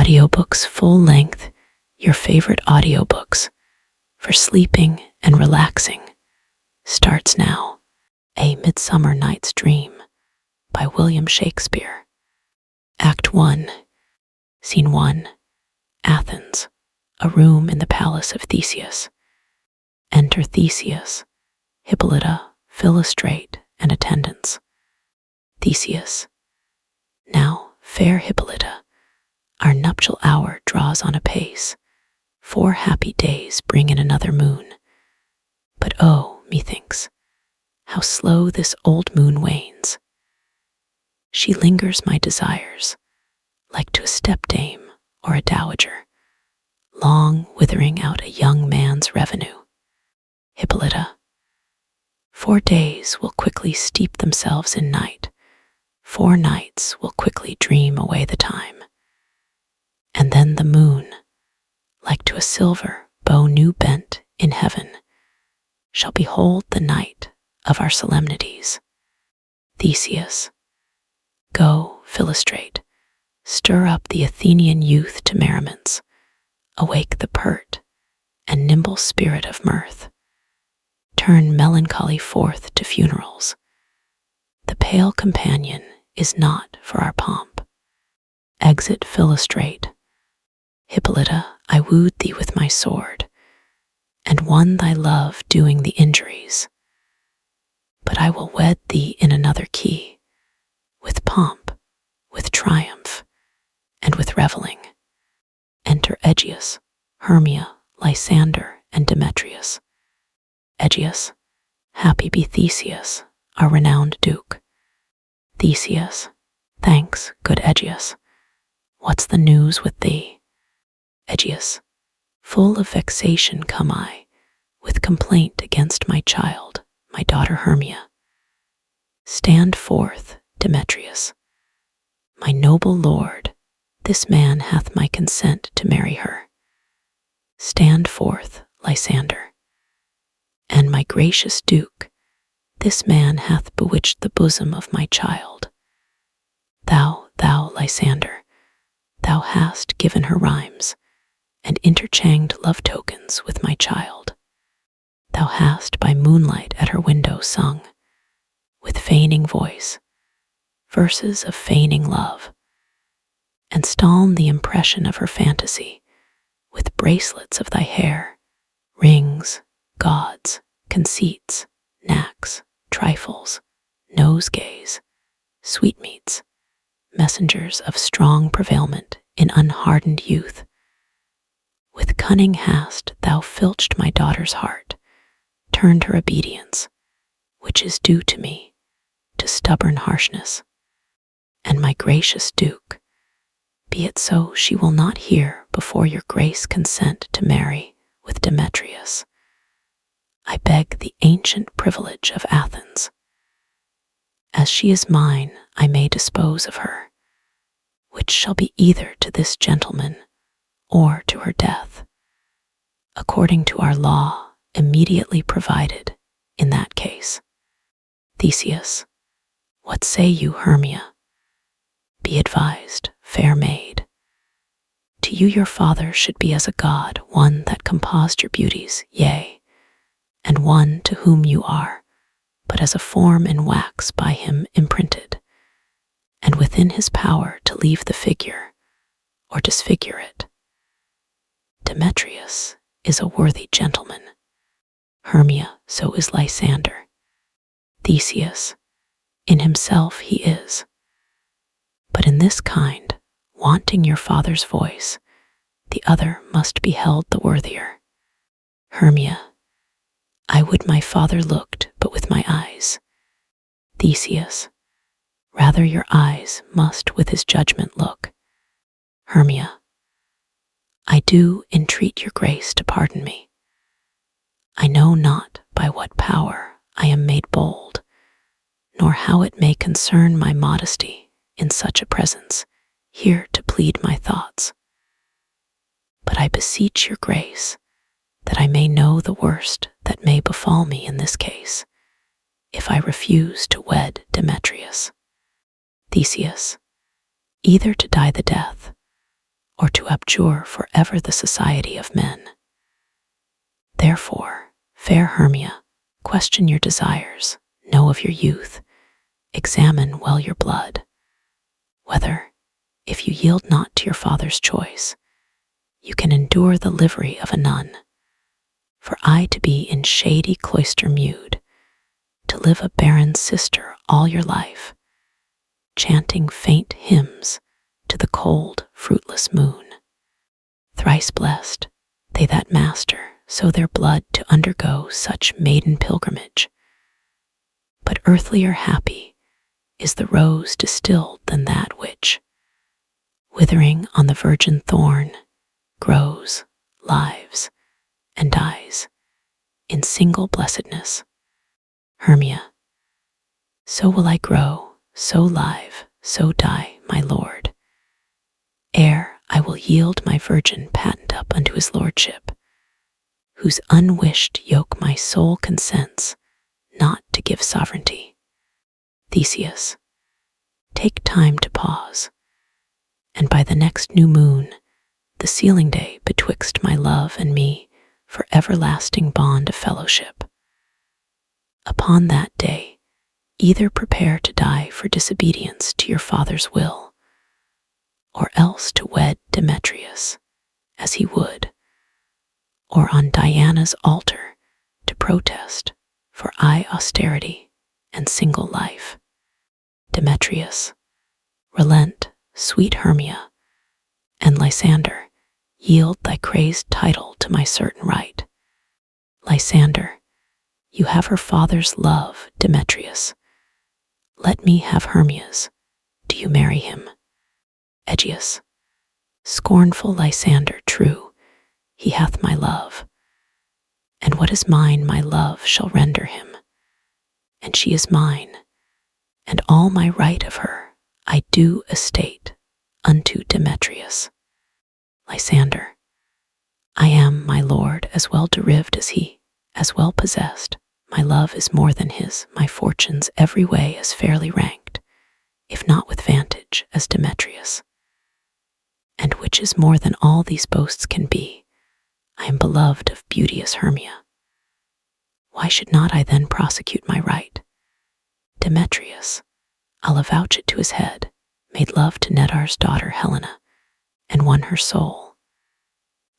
Audiobooks Full Length, your favorite audiobooks for sleeping and relaxing, starts now. A Midsummer Night's Dream by William Shakespeare. Act 1, Scene 1, Athens, a room in the palace of Theseus. Enter Theseus, Hippolyta, Philostrate, and attendants. Theseus. Now, fair Hippolyta, our nuptial hour draws on apace. 4 happy days bring in another moon. But oh, methinks, how slow this old moon wanes. She lingers my desires, like to a stepdame or a dowager, long withering out a young man's revenue. Hippolyta. 4 days will quickly steep themselves in night. 4 nights will quickly dream away the time. And then the moon, like to a silver bow new bent in heaven, shall behold the night of our solemnities. Theseus. Go, Philostrate, stir up the Athenian youth to merriments, awake the pert and nimble spirit of mirth. Turn melancholy forth to funerals. The pale companion is not for our pomp. Exit Philostrate. Hippolyta, I wooed thee with my sword, and won thy love doing the injuries. But I will wed thee in another key, with pomp, with triumph, and with revelling. Enter Egeus, Hermia, Lysander, and Demetrius. Egeus. Happy be Theseus, our renowned duke. Theseus. Thanks, good Egeus. What's the news with thee? Egeus. Full of vexation come I, with complaint against my child, my daughter Hermia. Stand forth, Demetrius. My noble lord, this man hath my consent to marry her. Stand forth, Lysander. And my gracious duke, this man hath bewitched the bosom of my child. Thou, Lysander, thou hast given her rhymes, and interchanged love tokens with my child. Thou hast by moonlight at her window sung, with feigning voice, verses of feigning love, and stoln the impression of her fantasy with bracelets of thy hair, rings, gauds, conceits, knacks, trifles, nosegays, sweetmeats, messengers of strong prevailment in unhardened youth. With cunning hast thou filched my daughter's heart, turned her obedience, which is due to me, to stubborn harshness. And my gracious duke, be it so she will not hear before your grace consent to marry with Demetrius. I beg the ancient privilege of Athens. As she is mine, I may dispose of her, which shall be either to this gentleman or to her death, according to our law immediately provided in that case. Theseus. What say you, Hermia? Be advised, fair maid. To you your father should be as a god, one that composed your beauties, yea, and one to whom you are, but as a form in wax by him imprinted, and within his power to leave the figure, or disfigure it. Demetrius is a worthy gentleman. Hermia, so is Lysander. Theseus, in himself he is. But in this kind, wanting your father's voice, the other must be held the worthier. Hermia. I would my father looked but with my eyes. Theseus. Rather your eyes must with his judgment look. Hermia. I do entreat your grace to pardon me. I know not by what power I am made bold, nor how it may concern my modesty in such a presence here to plead my thoughts. But I beseech your grace that I may know the worst that may befall me in this case, if I refuse to wed Demetrius. Theseus. Either to die the death, or to abjure forever the society of men. Therefore, fair Hermia, question your desires, know of your youth, examine well your blood, whether, if you yield not to your father's choice, you can endure the livery of a nun. For I to be in shady cloister mewed, to live a barren sister all your life, chanting faint hymns to the cold, fruitless moon. Thrice blessed, they that master so their blood to undergo such maiden pilgrimage. But earthlier happy is the rose distilled than that which, withering on the virgin thorn, grows, lives, and dies in single blessedness. Hermia, so will I grow, so live, so die, my lord, ere I will yield my virgin patent up unto his lordship, whose unwished yoke my soul consents not to give sovereignty. Theseus, take time to pause, and by the next new moon, the sealing day betwixt my love and me for everlasting bond of fellowship. Upon that day, either prepare to die for disobedience to your father's will, or else to wed Demetrius, as he would, or on Diana's altar to protest for austerity and single life. Demetrius, relent, sweet Hermia, and Lysander, yield thy crazed title to my certain right. Lysander, you have her father's love, Demetrius. Let me have Hermia's. Do you marry him? Egeus, scornful Lysander, true, he hath my love. And what is mine my love shall render him. And she is mine, and all my right of her I do estate unto Demetrius. Lysander, I am, my lord, as well derived as he, as well possessed. My love is more than his, my fortunes every way as fairly ranked, if not with vantage, as Demetrius. And which is more than all these boasts can be, I am beloved of beauteous Hermia. Why should not I then prosecute my right? Demetrius, I'll avouch it to his head, made love to Nedar's daughter Helena, and won her soul.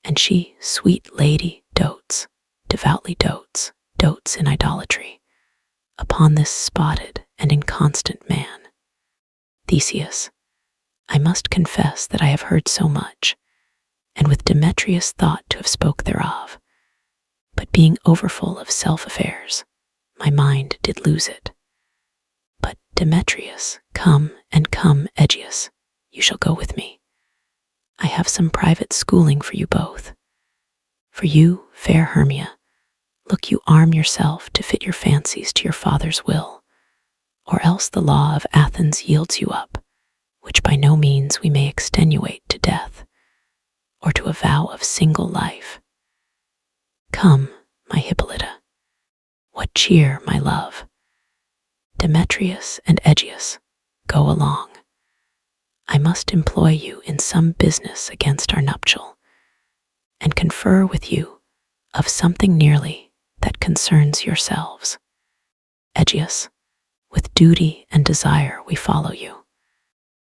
And she, sweet lady, dotes, devoutly dotes in idolatry, upon this spotted and inconstant man. Theseus, I must confess that I have heard so much, and with Demetrius thought to have spoke thereof, but being overfull of self-affairs, my mind did lose it. But Demetrius, come, Egeus, you shall go with me. I have some private schooling for you both. For you, fair Hermia, look you arm yourself to fit your fancies to your father's will, or else the law of Athens yields you up, which by no means we may extenuate to death, or to a vow of single life. Come, my Hippolyta, what cheer, my love? Demetrius and Egeus, go along. I must employ you in some business against our nuptial, and confer with you of something nearly that concerns yourselves. Egeus, with duty and desire we follow you.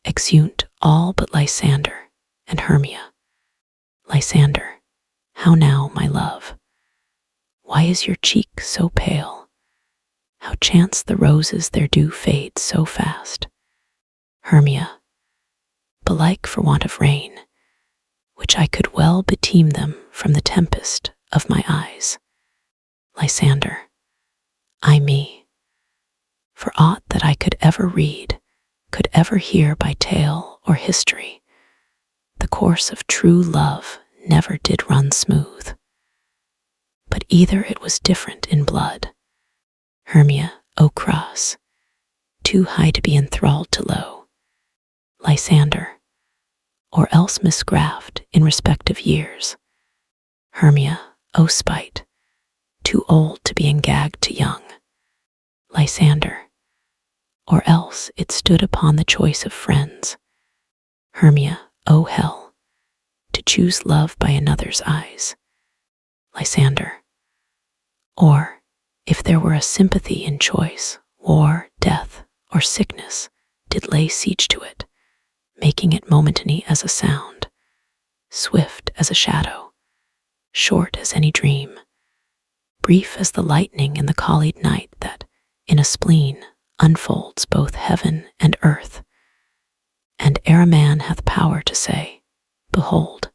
Exeunt all but Lysander and Hermia. Lysander, how now, my love? Why is your cheek so pale? How chance the roses there do fade so fast? Hermia, belike for want of rain, which I could well beteem them from the tempest of my eyes. Lysander, ay me, for aught that I could ever read, could ever hear by tale or history, the course of true love never did run smooth. But either it was different in blood. Hermia, O cross, too high to be enthralled to low. Lysander, or else misgraft in respect of years. Hermia, O spite, too old to be engagged to young. Lysander, or else it stood upon the choice of friends. Hermia, O hell, choose love by another's eyes. Lysander. Or, if there were a sympathy in choice, war, death, or sickness did lay siege to it, making it momentary as a sound, swift as a shadow, short as any dream, brief as the lightning in the collied night that, in a spleen, unfolds both heaven and earth. And ere a man hath power to say, behold,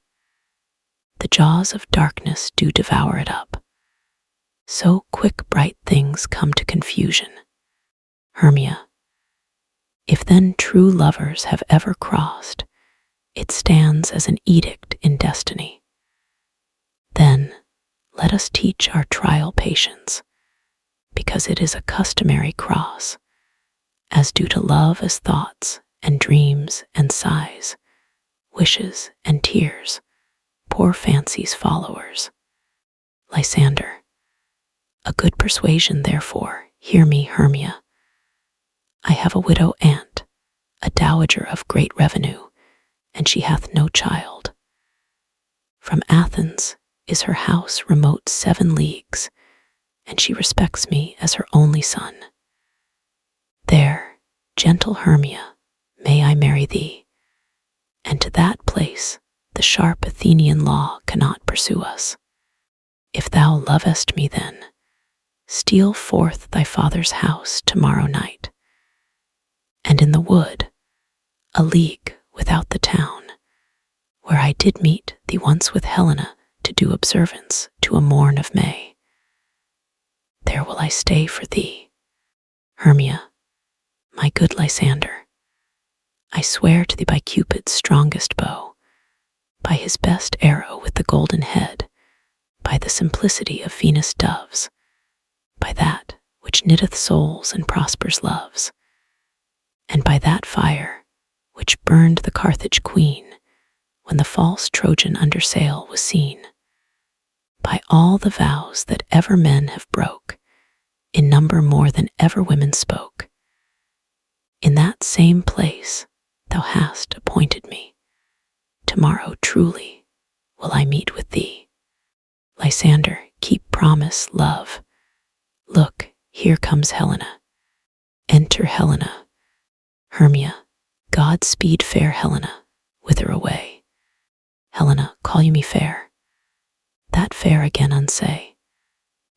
the jaws of darkness do devour it up, so quick bright things come to confusion. Hermia. If then true lovers have ever crossed, it stands as an edict in destiny. Then let us teach our trial patience, because it is a customary cross, as due to love as thoughts and dreams and sighs, wishes and tears, poor fancy's followers. Lysander. A good persuasion, therefore, hear me, Hermia. I have a widow aunt, a dowager of great revenue, and she hath no child. From Athens is her house remote 7 leagues, and she respects me as her only son. There, gentle Hermia, may I marry thee, and to that place the sharp Athenian law cannot pursue us. If thou lovest me then, steal forth thy father's house tomorrow night, and in the wood, a league without the town, where I did meet thee once with Helena to do observance to a morn of May. There will I stay for thee, Hermia, my good Lysander. I swear to thee by Cupid's strongest bow, by his best arrow with the golden head, by the simplicity of Venus' doves, by that which knitteth souls and prospers loves, and by that fire which burned the Carthage queen when the false Trojan under sail was seen, by all the vows that ever men have broke, in number more than ever women spoke. In that same place thou hast appointed me. Tomorrow truly will I meet with thee. Lysander, keep promise, love. Look, here comes Helena. Enter Helena. Hermia, God speed fair Helena, whither away? Helena, call you me fair? That fair again unsay.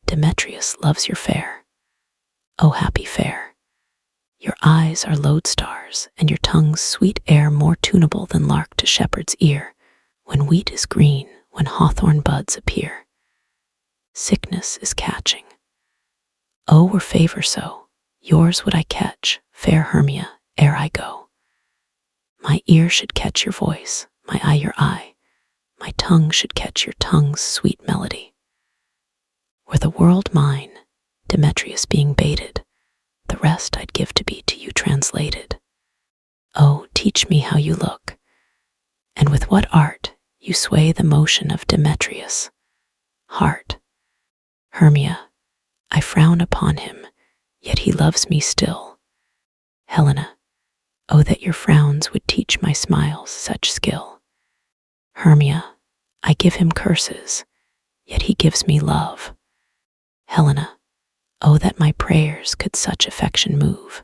Demetrius loves your fair. O happy fair! Your eyes are lodestars, and your tongue's sweet air more tunable than lark to shepherd's ear, when wheat is green, when hawthorn buds appear. Sickness is catching. Oh, were favor so, yours would I catch, fair Hermia, ere I go. My ear should catch your voice, my eye your eye, my tongue should catch your tongue's sweet melody. Were the world mine, Demetrius being baited, the rest I'd give to be to you translated. Oh, teach me how you look, and with what art you sway the motion of Demetrius. Heart. Hermia, I frown upon him, yet he loves me still. Helena, oh that your frowns would teach my smiles such skill. Hermia, I give him curses, yet he gives me love. Helena, oh that my prayers could such affection move.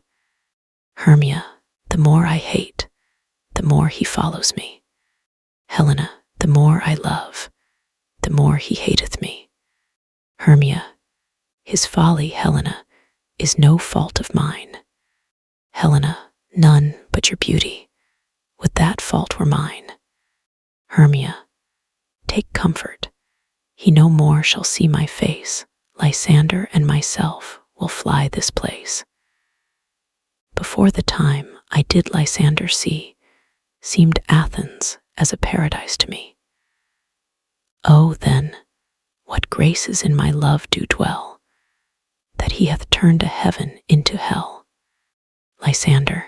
Hermia, the more I hate, the more he follows me. Helena, the more I love, the more he hateth me. Hermia, his folly, Helena, is no fault of mine. Helena, none but your beauty. Would that fault were mine. Hermia, take comfort. He no more shall see my face. Lysander and myself will fly this place. Before the time I did Lysander see, seemed Athens as a paradise to me. Oh, then, what graces in my love do dwell, that he hath turned a heaven into hell. Lysander,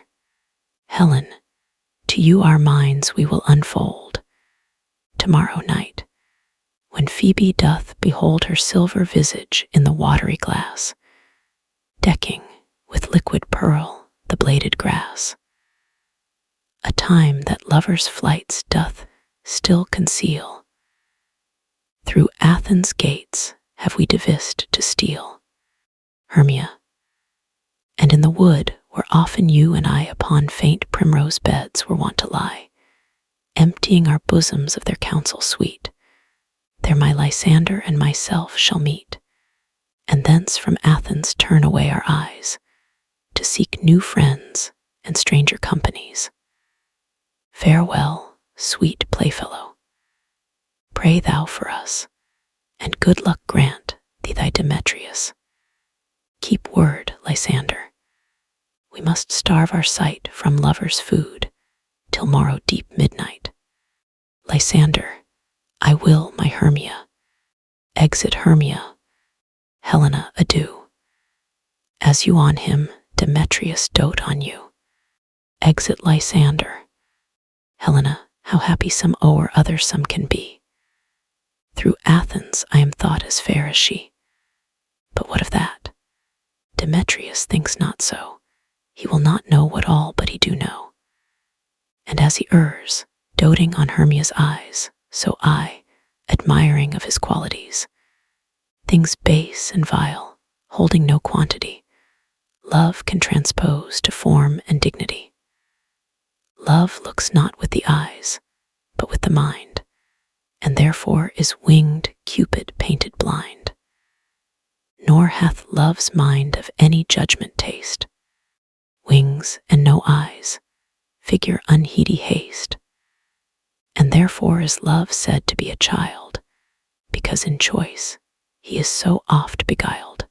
Helen, to you our minds we will unfold. Tomorrow night, when Phoebe doth behold her silver visage in the watery glass, decking with liquid pearl the bladed grass. A time that lovers' flights doth still conceal. Through Athens' gates have we devised to steal, Hermia, and in the wood where often you and I upon faint primrose beds were wont to lie, emptying our bosoms of their counsel sweet, there my Lysander and myself shall meet, and thence from Athens turn away our eyes, to seek new friends and stranger companies. Farewell, sweet playfellow. Pray thou for us, and good luck grant thee thy Demetrius. Keep word, Lysander. We must starve our sight from lovers' food till morrow deep midnight. Lysander, I will my Hermia. Exit Hermia. Helena, adieu. As you on him, Demetrius dote on you. Exit Lysander. Helena, how happy some o'er other some can be. Through Athens I am thought as fair as she. But what of that? Demetrius thinks not so. He will not know what all but he do know. And as he errs, doting on Hermia's eyes, so I, admiring of his qualities, things base and vile, holding no quantity, love can transpose to form and dignity. Love looks not with the eyes, but with the mind, and therefore is winged Cupid painted blind. Nor hath love's mind of any judgment taste. Wings and no eyes, figure unheedy haste. And therefore is love said to be a child, because in choice he is so oft beguiled.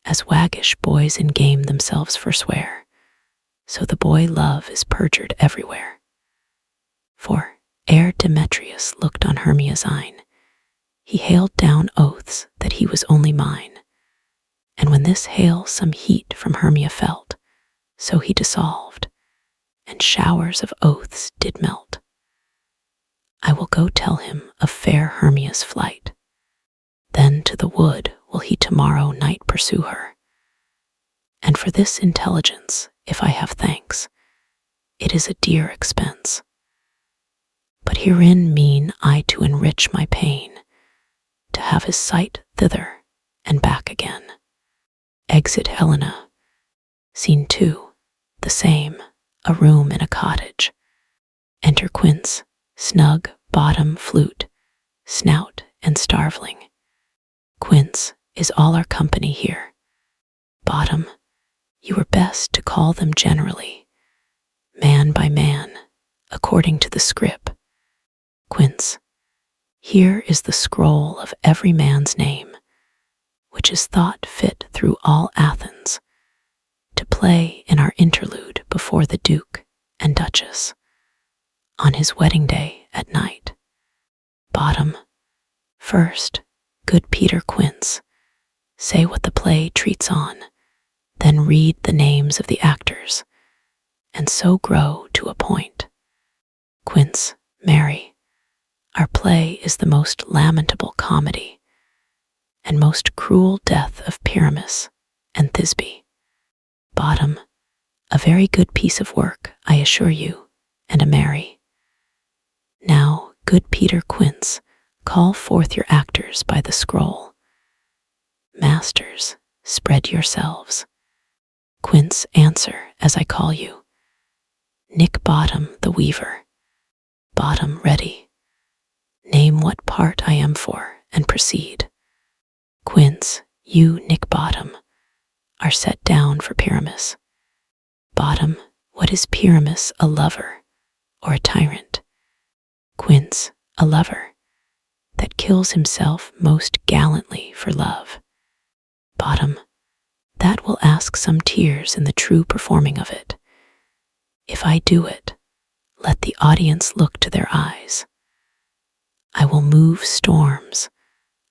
As waggish boys in game themselves forswear, so the boy love is perjured everywhere. For ere Demetrius looked on Hermia's eyne, he hailed down oaths that he was only mine. And when this hail some heat from Hermia felt, so he dissolved, and showers of oaths did melt. I will go tell him of fair Hermia's flight. Then to the wood will he tomorrow night pursue her. And for this intelligence, if I have thanks, it is a dear expense. But herein mean I to enrich my pain, to have his sight thither and back again. Exit Helena. Scene 2, the same, a room in a cottage. Enter Quince, snug, bottom, flute, snout, and starveling. Quince is all our company here. Bottom, you were best to call them generally, man by man, according to the scrip. Quince, here is the scroll of every man's name, which is thought fit through all Athens, to play in our interlude before the Duke and Duchess, on his wedding day at night. Bottom, first, good Peter Quince, say what the play treats on, then read the names of the actors, and so grow to a point. Quince, marry. Our play is the most lamentable comedy, and most cruel death of Pyramus and Thisbe. Bottom, a very good piece of work, I assure you, and a merry. Now, good Peter Quince, call forth your actors by the scroll. Masters, spread yourselves. Quince, answer as I call you. Nick Bottom, the weaver. Bottom, ready. Name what part I am for, and proceed. Quince, you, Nick Bottom, are set down for Pyramus. Bottom, what is Pyramus, a lover, or a tyrant? Quince, a lover, that kills himself most gallantly for love. Bottom, that will ask some tears in the true performing of it. If I do it, let the audience look to their eyes. I will move storms,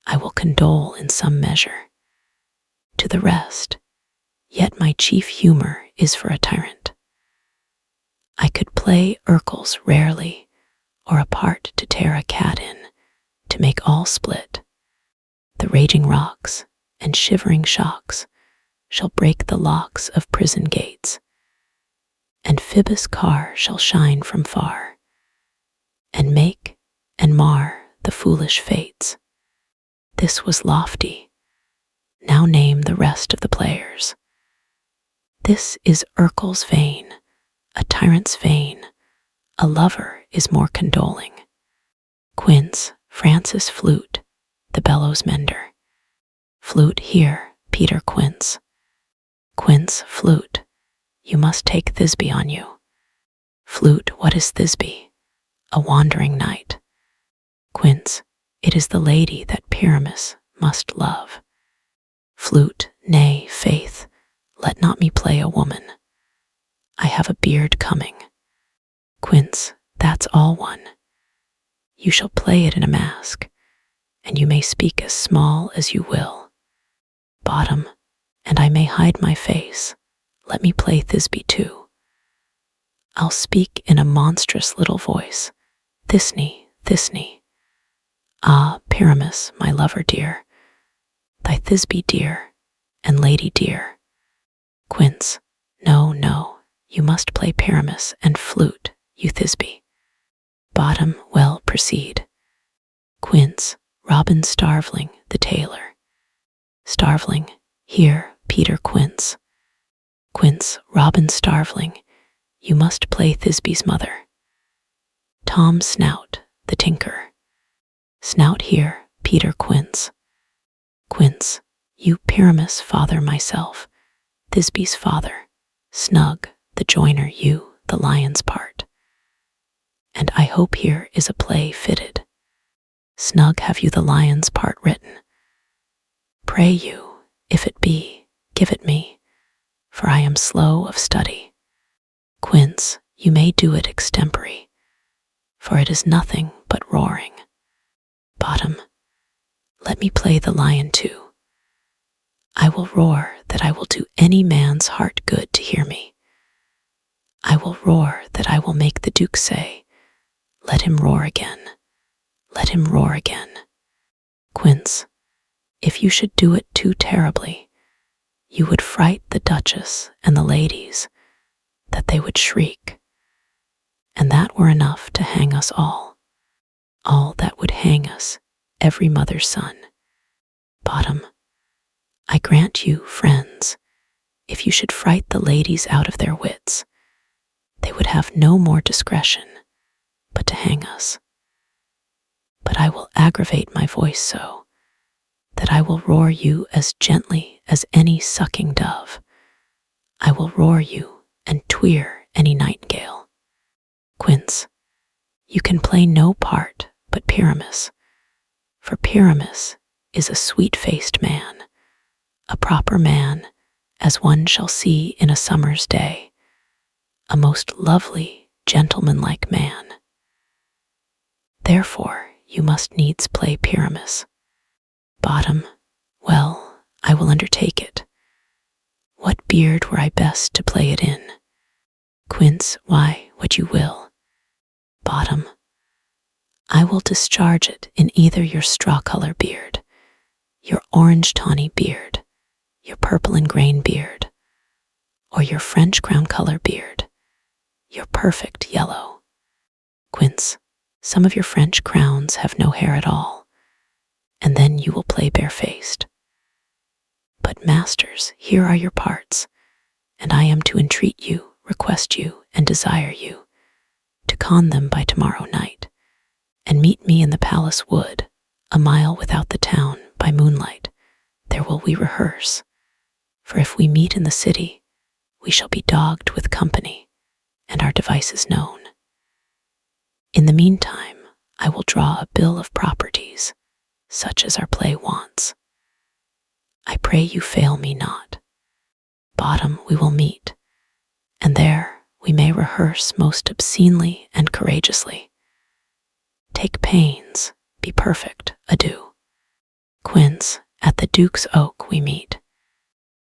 I will condole in some measure. To the rest, yet my chief humor is for a tyrant. I could play Urkel's rarely, or a part to tear a cat in, to make all split. The raging rocks and shivering shocks shall break the locks of prison gates, and Phoebus' car shall shine from far, and make and mar the foolish fates. This was lofty. Now name the rest of the players. This is Urkel's vein, a tyrant's vein. A lover is more condoling. Quince, Francis Flute, the bellows mender. Flute here, Peter Quince. Quince, flute, you must take Thisbe on you. Flute, what is Thisbe? A wandering knight. Quince, it is the lady that Pyramus must love. Flute, nay, faith, let not me play a woman. I have a beard coming. Quince, that's all one. You shall play it in a mask, and you may speak as small as you will. Bottom, and I may hide my face, let me play Thisbe too. I'll speak in a monstrous little voice, Thisne, Thisne. Ah, Pyramus, my lover dear, thy Thisbe dear, and lady dear. Quince, no, no, you must play Pyramus and flute, you Thisbe. Bottom, well, proceed. Quince, Robin Starveling, the tailor. Starveling, here, Peter Quince. Quince, Robin Starveling, you must play Thisbe's mother. Tom Snout, the tinker. Snout here, Peter Quince. Quince, you Pyramus father myself, Thisbe's father. Snug, the joiner, you, the lion's part. And I hope here is a play fitted. Snug, have you the lion's part written? Pray you, if it be, give it me, for I am slow of study. Quince, you may do it extempore, for it is nothing but roaring. Bottom, let me play the lion too. I will roar that I will do any man's heart good to hear me. I will roar that I will make the Duke say, let him roar again, let him roar again. Quince, if you should do it too terribly, you would fright the Duchess and the ladies, that they would shriek, and that were enough to hang us all that would hang us, every mother's son. Bottom, I grant you, friends, if you should fright the ladies out of their wits, they would have no more discretion but to hang us. But I will aggravate my voice so, that I will roar you as gently as any sucking dove. I will roar you and tweer any nightingale. Quince, you can play no part but Pyramus, for Pyramus is a sweet-faced man, a proper man, as one shall see in a summer's day, a most lovely, gentlemanlike man. Therefore, you must needs play Pyramus. Bottom, well, I will undertake it. What beard were I best to play it in? Quince, why, what you will. Bottom, I will discharge it in either your straw-color beard, your orange-tawny beard, your purple and grain beard, or your French crown-color beard, your perfect yellow. Quince, some of your French crowns have no hair at all, and then you will play barefaced. But masters, here are your parts, and I am to entreat you, request you, and desire you, to con them by tomorrow night, and meet me in the palace wood, a mile without the town, by moonlight. There will we rehearse, for if we meet in the city, we shall be dogged with company, and our devices known. In the meantime, I will draw a bill of properties, such as our play wants. I pray you fail me not. Bottom, we will meet, and there we may rehearse most obscenely and courageously. Take pains, be perfect, adieu. Quince, at the Duke's Oak we meet.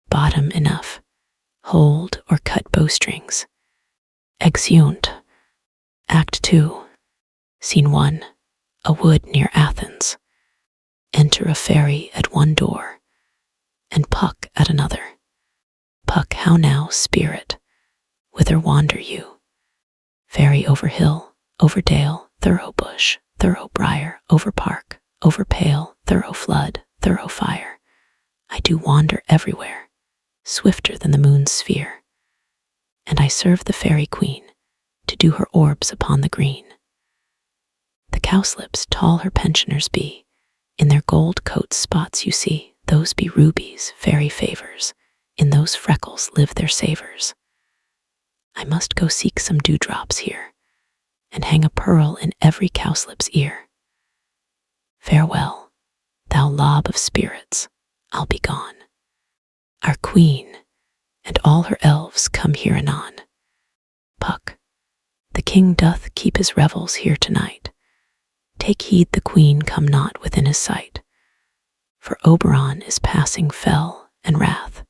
Bottom, enough. Hold or cut bowstrings. Exeunt. Act 2. Scene 1. A wood near Athens. Enter a fairy at one door, and Puck at another. Puck, how now, spirit? Whither wander you? Fairy, over hill, over dale, thorough bush, thorough briar, over park, over pale, thorough flood, thorough fire. I do wander everywhere, swifter than the moon's sphere, and I serve the fairy queen to do her orbs upon the green. The cowslips tall her pensioners be, in their gold coats spots you see, those be rubies, fairy favors, in those freckles live their savors. I must go seek some dewdrops here, and hang a pearl in every cowslip's ear. Farewell, thou lob of spirits, I'll be gone. Our queen and all her elves come here anon. Puck, the king doth keep his revels here tonight. Take heed the queen come not within his sight, for Oberon is passing fell and wrath,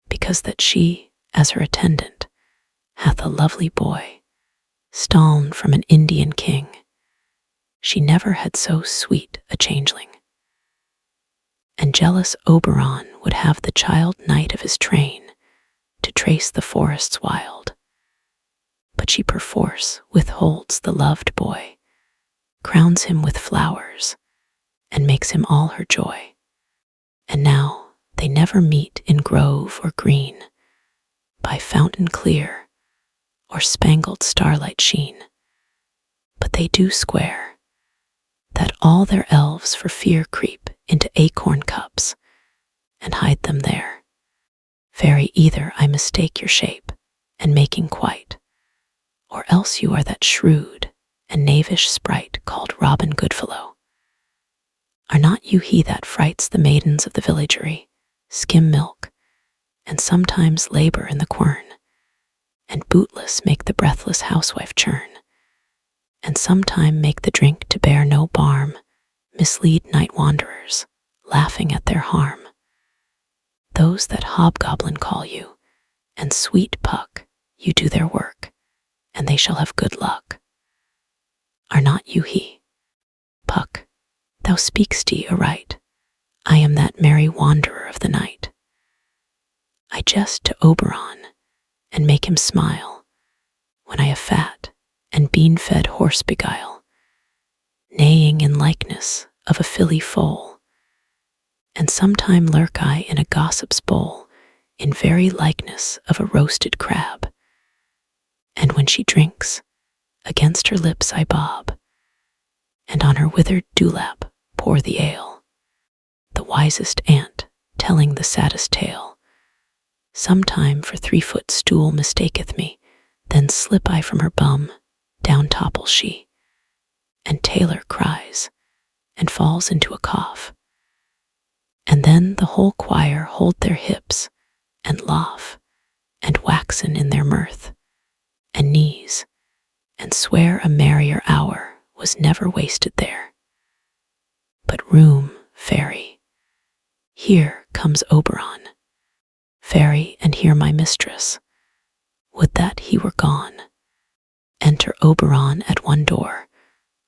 because that she, as her attendant, hath a lovely boy, stol'n from an Indian king. She never had so sweet a changeling. And jealous Oberon would have the child knight of his train to trace the forests wild. But she perforce withholds the loved boy, crowns him with flowers, and makes him all her joy. And now they never meet in grove or green, by fountain clear, or spangled starlight sheen, but they do square, that all their elves for fear creep into acorn cups, and hide them there. Fairy, either I mistake your shape, and making quite, or else you are that shrewd and knavish sprite called Robin Goodfellow. Are not you he that frights the maidens of the villagery, skim milk, and sometimes labor in the quern, and bootless make the breathless housewife churn, and sometime make the drink to bear no barm, mislead night wanderers, laughing at their harm? Those that hobgoblin call you, and sweet Puck, you do their work, and they shall have good luck. Are not you he? Puck, thou speak'st aright, I am that merry wanderer of the night. I jest to Oberon, and make him smile, when I a fat and bean-fed horse beguile, neighing in likeness of a filly foal, and sometime lurk I in a gossip's bowl, in very likeness of a roasted crab. And when she drinks, against her lips I bob, and on her withered dewlap pour the ale. The wisest ant, telling the saddest tale, sometime for 3-foot stool mistaketh me, then slip I from her bum, down topples she, and Taylor cries, and falls into a cough. And then the whole choir hold their hips, and laugh, and waxen in their mirth, and knees, and swear a merrier hour was never wasted there. But room, fairy, here comes Oberon. Fairy, and hear my mistress, would that he were gone. Enter Oberon at one door,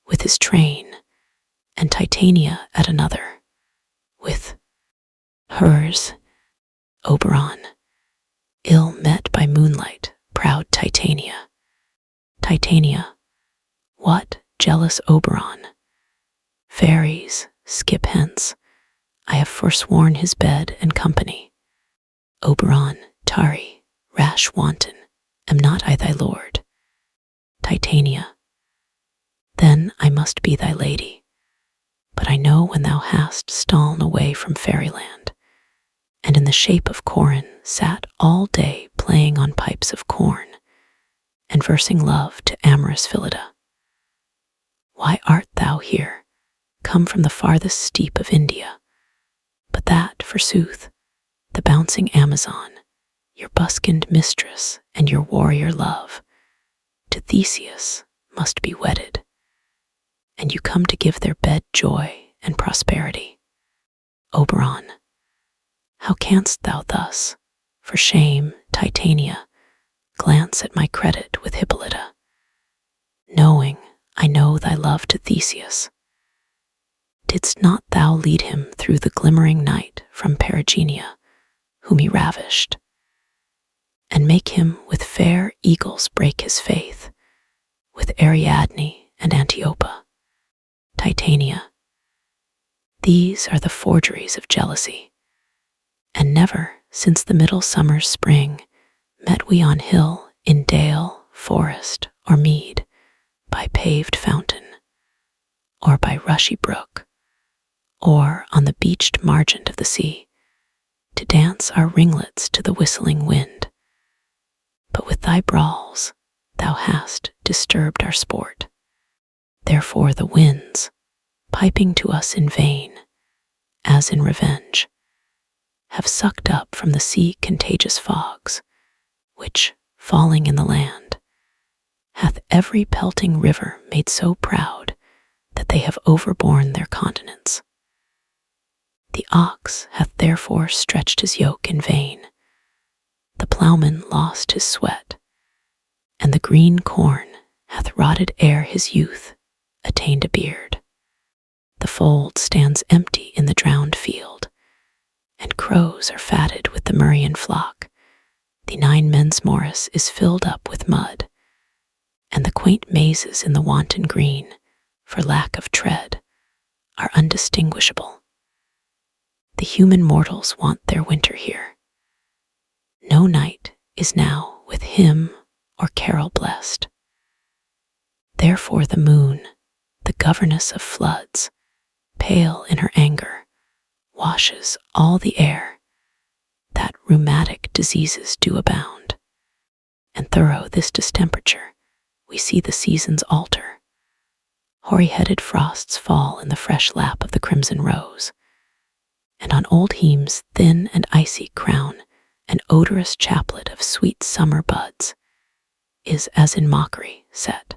with his train, and Titania at another, with hers. Oberon, ill met by moonlight, proud Titania. Titania, what, jealous Oberon? Fairies, skip hence, I have forsworn his bed and company. Oberon, tarry, rash wanton, am not I thy lord? Titania, then I must be thy lady, but I know when thou hast stol'n away from fairyland, and in the shape of Corin sat all day playing on pipes of corn, and versing love to amorous Phillida. Why art thou here, come from the farthest steep of India? But that, forsooth, the bouncing Amazon, your buskined mistress and your warrior love, to Theseus must be wedded, and you come to give their bed joy and prosperity. Oberon, how canst thou thus, for shame, Titania, glance at my credit with Hippolyta, knowing I know thy love to Theseus? Didst not thou lead him through the glimmering night from Perigenia, whom he ravished, and make him with fair eagles break his faith, with Ariadne and Antiopa. Titania. These are the forgeries of jealousy, and never since the middle summer's spring met we on hill, in dale, forest, or mead, by paved fountain, or by rushy brook, or on the beached margent of the sea, to dance our ringlets to the whistling wind. But with thy brawls thou hast disturbed our sport. Therefore the winds, piping to us in vain, as in revenge, have sucked up from the sea contagious fogs, which, falling in the land, hath every pelting river made so proud that they have overborne their continents. The ox hath therefore stretched his yoke in vain, the ploughman lost his sweat, and the green corn hath rotted ere his youth attained a beard. The fold stands empty in the drowned field, and crows are fatted with the murrian flock. The 9 men's morris is filled up with mud, and the quaint mazes in the wanton green, for lack of tread, are undistinguishable. The human mortals want their winter here. No night is now with hymn or carol blessed. Therefore the moon, the governess of floods, pale in her anger, washes all the air, that rheumatic diseases do abound. And thorough this distemperature, we see the seasons alter. Hoary-headed frosts fall in the fresh lap of the crimson rose, and on old Heme's thin and icy crown an odorous chaplet of sweet summer buds is as in mockery set.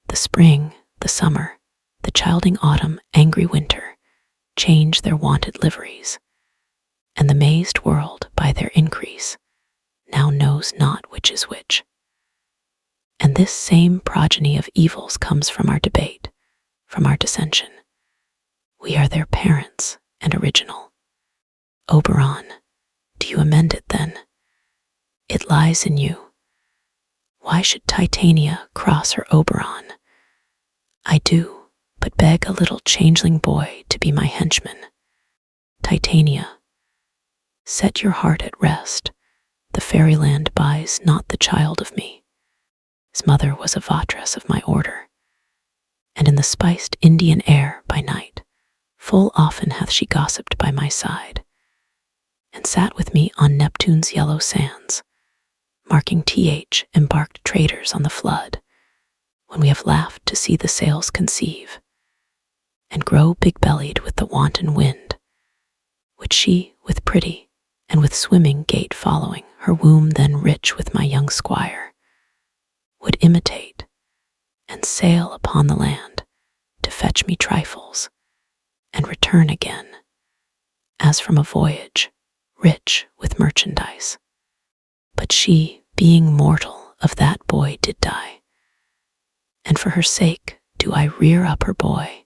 The spring, the summer, the childing autumn, angry winter, change their wonted liveries, and the mazed world by their increase now knows not which is which. And this same progeny of evils comes from our debate, from our dissension. We are their parents and original. Oberon, do you amend it then? It lies in you. Why should Titania cross her Oberon? I do but beg a little changeling boy to be my henchman. Titania, set your heart at rest. The fairyland buys not the child of me. His mother was a votress of my order, and in the spiced Indian air by night, full often hath she gossiped by my side, and sat with me on Neptune's yellow sands, marking embarked traders on the flood, when we have laughed to see the sails conceive, and grow big-bellied with the wanton wind, which she, with pretty, and with swimming gait following, her womb then rich with my young squire, would imitate, and sail upon the land to fetch me trifles, and return again, as from a voyage, rich with merchandise. But she, being mortal, of that boy did die, and for her sake do I rear up her boy,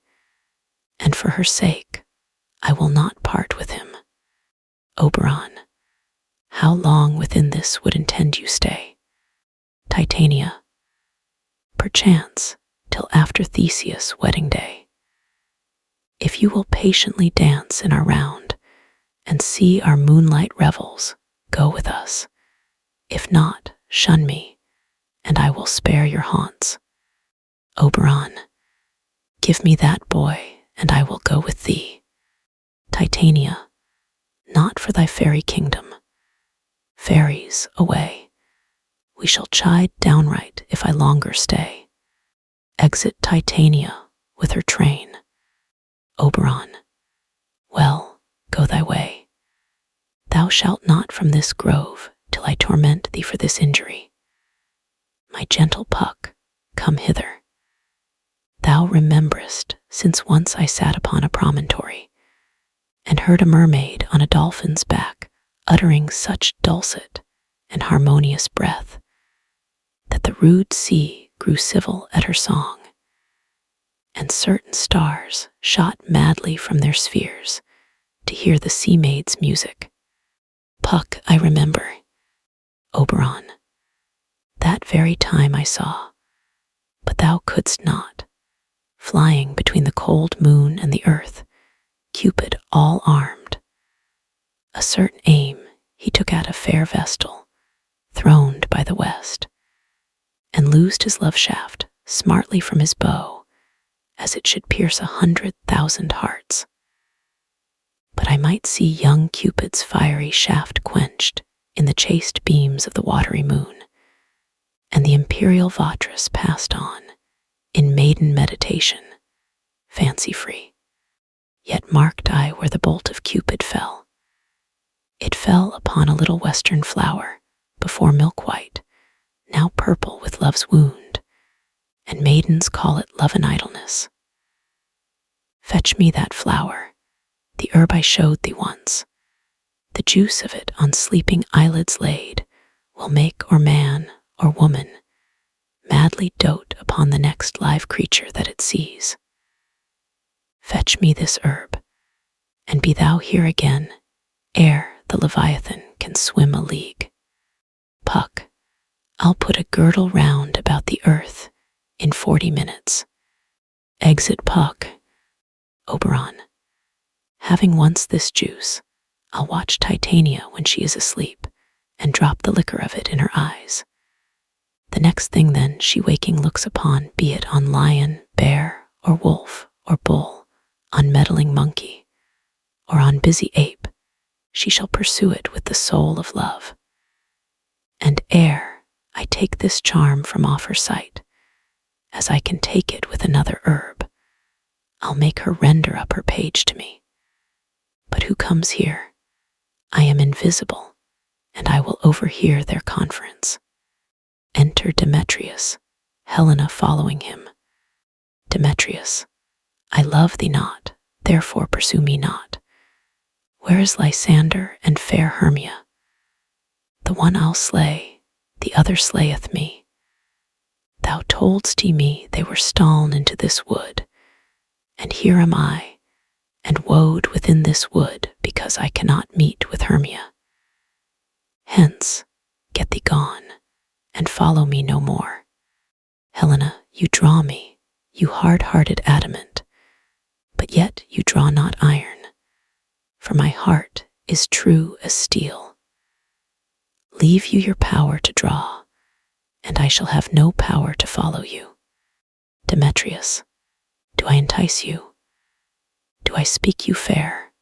and for her sake I will not part with him. Oberon, how long within this would intend you stay? Titania, perchance till after Theseus' wedding day. If you will patiently dance in our round, and see our moonlight revels, go with us. If not, shun me, and I will spare your haunts. Oberon, give me that boy, and I will go with thee. Titania, not for thy fairy kingdom. Fairies, away. We shall chide downright if I longer stay. Exit Titania with her train. Oberon, well, go thy way. Thou shalt not from this grove till I torment thee for this injury. My gentle Puck, come hither. Thou rememberest, since once I sat upon a promontory, and heard a mermaid on a dolphin's back uttering such dulcet and harmonious breath, that the rude sea grew civil at her song, and certain stars shot madly from their spheres to hear the sea maid's music. Puck, I remember. Oberon, that very time I saw, But thou couldst not. Flying between the cold moon and the earth, Cupid all armed. A certain aim he took at a fair vestal, throned by the west, and loosed his love shaft smartly from his bow, as it should pierce 100,000 hearts. But I might see young Cupid's fiery shaft quenched in the chaste beams of the watery moon, and the imperial votress passed on in maiden meditation, fancy-free. Yet marked I where the bolt of Cupid fell. It fell upon a little western flower, before milk-white, now purple with love's wound, and maidens call it love and idleness. Fetch me that flower, the herb I showed thee once. The juice of it on sleeping eyelids laid will make or man or woman madly dote upon the next live creature that it sees. Fetch me this herb, and be thou here again ere the Leviathan can swim a league. Puck, I'll put a girdle round about the earth in 40 minutes. Exit Puck. Oberon, having once this juice, I'll watch Titania when she is asleep, and drop the liquor of it in her eyes. The next thing then she waking looks upon, be it on lion, bear, or wolf, or bull, on meddling monkey, or on busy ape, she shall pursue it with the soul of love. And ere I take this charm from off her sight, as I can take it with another herb, I'll make her render up her page to me. But who comes here? I am invisible, and I will overhear their conference. Enter Demetrius, Helena following him. Demetrius, I love thee not, therefore pursue me not. Where is Lysander and fair Hermia? The one I'll slay, the other slayeth me. Thou toldst me they were stol'n into this wood, and here am I, and woed within this wood because I cannot meet with Hermia. Hence, get thee gone, and follow me no more. Helena, you draw me, you hard-hearted adamant, but yet you draw not iron, for my heart is true as steel. Leave you your power to draw, and I shall have no power to follow you. Demetrius, do I entice you? Do I speak you fair?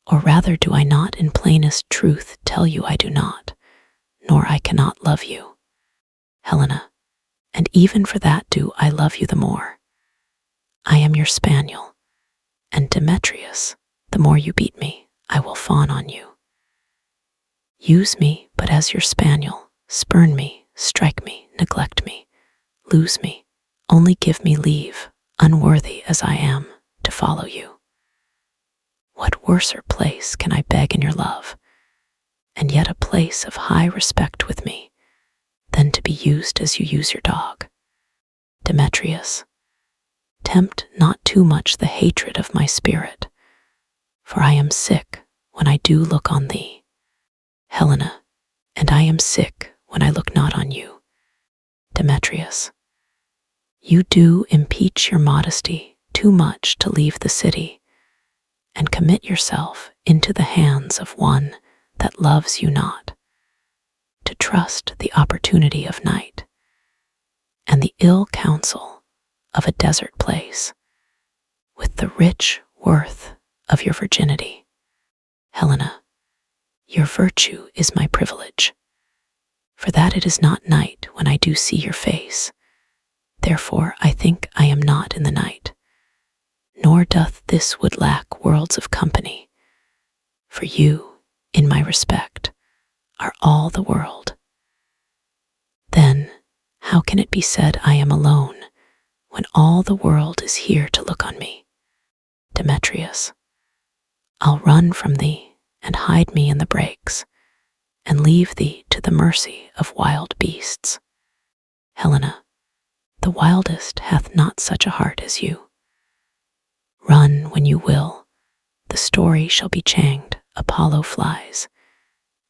Or rather do I not in plainest truth tell you I do not, nor I cannot love you? Helena, and even for that do I love you the more. I am your spaniel, and Demetrius, the more you beat me, I will fawn on you. Use me but as your spaniel, spurn me, strike me, neglect me, lose me, only give me leave, unworthy as I am, to follow you. What worser place can I beg in your love, and yet a place of high respect with me, than to be used as you use your dog? Demetrius, tempt not too much the hatred of my spirit, for I am sick when I do look on thee. Helena, and I am sick when I look not on you. Demetrius, you do impeach your modesty too much to leave the city, and commit yourself into the hands of one that loves you not, to trust the opportunity of night, and the ill counsel of a desert place, with the rich worth of your virginity. Helena, your virtue is my privilege, for that it is not night when I do see your face. Therefore I think I am not in the night, nor doth this wood lack worlds of company, for you, in my respect, are all the world. Then how can it be said I am alone, when all the world is here to look on me? Demetrius, I'll run from thee and hide me in the brakes, and leave thee to the mercy of wild beasts. Helena, the wildest hath not such a heart as you. Run when you will, the story shall be changed, Apollo flies,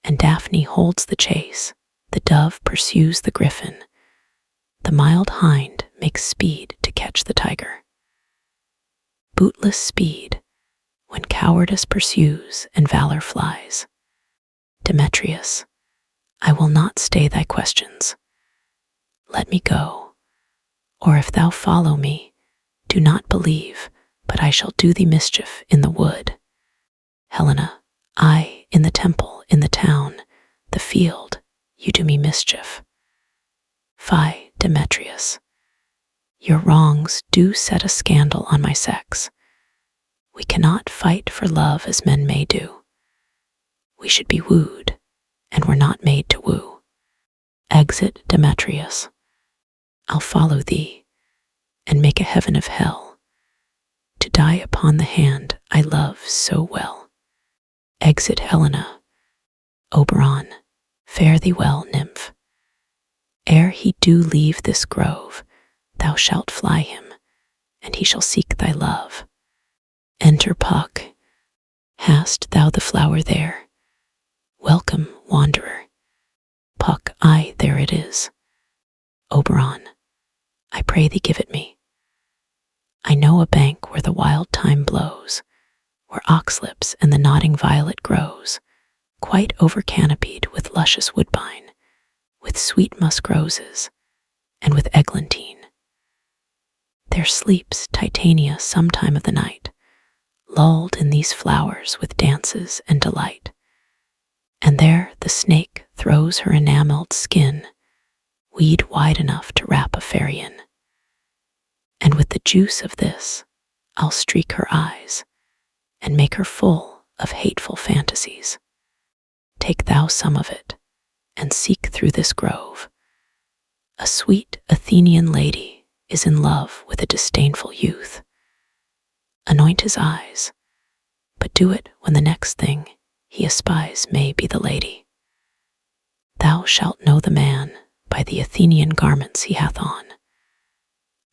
and Daphne holds the chase, the dove pursues the griffin, the mild hind makes speed to catch the tiger. Bootless speed, when cowardice pursues and valor flies. Demetrius, I will not stay thy questions. Let me go, or if thou follow me, do not believe, but I shall do thee mischief in the wood. Helena, I in the temple, in the town, the field, you do me mischief. Fie, Demetrius, your wrongs do set a scandal on my sex. We cannot fight for love as men may do. We should be wooed, and we're not made to woo. Exit, Demetrius. I'll follow thee, and make a heaven of hell, to die upon the hand I love so well. Exit, Helena. Oberon, fare thee well, nymph. Ere he do leave this grove, thou shalt fly him, and he shall seek thy love. Enter Puck. Hast thou the flower there? Welcome, wanderer. Puck, aye, there it is. Oberon, I pray thee give it me. I know a bank where the wild thyme blows, where oxlips and the nodding violet grows, quite over-canopied with luscious woodbine, with sweet musk roses, and with eglantine. There sleeps Titania some time of the night, lulled in these flowers with dances and delight. And there the snake throws her enameled skin, weed wide enough to wrap a fairy in. And with the juice of this, I'll streak her eyes, and make her full of hateful fantasies. Take thou some of it, and seek through this grove. A sweet Athenian lady is in love with a disdainful youth. Anoint his eyes, but do it when the next thing he espies may be the lady. Thou shalt know the man by the Athenian garments he hath on,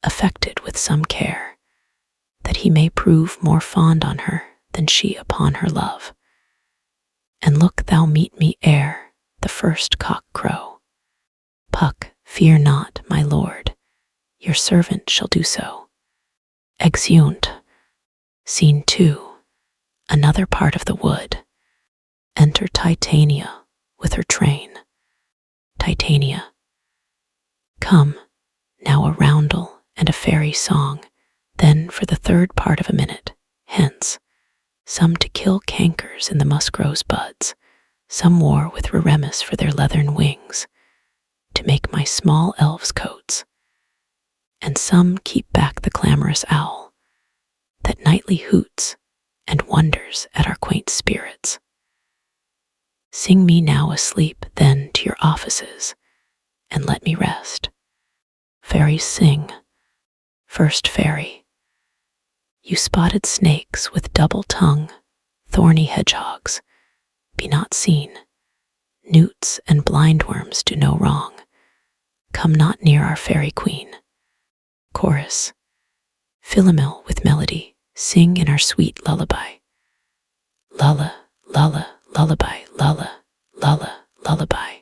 affected with some care, that he may prove more fond on her than she upon her love. And look thou meet me ere the first cock crow. Puck, fear not, my lord, your servant shall do so. Exeunt. Scene 2. Another part of the wood. Enter Titania with her train. Titania. Come, now a roundel and a fairy song, then for the third part of a minute, hence, some to kill cankers in the musk-rose buds, some war with Reremus for their leathern wings, to make my small elves' coats, and some keep back the clamorous owl, that nightly hoots and wonders at our quaint spirits. Sing me now asleep then to your offices, and let me rest. Fairies sing. First Fairy. You spotted snakes with double tongue, thorny hedgehogs, be not seen. Newts and blindworms do no wrong. Come not near our fairy queen. Chorus. Philomel with melody, sing in our sweet lullaby. Lulla, lulla, lullaby, lulla, lulla, lullaby.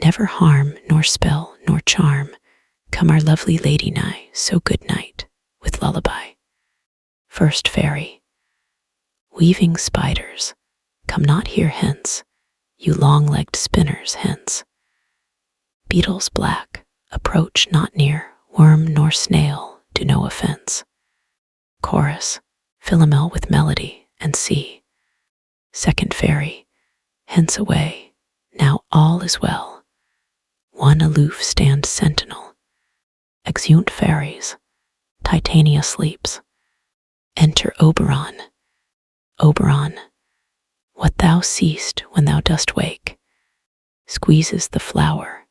Never harm, nor spell, nor charm, come our lovely lady nigh, so good night, with lullaby. First Fairy. Weaving spiders, come not here hence, you long-legged spinners hence. Beetles black, approach not near, worm nor snail do no offense. Chorus. Philomel with melody, and see. Second Fairy. Hence away, now all is well. One aloof stands sentinel. Exeunt fairies. Titania sleeps. Enter Oberon. Oberon, what thou seest when thou dost wake, squeezes the flower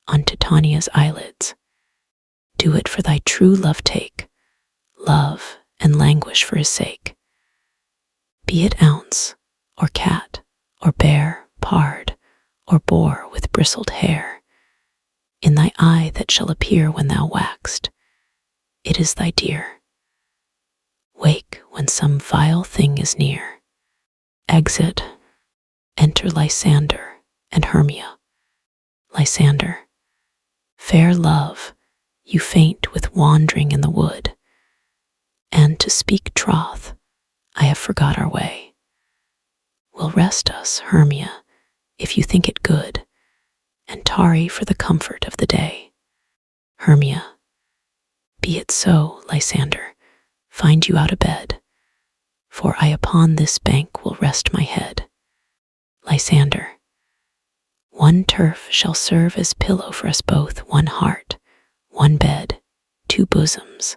on Titania's eyelids. Do it for thy true love take, love and languish for his sake. Be it ounce, or cat, or bear, pard, or boar with bristled hair, in thy eye that shall appear when thou waxed, it is thy dear. Wake when some vile thing is near. Exit. Enter Lysander and Hermia. Lysander. Fair love, you faint with wandering in the wood, and to speak troth, I have forgot our way. Will rest us, Hermia, if you think it good, and tarry for the comfort of the day. Hermia, be it so, Lysander, find you out a bed, for I upon this bank will rest my head. Lysander, one turf shall serve as pillow for us both, one heart, one bed, two bosoms,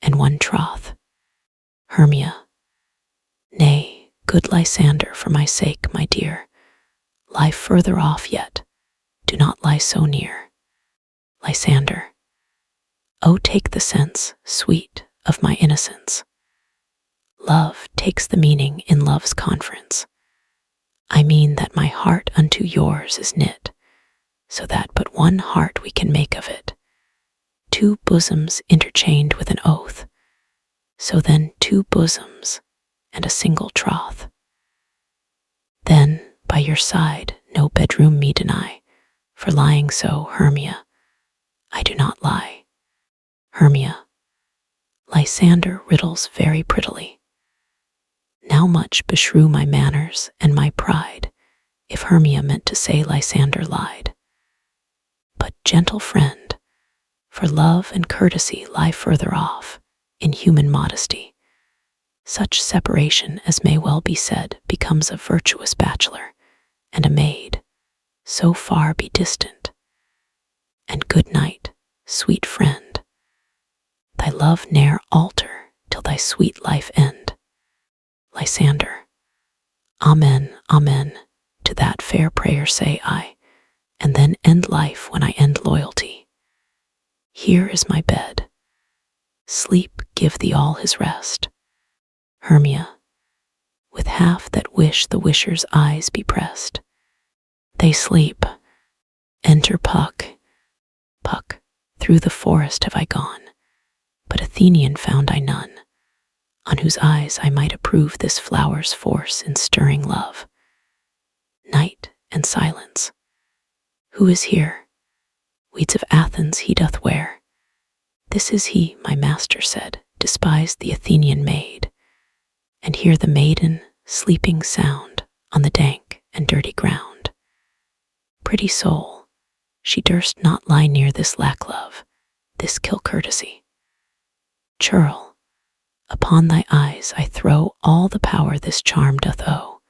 and one troth. Hermia, nay, good Lysander, for my sake, my dear, lie further off yet, do not lie so near. Lysander, oh, take the sense, sweet, of my innocence. Love takes the meaning in love's conference. I mean that my heart unto yours is knit, so that but one heart we can make of it. Two bosoms interchained with an oath, so then two bosoms and a single troth. Then by your side no bedroom me deny, for lying so, Hermia, I do not lie. Hermia, Lysander riddles very prettily. Now much beshrew my manners and my pride, if Hermia meant to say Lysander lied. But, gentle friend, for love and courtesy lie further off, in human modesty. Such separation as may well be said becomes a virtuous bachelor, and a maid, so far be distant. And good night, sweet friend. Thy love ne'er alter till thy sweet life end. Lysander, amen, amen, to that fair prayer say I, and then end life when I end loyalty. Here is my bed. Sleep give thee all his rest. Hermia, with half that wish the wisher's eyes be pressed. They sleep. Enter Puck. Puck, through the forest have I gone, but Athenian found I none, on whose eyes I might approve this flower's force in stirring love. Night and silence. Who is here? Weeds of Athens he doth wear. This is he, my master said, despised the Athenian maid, and hear the maiden sleeping sound on the dank and dirty ground. Pretty soul, she durst not lie near this lack love, this kill courtesy. Churl, upon thy eyes I throw all the power this charm doth owe.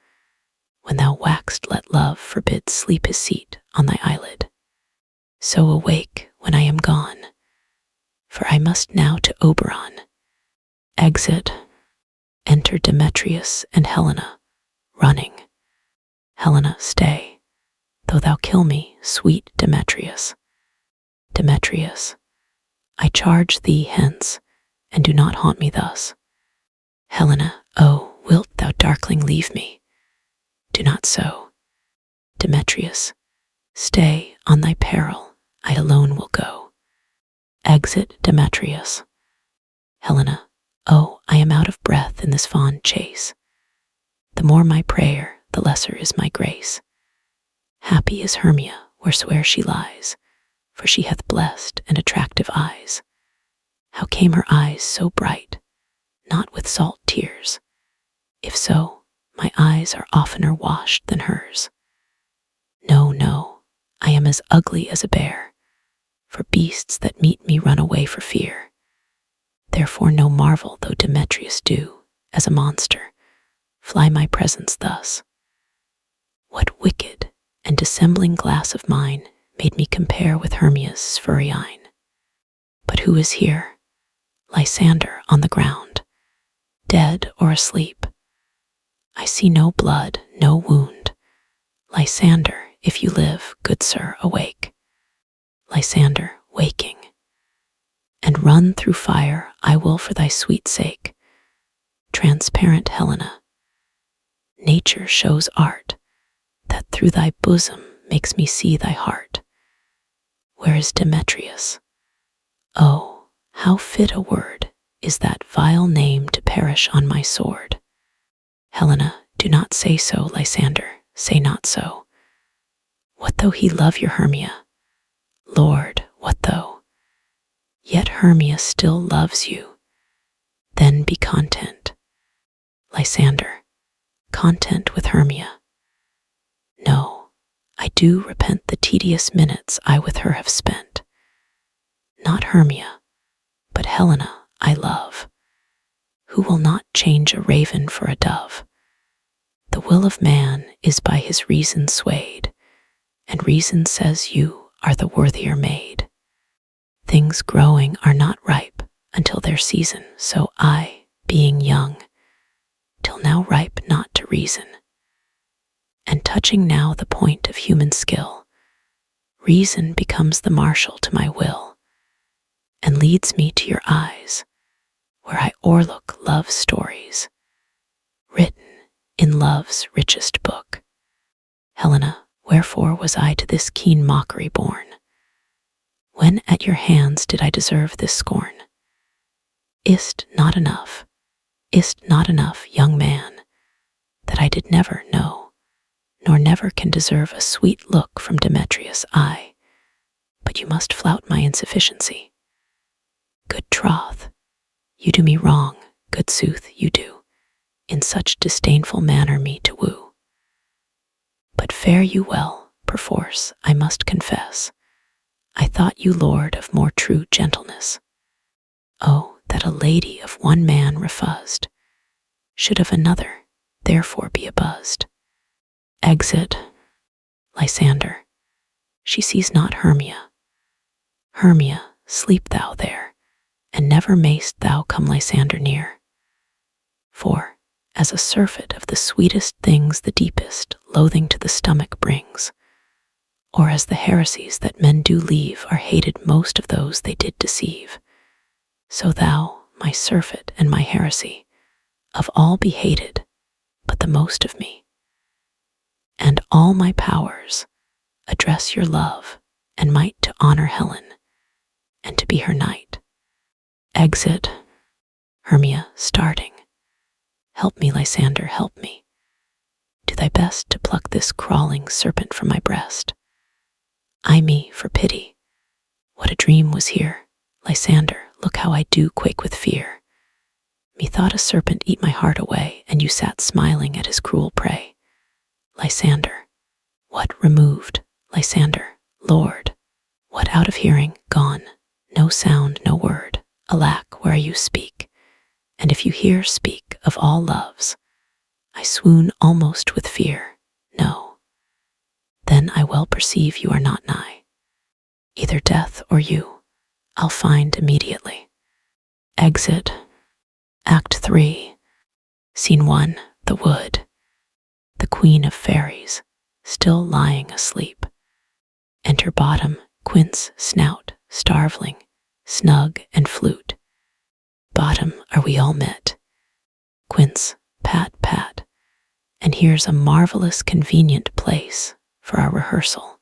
When thou wax'st let love forbid sleep his seat on thy eyelid. So awake when I am gone, for I must now to Oberon. Exit. Enter Demetrius and Helena, running. Helena, stay, though thou kill me, sweet Demetrius. Demetrius, I charge thee hence, and do not haunt me thus. Helena, oh, wilt thou darkling leave me? Do not so. Demetrius, stay on thy peril, I alone will go. Exit Demetrius. Helena, oh, I am out of breath in this fond chase. The more my prayer, the lesser is my grace. Happy is Hermia wheresoe'er she lies, for she hath blessed and attractive eyes. How came her eyes so bright? Not with salt tears. If so, my eyes are oftener washed than hers. No, no, I am as ugly as a bear, for beasts that meet me run away for fear. Therefore no marvel though Demetrius do, as a monster, fly my presence thus. What wicked and dissembling glass of mine made me compare with Hermia's furry eyne? But who is here? Lysander on the ground, dead or asleep. I see no blood, no wound. Lysander, if you live, good sir, awake. Lysander, waking. And run through fire I will for thy sweet sake. Transparent Helena, nature shows art, that through thy bosom makes me see thy heart. Where is Demetrius? Oh, how fit a word is that vile name to perish on my sword. Helena, do not say so, Lysander, say not so. What though he love your Hermia? Lord, what though? Yet Hermia still loves you. Then be content. Lysander, content with Hermia. No, I do repent the tedious minutes I with her have spent. Not Hermia, but Helena I love, who will not change a raven for a dove. The will of man is by his reason swayed, and reason says you are the worthier maid. Things growing are not ripe until their season, so I, being young, till now ripe not to reason, and touching now the point of human skill, reason becomes the marshal to my will, and leads me to your eyes, where I o'erlook love's stories, written in love's richest book. Helena, wherefore was I to this keen mockery born? When at your hands did I deserve this scorn? Is't not enough, young man, that I did never know, nor never can deserve a sweet look from Demetrius' eye, but you must flout my insufficiency. Good troth, you do me wrong, good sooth, you do, in such disdainful manner me to woo. But fare you well, perforce, I must confess, I thought you lord of more true gentleness. Oh, that a lady of one man refuzzed should of another therefore be abuzzed. Exit. Lysander, she sees not Hermia. Hermia, sleep thou there, and never mayst thou come Lysander near. For, as a surfeit of the sweetest things the deepest loathing to the stomach brings, or as the heresies that men do leave are hated most of those they did deceive, so thou, my surfeit and my heresy, of all be hated, but the most of me. And all my powers address your love and might to honor Helen, and to be her knight. Exit. Hermia, starting. Help me, Lysander, help me. Do thy best to pluck this crawling serpent from my breast. Eye me, for pity. What a dream was here. Lysander, look how I do quake with fear. Methought a serpent eat my heart away, and you sat smiling at his cruel prey. Lysander, what removed? Lysander, Lord, what out of hearing, gone, no sound, no word. Alack, where you speak, and if you hear speak of all loves, I swoon almost with fear. No, then I well perceive you are not nigh. Either death or you, I'll find immediately. Exit. Act 3. Scene 1. The wood. The queen of fairies, still lying asleep. Enter Bottom, Quince, Snout, Starveling, Snug, and Flute. Bottom, are we all met? Quince, pat, pat. And here's a marvelous convenient place for our rehearsal.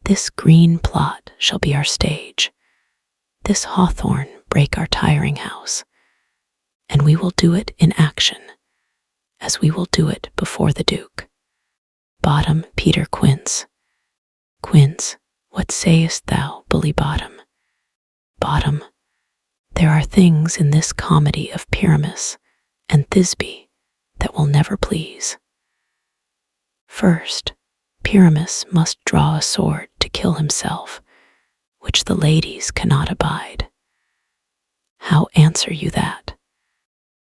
This green plot shall be our stage, this hawthorn break our tiring house, and we will do it in action, as we will do it before the Duke. Bottom, Peter, Quince. Quince, what sayest thou, bully Bottom? Bottom, there are things in this comedy of Pyramus and Thisbe that will never please. First, Pyramus must draw a sword to kill himself, which the ladies cannot abide. How answer you that?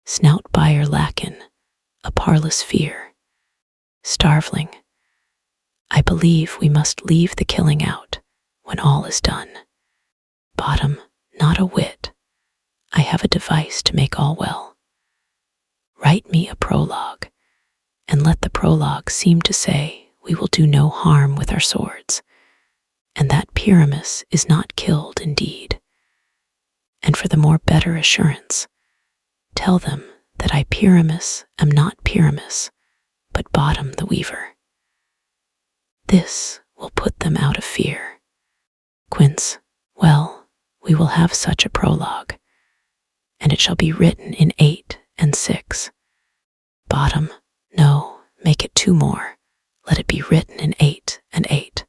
Snout by your lachin, a parlous fear. Starveling, I believe we must leave the killing out when all is done. Bottom, not a whit. I have a device to make all well. Write me a prologue, and let the prologue seem to say we will do no harm with our swords, and that Pyramus is not killed indeed. And for the more better assurance, tell them that I Pyramus am not Pyramus, but Bottom the weaver. This will put them out of fear. Quince, well, we will have such a prologue, and it shall be written in 8 and 6. Bottom, no, make it 2 more. Let it be written in 8 and 8.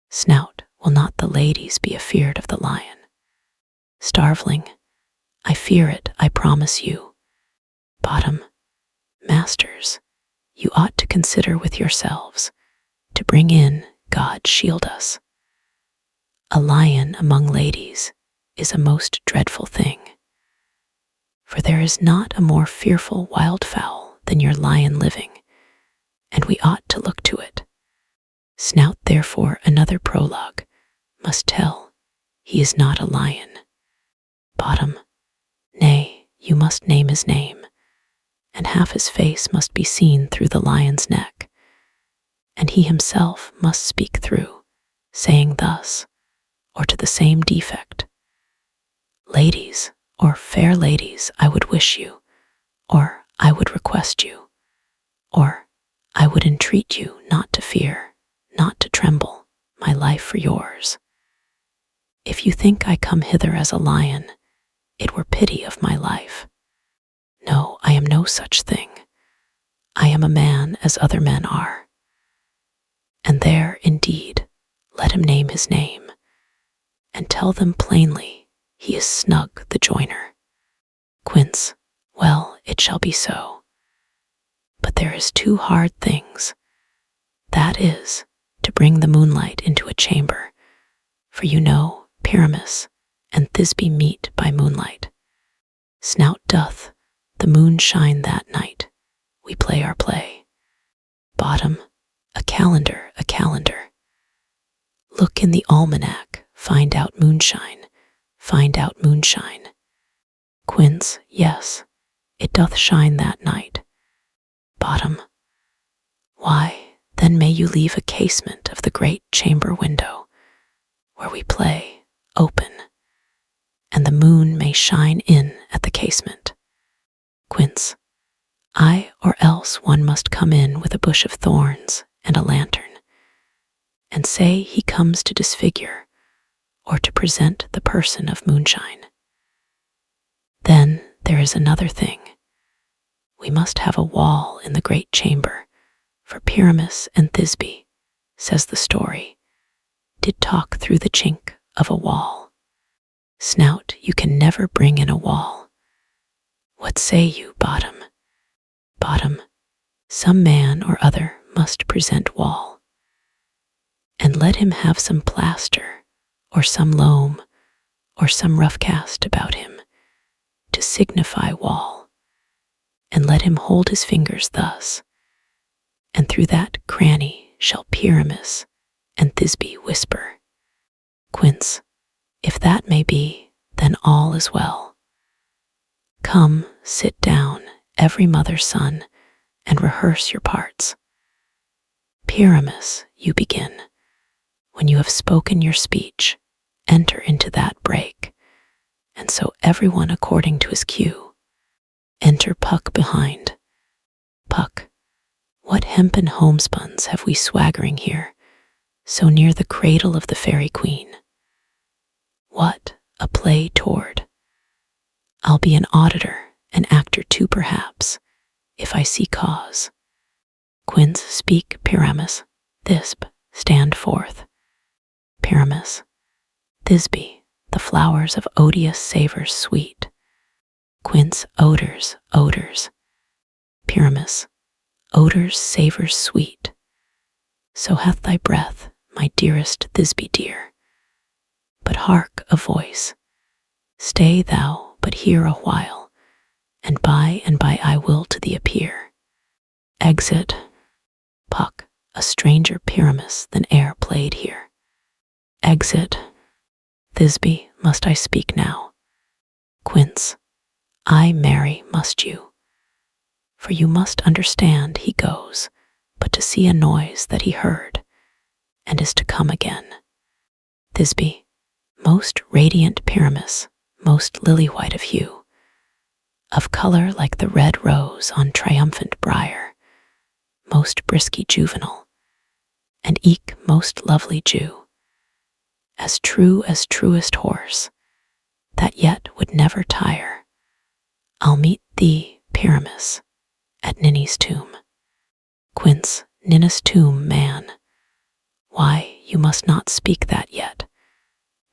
Snout, will not the ladies be afeard of the lion? Starveling, I fear it, I promise you. Bottom, masters, you ought to consider with yourselves, to bring in, God shield us. A lion among ladies is a most dreadful thing, for there is not a more fearful wildfowl than your lion living, and we ought to look to it. Snout therefore another prologue must tell he is not a lion. Bottom, nay, you must name his name, and half his face must be seen through the lion's neck, and he himself must speak through, saying thus, or to the same defect, ladies, or fair ladies, I would wish you, or I would request you, or I would entreat you not to fear, not to tremble, my life for yours. If you think I come hither as a lion, it were pity of my life. No, I am no such thing. I am a man as other men are. And there, indeed, let him name his name, and tell them plainly he is Snug the joiner. Quince, well, it shall be so. But there is two hard things. That is, to bring the moonlight into a chamber, for you know Pyramus and Thisbe meet by moonlight. Snout doth the moon shine that night, we play our play. Bottom, a calendar, a calendar. Look in the almanac, find out moonshine, find out moonshine. Quince, yes, it doth shine that night. Bottom, why, then may you leave a casement of the great chamber window, where we play, open, and the moon may shine in at the casement. Quince, I, or else one must come in with a bush of thorns and a lantern, and say he comes to disfigure, or to present the person of moonshine. Then there is another thing. We must have a wall in the great chamber, for Pyramus and Thisbe, says the story, did talk through the chink of a wall. Snout, you can never bring in a wall. What say you, Bottom? Bottom, some man or other must present wall. And let him have some plaster, or some loam, or some rough cast about him, to signify wall. And let him hold his fingers thus, and through that cranny shall Pyramus and Thisbe whisper. Quince, if that may be, then all is well. Come, sit down, every mother's son, and rehearse your parts. Pyramus, you begin. When you have spoken your speech, enter into that break, and so everyone according to his cue. Enter Puck behind. Puck, what hempen homespuns have we swaggering here, so near the cradle of the fairy queen? What, a play toward? I'll be an auditor, an actor too perhaps, if I see cause. Quince, speak, Pyramus. Thisbe, stand forth. Pyramus, Thisbe, the flowers of odious savours sweet. Quince, odors, odors. Pyramus, odors, savours sweet. So hath thy breath, my dearest Thisbe dear. But hark, a voice. Stay thou but here a while, and by I will to thee appear. Exit. Puck, a stranger Pyramus than e'er played here. Exit. Thisbe, must I speak now? Quince, I marry, must you? For you must understand he goes, but to see a noise that he heard, and is to come again. Thisbe, most radiant Pyramus, most lily-white of hue, of colour like the red rose on triumphant briar, most brisky juvenile, and eke most lovely Jew, as true as truest horse, that yet would never tire. I'll meet thee, Pyramus, at Ninny's tomb. Quince, Ninna's tomb, man. Why, you must not speak that yet,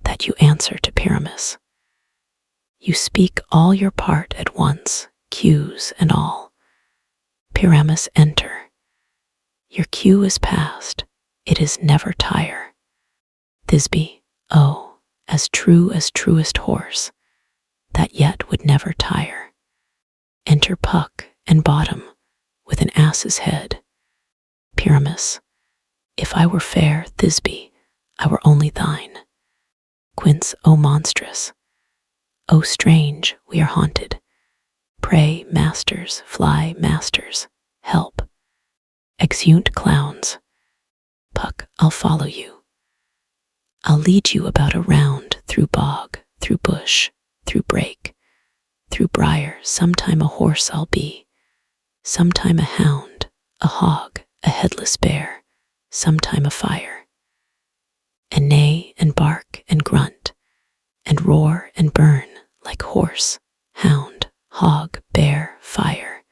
that you answer to Pyramus. You speak all your part at once, cues and all. Pyramus, enter. Your cue is past, it is never tire. Thisbe, oh, as truest horse, that yet would never tire. Enter Puck and Bottom, with an ass's head. Pyramus, if I were fair, Thisbe, I were only thine. Quince, O monstrous, O strange, we are haunted. Pray, masters, fly, masters, help. Exeunt clowns. Puck, I'll follow you. I'll lead you about a round, through bog, through bush, through brake, through briar. Sometime a horse I'll be, sometime a hound, a hog, a headless bear, sometime a fire. And neigh and bark and grunt, and roar and burn like horse, hound, hog, bear, fire,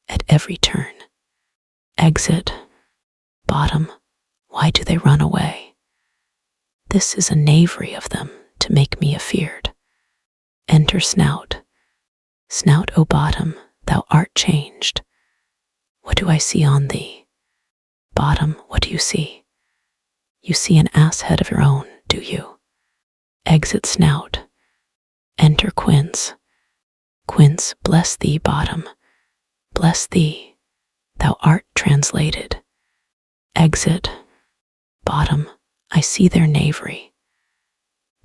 at every turn. Exit. Bottom, why do they run away? This is a knavery of them to make me afeard. Enter Snout. Snout, O Bottom, thou art changed. What do I see on thee? Bottom, what do you see? You see an ass head of your own, do you? Exit Snout. Enter Quince. Quince, bless thee, Bottom, bless thee, thou art translated. Exit. Bottom, I see their knavery.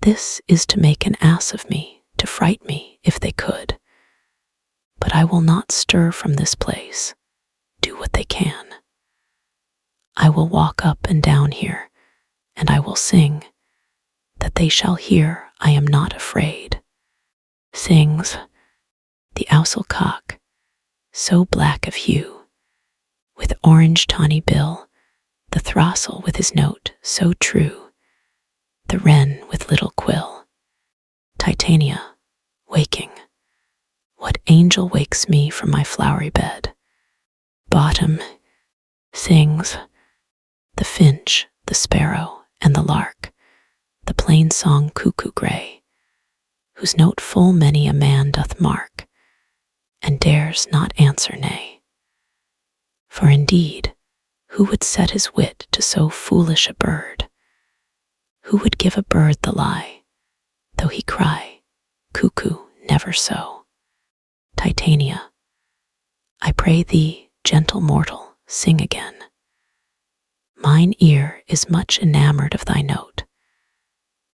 This is to make an ass of me, to fright me, if they could. But I will not stir from this place, do what they can. I will walk up and down here, and I will sing, that they shall hear I am not afraid. Sings the ousel cock, so black of hue, with orange tawny bill, the throstle with his note so true, the wren with little quill. Titania, waking, what angel wakes me from my flowery bed? Bottom, sings the finch, the sparrow, and the lark, the plain song cuckoo gray, whose note full many a man doth mark, and dares not answer nay. For indeed, who would set his wit to so foolish a bird? Who would give a bird the lie, though he cry, cuckoo, never so? Titania, I pray thee, gentle mortal, sing again. Mine ear is much enamored of thy note,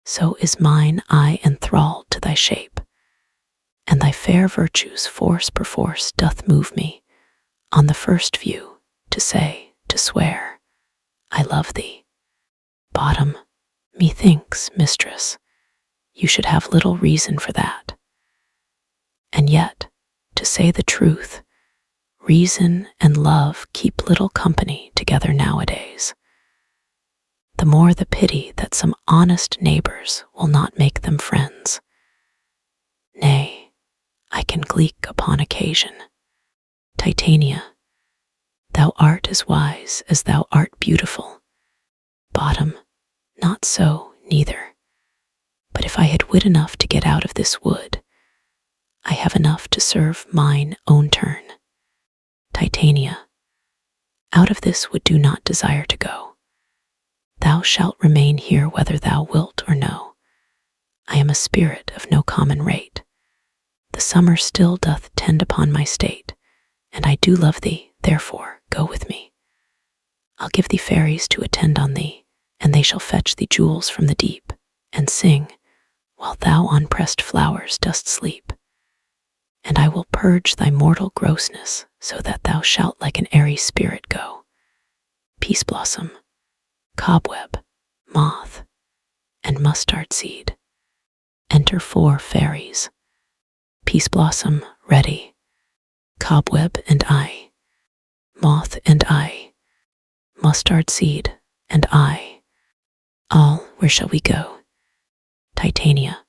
so is mine eye enthralled to thy shape, and thy fair virtues force perforce doth move me, on the first view, to say, to swear, I love thee. Bottom, methinks, mistress, you should have little reason for that. And yet, to say the truth, reason and love keep little company together nowadays. The more the pity that some honest neighbors will not make them friends. Nay, I can gleek upon occasion. Titania, thou art as wise as thou art beautiful. Bottom, not so, neither. But if I had wit enough to get out of this wood, I have enough to serve mine own turn. Titania, out of this wood do not desire to go. Thou shalt remain here whether thou wilt or no. I am a spirit of no common rate. The summer still doth tend upon my state, and I do love thee, therefore go with me. I'll give thee fairies to attend on thee, and they shall fetch thee jewels from the deep, and sing, while thou on pressed flowers dost sleep. And I will purge thy mortal grossness, so that thou shalt like an airy spirit go. Peace blossom, cobweb, moth, and mustard seed. Enter 4 fairies. Peace blossom, ready, cobweb and I, moth and I, mustard seed and I. All, where shall we go? Titania,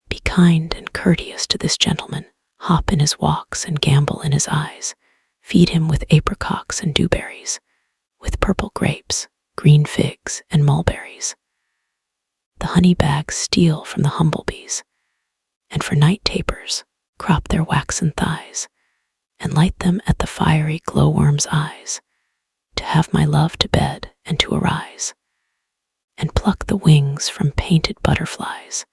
be kind and courteous to this gentleman, hop in his walks and gambol in his eyes, feed him with apricots and dewberries, with purple grapes, green figs, and mulberries. The honey bags steal from the humblebees, and for night tapers, crop their waxen thighs, and light them at the fiery glowworm's eyes, to have my love to bed and to arise, and pluck the wings from painted butterflies,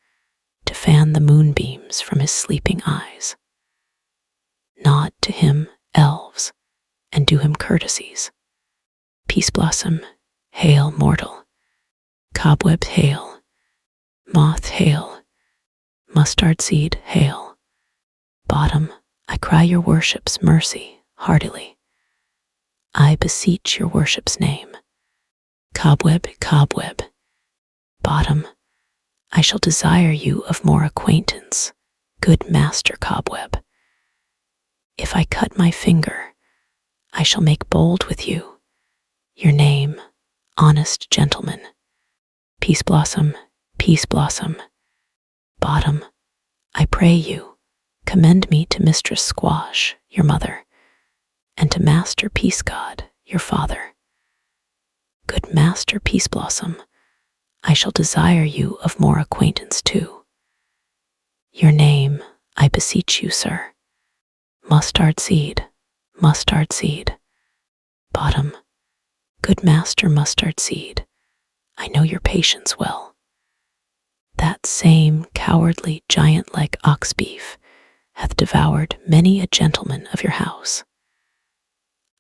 to fan the moonbeams from his sleeping eyes. Nod to him, elves, and do him courtesies. Peace blossom, hail mortal, cobweb hail, moth hail, mustard seed hail. Bottom, I cry your worship's mercy heartily. I beseech your worship's name. Cobweb, cobweb. Bottom, I shall desire you of more acquaintance, good master cobweb. If I cut my finger, I shall make bold with you. Your name, honest gentleman. Peace blossom, peace blossom. Bottom, I pray you, commend me to Mistress Squash, your mother, and to Master Peace God, your father. Good Master Peace Blossom, I shall desire you of more acquaintance too. Your name, I beseech you, sir. Mustard seed, mustard seed. Bottom, good Master Mustard seed, I know your patience well. That same cowardly giant-like ox beef hath devoured many a gentleman of your house.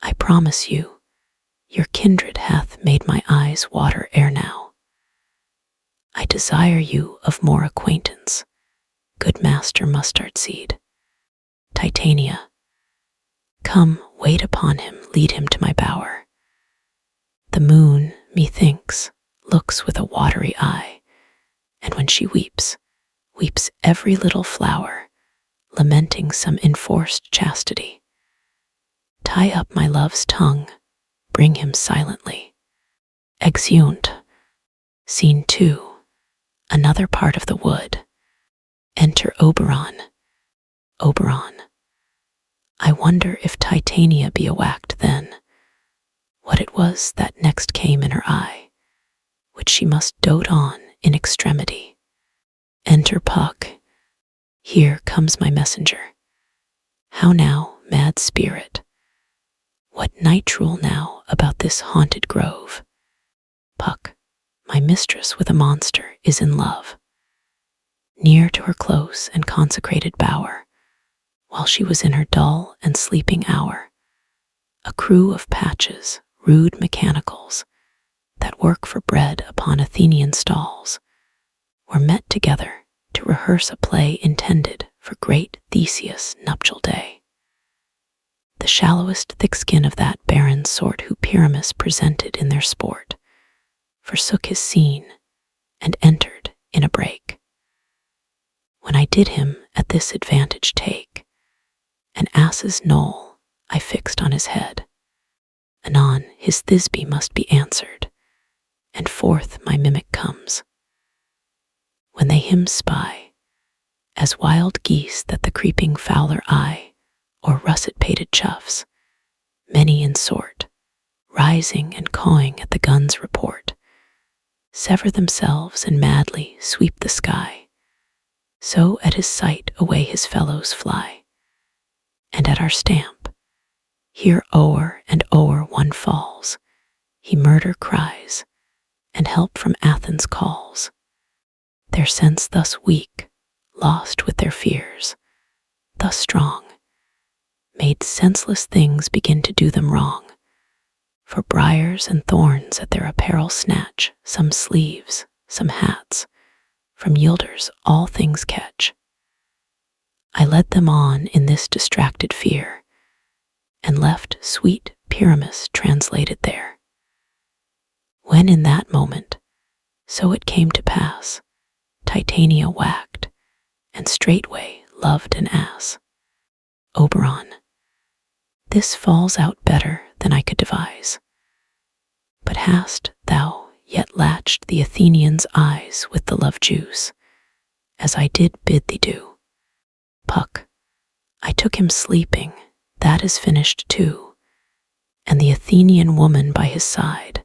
I promise you, your kindred hath made my eyes water ere now. I desire you of more acquaintance, good Master Mustard seed. Titania, come, wait upon him, lead him to my bower. The moon, methinks, looks with a watery eye, and when she weeps, weeps every little flower, lamenting some enforced chastity. Tie up my love's tongue, bring him silently. Exeunt. Scene 2. Another part of the wood. Enter Oberon. Oberon. I wonder if Titania be awacked then, what it was that next came in her eye, which she must dote on in extremity. Enter Puck. Here comes my messenger. How now, mad spirit? What night rule now about this haunted grove? Puck, my mistress with a monster is in love. Near to her close and consecrated bower, while she was in her dull and sleeping hour, a crew of patches, rude mechanicals, that work for bread upon Athenian stalls, were met together to rehearse a play intended for great Theseus' nuptial day. The shallowest thick-skin of that barren sort who Pyramus presented in their sport, forsook his scene, and entered in a break. When I did him at this advantage take, an ass's knoll I fixed on his head. Anon his Thisbe must be answered, and forth my mimic comes. When they him spy, as wild geese that the creeping fowler eye, or russet-pated chuffs, many in sort, rising and cawing at the gun's report, sever themselves and madly sweep the sky, so at his sight away his fellows fly. And at our stamp, here o'er and o'er one falls, he murder cries, and help from Athens calls. Their sense thus weak, lost with their fears, thus strong, made senseless things begin to do them wrong. For briars and thorns at their apparel snatch, some sleeves, some hats, from yielders all things catch. I led them on in this distracted fear, and left sweet Pyramus translated there. When in that moment, so it came to pass, Titania whacked, and straightway loved an ass. Oberon, this falls out better than I could devise. But hast thou yet latched the Athenian's eyes with the love juice, as I did bid thee do? Puck, I took him sleeping, that is finished too, and the Athenian woman by his side,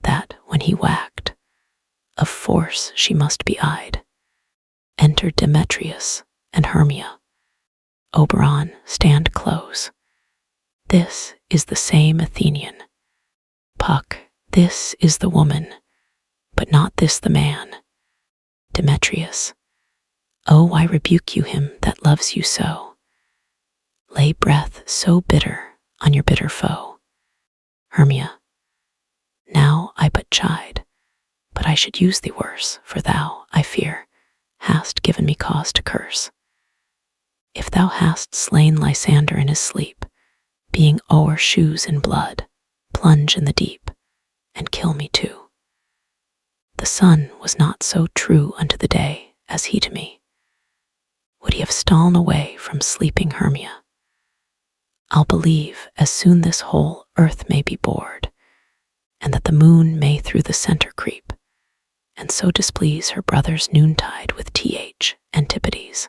that when he whacked, of force she must be eyed. Enter Demetrius and Hermia. Oberon, stand close. This is the same Athenian. Puck, this is the woman, but not this the man. Demetrius, oh, I rebuke you him that loves you so. Lay breath so bitter on your bitter foe. Hermia, now I but chide, but I should use thee worse, for thou, I fear, hast given me cause to curse. If thou hast slain Lysander in his sleep, being o'er shoes in blood, plunge in the deep, and kill me too. The sun was not so true unto the day as he to me. Would he have stolen away from sleeping Hermia? I'll believe as soon this whole earth may be bored, and that the moon may through the center creep, and so displease her brother's noontide with Antipodes.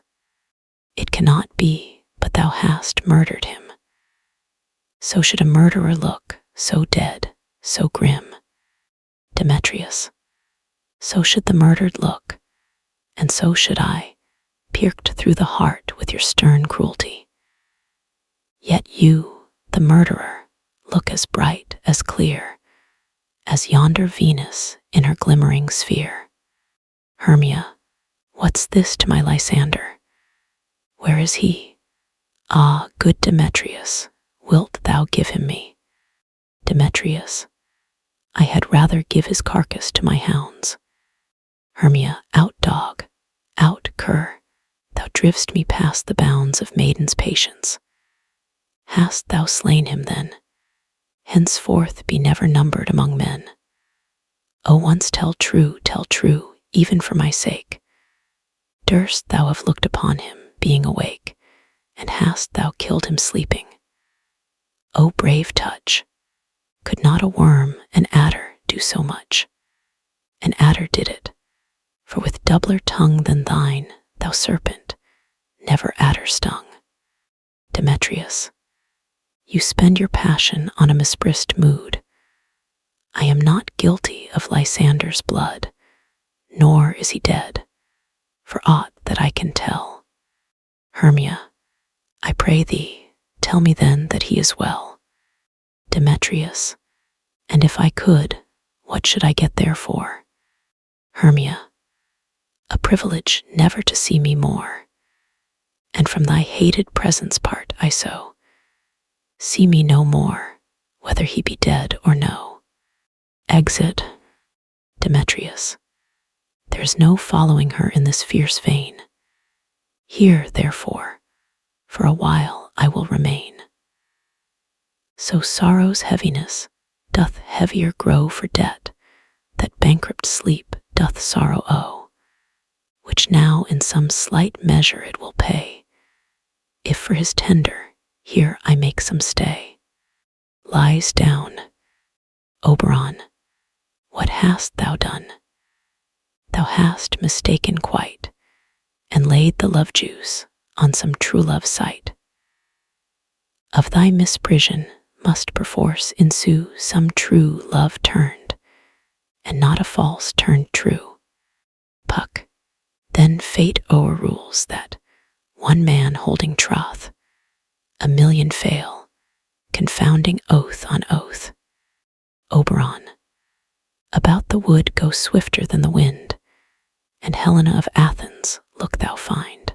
It cannot be but thou hast murdered him. So should a murderer look, so dead, so grim. Demetrius, so should the murdered look, and so should I, pierced through the heart with your stern cruelty. Yet you, the murderer, look as bright, as clear, as yonder Venus in her glimmering sphere. Hermia, what's this to my Lysander? Where is he? Ah, good Demetrius, wilt thou give him me? Demetrius, I had rather give his carcass to my hounds. Hermia, out dog, out cur, thou driv'st me past the bounds of maiden's patience. Hast thou slain him then? Henceforth be never numbered among men. O once tell true, even for my sake. Durst thou have looked upon him, being awake, and hast thou killed him sleeping? O brave touch! Could not a worm, an adder, do so much? An adder did it, for with doubler tongue than thine, thou serpent, never adder stung. Demetrius, you spend your passion on a mispriced mood. I am not guilty of Lysander's blood, nor is he dead, for aught that I can tell. Hermia, I pray thee, tell me then that he is well. Demetrius, and if I could, what should I get therefore? Hermia, a privilege never to see me more, and from thy hated presence part I so. See me no more, whether he be dead or no. Exit. Demetrius, there is no following her in this fierce vein. Here, therefore, for a while I will remain. So sorrow's heaviness doth heavier grow for debt, that bankrupt sleep doth sorrow owe, which now in some slight measure it will pay, if for his tender here I make some stay. Lies down. Oberon, what hast thou done? Thou hast mistaken quite, and laid the love juice on some true love sight. Of thy misprision must perforce ensue some true love turned, and not a false turned true. Puck, then fate o'errules that, one man holding troth, a million fail, confounding oath on oath. Oberon, about the wood go swifter than the wind, and Helena of Athens look thou find.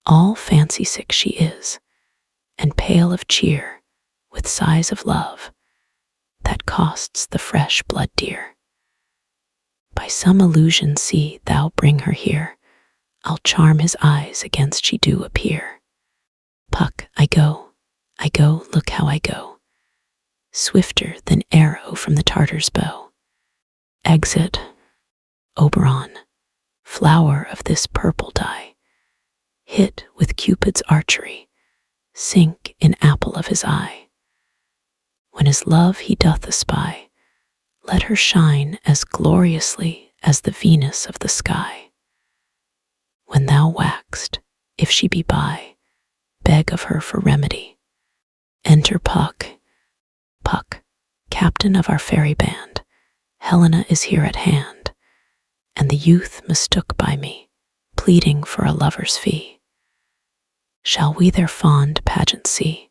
All fancy sick she is, and pale of cheer, with sighs of love, that costs the fresh blood dear. By some illusion see thou bring her here, I'll charm his eyes against she do appear. Puck, I go, look how I go, swifter than arrow from the Tartar's bow. Exit. Oberon, flower of this purple dye, hit with Cupid's archery, sink in apple of his eye. When his love he doth espy, let her shine as gloriously as the Venus of the sky. When thou waxed, if she be by, beg of her for remedy. Enter Puck. Puck, captain of our fairy band, Helena is here at hand, and the youth mistook by me pleading for a lover's fee. Shall we their fond pageant see?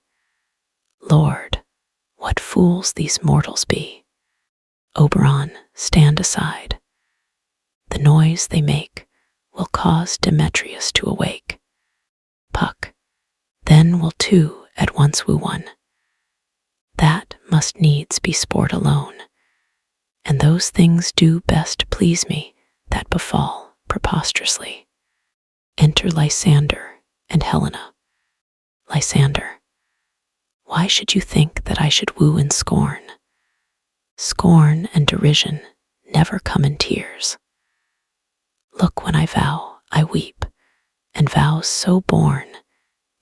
Lord, what fools these mortals be! Oberon, stand aside. The noise they make will cause Demetrius to awake. Puck, then will two at once woo one. That must needs be sport alone, and those things do best please me that befall preposterously. Enter Lysander and Helena. Lysander, why should you think that I should woo in scorn? Scorn and derision never come in tears. Look, when I vow, I weep, and vows so born,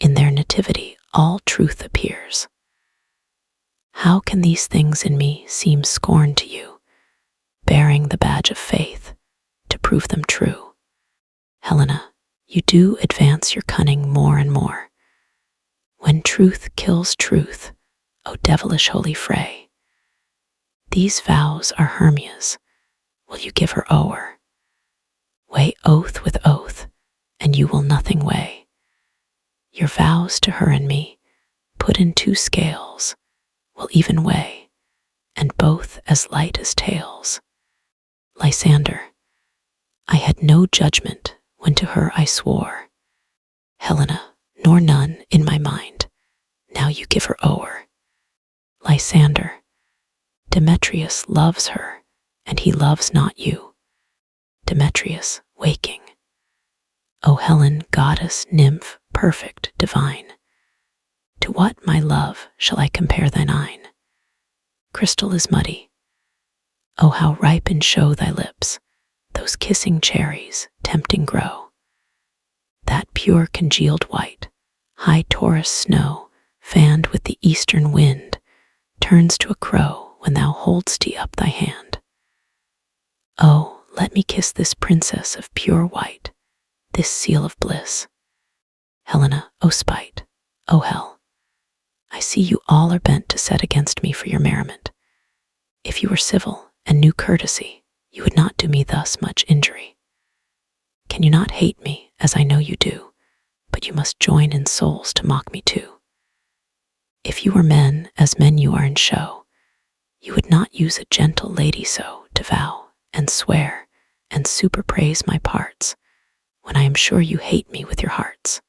in their nativity all truth appears. How can these things in me seem scorn to you, bearing the badge of faith to prove them true? Helena, you do advance your cunning more and more. When truth kills truth, O devilish holy fray, these vows are Hermia's, will you give her o'er? Weigh oath with oath, and you will nothing weigh. Your vows to her and me, put in two scales, will even weigh, and both as light as tails. Lysander, I had no judgment when to her I swore. Helena, nor none in my mind, now you give her o'er. Lysander, Demetrius loves her, and he loves not you. Demetrius, waking. O Helen, goddess, nymph, perfect, divine, to what, my love, shall I compare thine eyne? Crystal is muddy. O how ripe in show thy lips, those kissing cherries, tempting grow. That pure congealed white, high Taurus snow, fanned with the eastern wind, turns to a crow when thou hold'st up thy hand. Oh, let me kiss this princess of pure white, this seal of bliss. Helena, O spite, O hell, I see you all are bent to set against me for your merriment. If you were civil and knew courtesy, you would not do me thus much injury. Can you not hate me, as I know you do, but you must join in souls to mock me too? If you were men, as men you are in show, you would not use a gentle lady so to vow and swear and superpraise my parts, when I am sure you hate me with your hearts.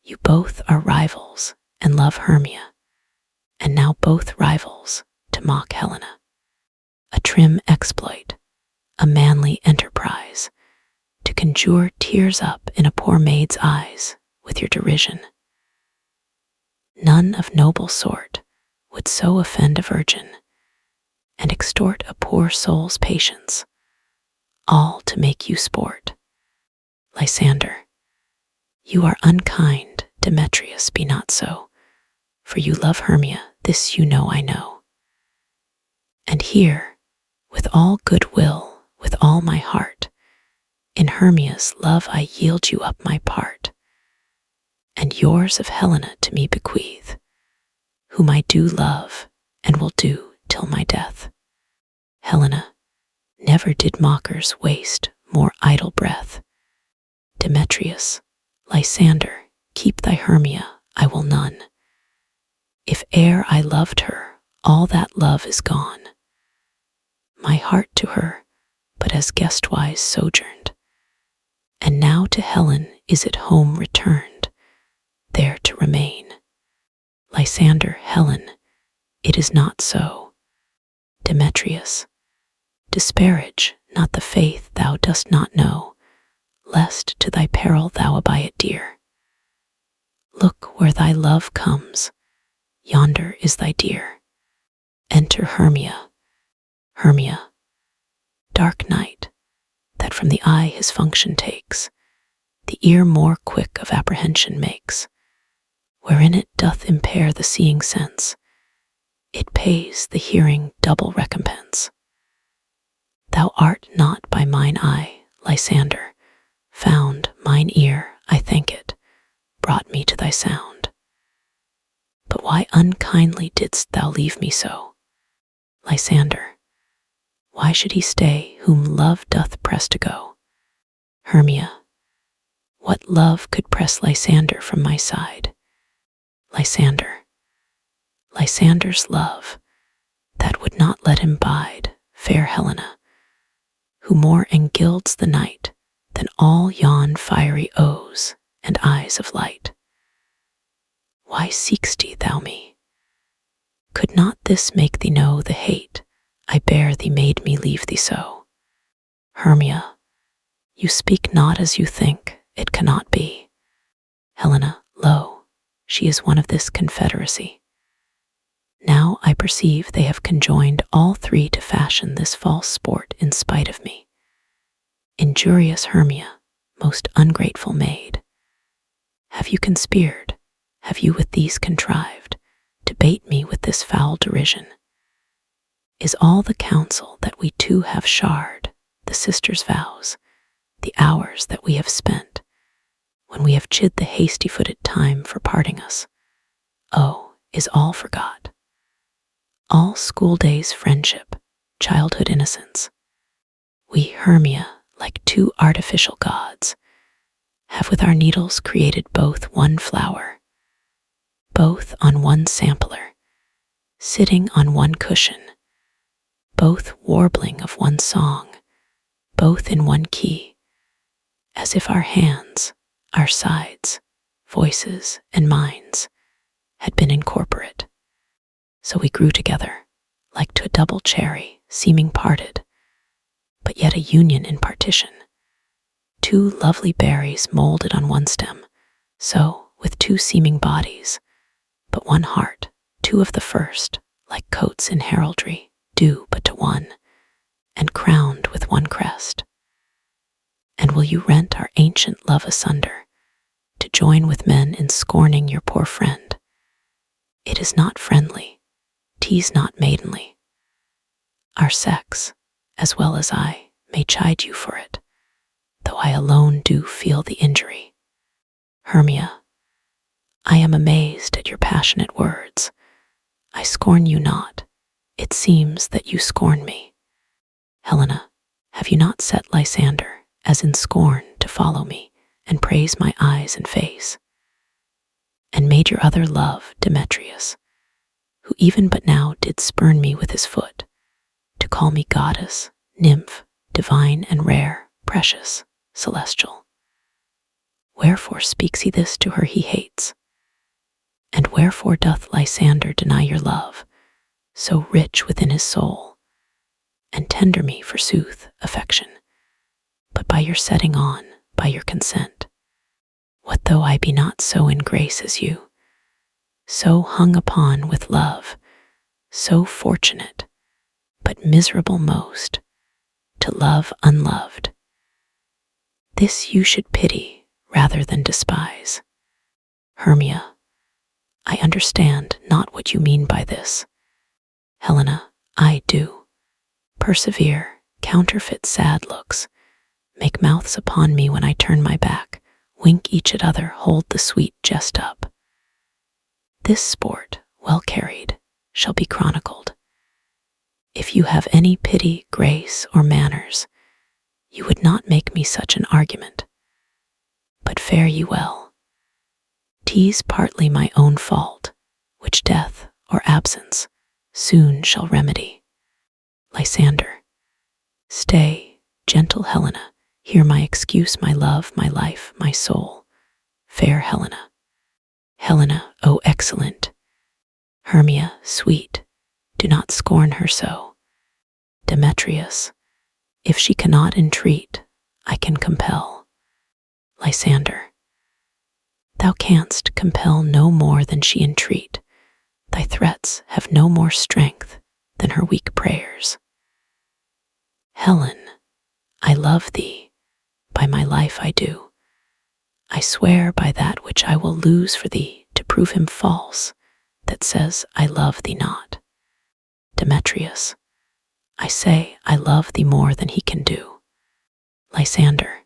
You both are rivals and love Hermia, and now both rivals to mock Helena. A trim exploit, a manly enterprise, to conjure tears up in a poor maid's eyes with your derision. None of noble sort would so offend a virgin, and extort a poor soul's patience, all to make you sport. Lysander, you are unkind, Demetrius, be not so, for you love Hermia, this you know I know. And here, with all good will, with all my heart, in Hermia's love I yield you up my part, and yours of Helena to me bequeath, whom I do love, and will do till my death. Helena, never did mockers waste more idle breath. Demetrius, Lysander, keep thy Hermia, I will none. If e'er I loved her, all that love is gone. My heart to her but as guestwise sojourned, and now to Helen is it home returned, there to remain. Lysander, Helen, it is not so. Demetrius, disparage not the faith thou dost not know, lest to thy peril thou abide it dear. Look where thy love comes, yonder is thy dear. Enter Hermia. Hermia, dark night, that from the eye his function takes, the ear more quick of apprehension makes, wherein it doth impair the seeing sense, it pays the hearing double recompense. Thou art not by mine eye, Lysander, found, mine ear, I thank it, brought me to thy sound. But why unkindly didst thou leave me so? Lysander, why should he stay whom love doth press to go? Hermia, What love could press Lysander from my side? Lysander, Lysander's love, that would not let him bide, fair Helena, who more engilds the night than all yon fiery O's and eyes of light. Why seek'st thou me? Could not this make thee know the hate I bear thee made me leave thee so? Hermia, you speak not as you think, it cannot be. Helena, lo, she is one of this confederacy. Now I perceive they have conjoined all three to fashion this false sport in spite of me. Injurious Hermia, most ungrateful maid, have you conspired, have you with these contrived, to bait me with this foul derision? Is all the counsel that we two have shard, the sisters' vows, the hours that we have spent, when we have chid the hasty-footed time for parting us, oh, is all forgot? All school days' friendship, childhood innocence. We, Hermia, like two artificial gods, have with our needles created both one flower, both on one sampler, sitting on one cushion, both warbling of one song, both in one key, as if our hands, our sides, voices, and minds had been incorporate. So we grew together, like to a double cherry, seeming parted, but yet a union in partition. Two lovely berries molded on one stem, so, with two seeming bodies, but one heart, two of the first, like coats in heraldry, due but to one, and crowned with one crest. And will you rent our ancient love asunder, to join with men in scorning your poor friend? It is not friendly, 'tis not maidenly. Our sex, as well as I, may chide you for it, though I alone do feel the injury. Hermia, I am amazed at your passionate words. I scorn you not, it seems that you scorn me. Helena, have you not set Lysander, as in scorn, to follow me, and praise my eyes and face? And made your other love, Demetrius, who even but now did spurn me with his foot, to call me goddess, nymph, divine and rare, precious, celestial. Wherefore speaks he this to her he hates? And wherefore doth Lysander deny your love, so rich within his soul, and tender me, forsooth, affection, but by your setting on, by your consent? What though I be not so in grace as you, so hung upon with love, so fortunate, but miserable most, to love unloved? This you should pity rather than despise. Hermia, I understand not what you mean by this. Helena, I do. Persevere, counterfeit sad looks, make mouths upon me when I turn my back, wink each at other, hold the sweet jest up. This sport, well carried, shall be chronicled. If you have any pity, grace, or manners, you would not make me such an argument. But fare ye well. 'Tis partly my own fault, which death or absence soon shall remedy. Lysander, stay, gentle Helena, hear my excuse, my love, my life, my soul, fair Helena. Helena, O excellent. Hermia, sweet, do not scorn her so. Demetrius, if she cannot entreat, I can compel. Lysander, thou canst compel no more than she entreat. Thy threats have no more strength than her weak prayers. Helen, I love thee, by my life I do. I swear by that which I will lose for thee to prove him false that says I love thee not. Demetrius, I say I love thee more than he can do. Lysander,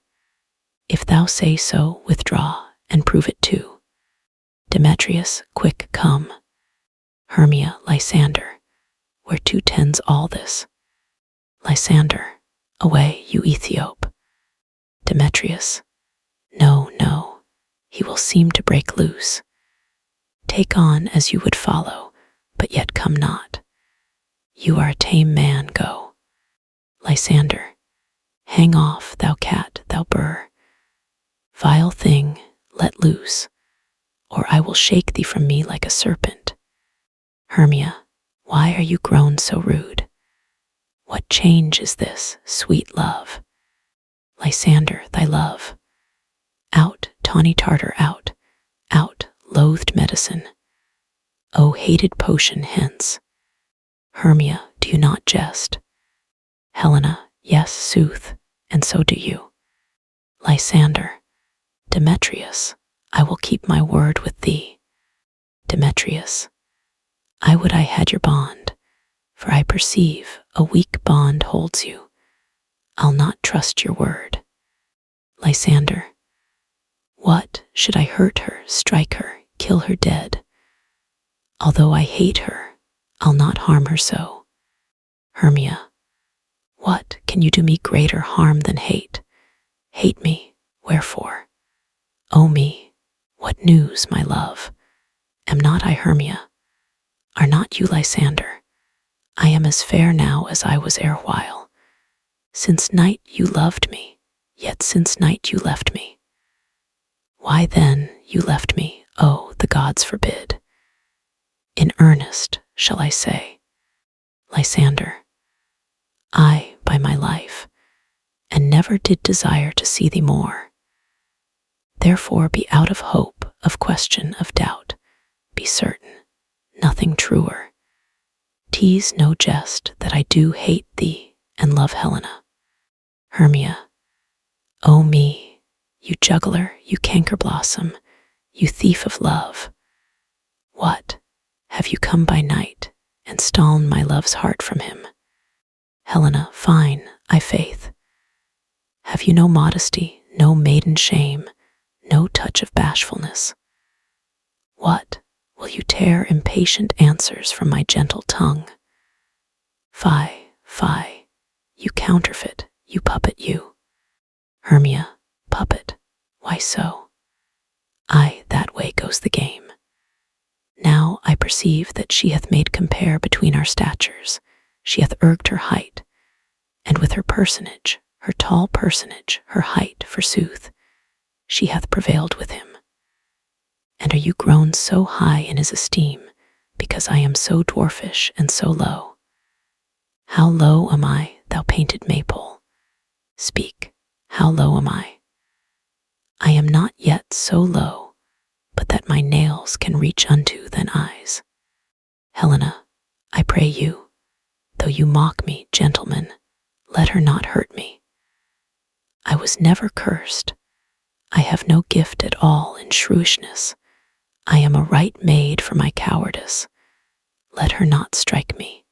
if thou say so, withdraw and prove it too. Demetrius, quick come. Hermia, Lysander, whereto tends all this? Lysander, away, you Ethiop. Demetrius, No, no, he will seem to break loose. Take on as you would follow, but yet come not. You are a tame man, go. Lysander, hang off, thou cat, thou burr. Vile thing, let loose, or I will shake thee from me like a serpent. Hermia, why are you grown so rude? What change is this, sweet love? Lysander, thy love. Out, tawny Tartar, out, out, loathed medicine. O hated potion, hence. Hermia, do you not jest? Helena, yes, sooth, and so do you. Lysander, Demetrius, I will keep my word with thee. Demetrius, I would I had your bond, for I perceive a weak bond holds you. I'll not trust your word. Lysander, what, should I hurt her, strike her, kill her dead? Although I hate her, I'll not harm her so. Hermia, what, can you do me greater harm than hate? Hate me, wherefore? O me, what news, my love? Am not I Hermia? Are not you Lysander? I am as fair now as I was erewhile. Since night you loved me, yet since night you left me. Why then you left me, oh, the gods forbid. In earnest shall I say, Lysander, I, by my life, and never did desire to see thee more. Therefore be out of hope, of question, of doubt. Be certain, nothing truer. Tease no jest that I do hate thee and love Helena. Hermia, O me, you juggler, you canker blossom, you thief of love. What, have you come by night and stolen my love's heart from him? Helena, fine, I faith. Have you no modesty, no maiden shame, no touch of bashfulness? What, will you tear impatient answers from my gentle tongue? Fie, fie, you counterfeit, you puppet, you. Hermia, puppet, why so? Aye, that way goes the game. Now I perceive that she hath made compare between our statures, she hath erged her height, and with her personage, her tall personage, her height, forsooth, she hath prevailed with him. And are you grown so high in his esteem, because I am so dwarfish and so low? How low am I, thou painted maypole? Speak, how low am I? I am not yet so low, but that my nails can reach unto thine eyes. Helena, I pray you, though you mock me, gentlemen, let her not hurt me. I was never cursed. I have no gift at all in shrewishness. I am a right maid for my cowardice. Let her not strike me.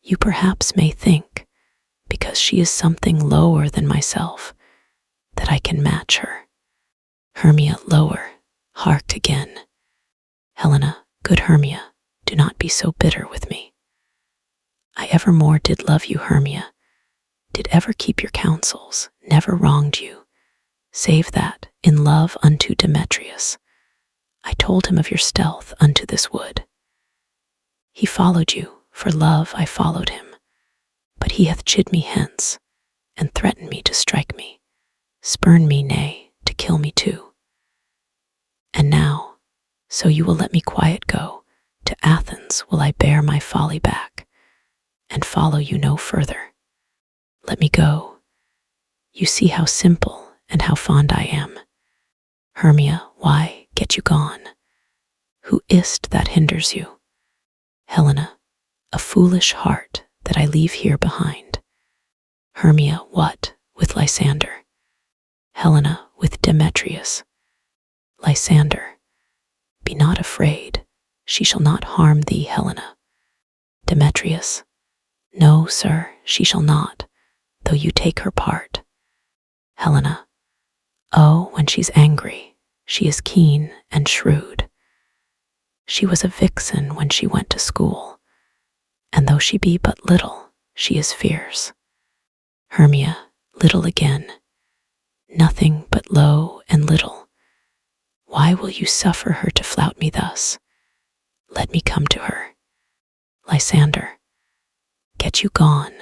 You perhaps may think, because she is something lower than myself, that I can match her. Hermia, lower, hark again. Helena, good Hermia, do not be so bitter with me. I evermore did love you, Hermia, did ever keep your counsels, never wronged you, save that, in love unto Demetrius, I told him of your stealth unto this wood. He followed you, for love I followed him, but he hath chid me hence, and threatened me to strike me, spurn me, nay, to kill me too. And now, so you will let me quiet go, to Athens will I bear my folly back, and follow you no further. Let me go. You see how simple and how fond I am. Hermia, why get you gone? Who is't that hinders you? Helena, a foolish heart that I leave here behind. Hermia, what, with Lysander? Helena, with Demetrius. Lysander, be not afraid, she shall not harm thee, Helena. Demetrius, no, sir, she shall not, though you take her part. Helena, oh, when she's angry, she is keen and shrewd. She was a vixen when she went to school, and though she be but little, she is fierce. Hermia, little again. nothing but low and little. Why will you suffer her to flout me thus? Let me come to her. Lysander, get you gone,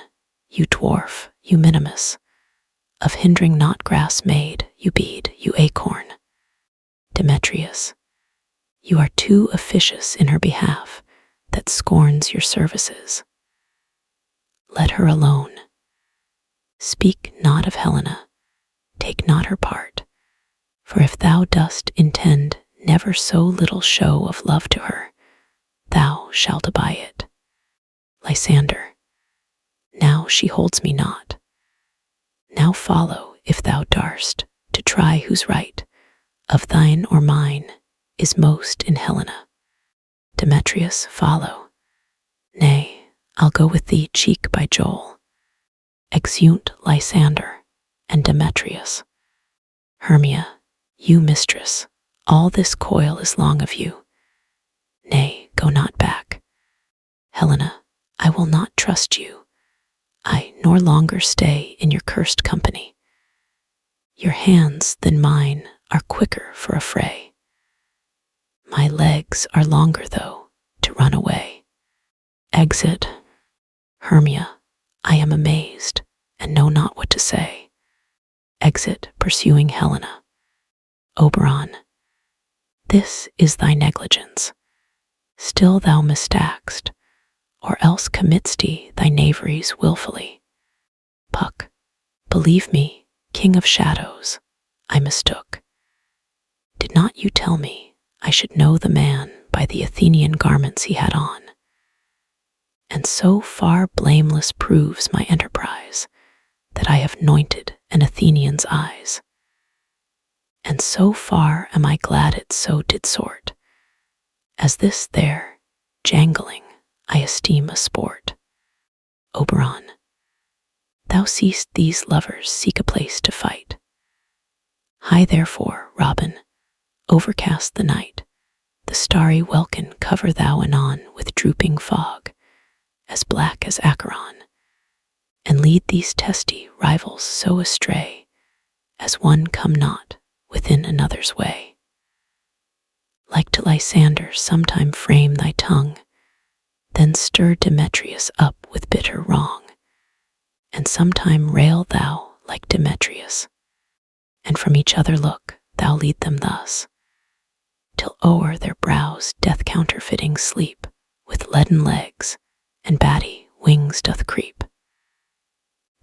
you dwarf, you minimus, of hindering not grass made, you bead, you acorn. Demetrius, you are too officious in her behalf, that scorns your services. Let her alone. Speak not of Helena, take not her part, for if thou dost intend never so little show of love to her, thou shalt abide it. Lysander, now she holds me not. Now follow, if thou darst, to try whose right, of thine or mine, is most in Helena. Demetrius, follow. Nay, I'll go with thee cheek by jowl. Exeunt Lysander and Demetrius. Hermia, you mistress, all this coil is long of you. Nay, go not back. Helena, I will not trust you. I nor longer stay in your cursed company. Your hands than mine are quicker for a fray. My legs are longer, though, to run away. Exit. Hermia, I am amazed, and know not what to say. Exit, pursuing Helena. Oberon, this is thy negligence. Still thou mistaxed, or else committ'st thy knaveries wilfully. Puck, believe me, king of shadows, I mistook. Did not you tell me I should know the man by the Athenian garments he had on? And so far blameless proves my enterprise, that I have anointed an Athenian's eyes. And so far am I glad it so did sort, as this there, jangling, I esteem a sport. Oberon, thou seest these lovers seek a place to fight. High therefore, Robin, overcast the night, the starry welkin cover thou anon with drooping fog, as black as Acheron, and lead these testy rivals so astray, as one come not within another's way. Like to Lysander sometime frame thy tongue, then stir Demetrius up with bitter wrong, and sometime rail thou like Demetrius, and from each other look thou lead them thus, till o'er their brows death counterfeiting sleep, with leaden legs and batty wings doth creep.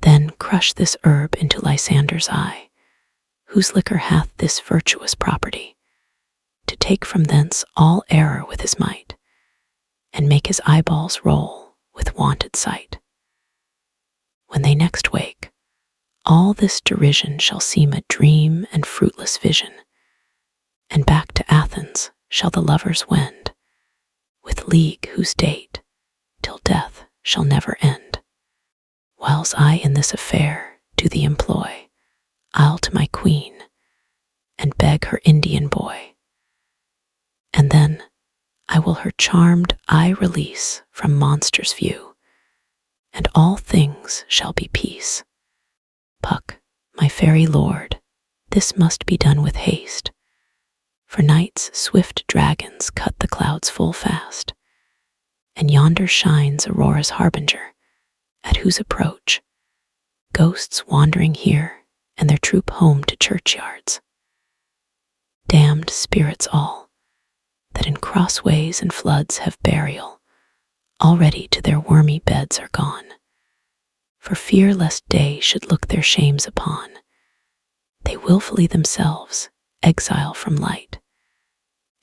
Then crush this herb into Lysander's eye, whose liquor hath this virtuous property, to take from thence all error with his might, and make his eyeballs roll with wonted sight. When they next wake, all this derision shall seem a dream and fruitless vision, and back to Athens shall the lovers wend, with league whose date, till death shall never end. Whiles I in this affair do thee employ, I'll to my queen, and beg her Indian boy. And then I will her charmed eye release from monsters' view, and all things shall be peace. Puck, my fairy lord, this must be done with haste, for night's swift dragons cut the clouds full fast, and yonder shines Aurora's harbinger, at whose approach ghosts wandering here and their troop home to churchyards. Damned spirits all, that in crossways and floods have burial, already to their wormy beds are gone, for fear lest day should look their shames upon, they wilfully themselves exile from light,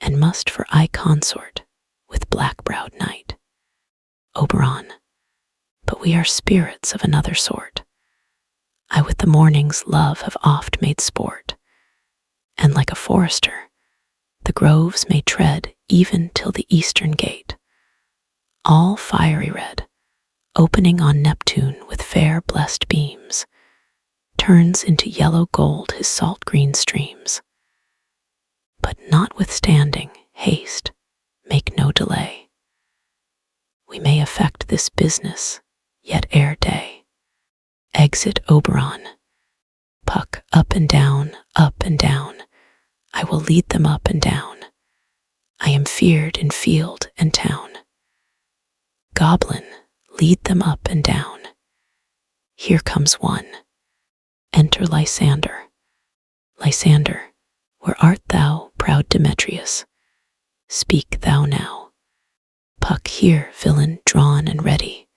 and must for aye consort with black-browed night. Oberon, but we are spirits of another sort. I with the morning's love have oft made sport, and like a forester, the groves may tread even till the eastern gate, all fiery red, opening on Neptune with fair blessed beams, turns into yellow gold his salt green streams. But notwithstanding haste, make no delay. We may effect this business yet ere day. Exit Oberon. Puck, up and down, up and down. I will lead them up and down. I am feared in field and town. Goblin, lead them up and down. Here comes one. Enter Lysander. Lysander, where art thou, proud Demetrius? Speak thou now. Puck, here, villain, drawn and ready.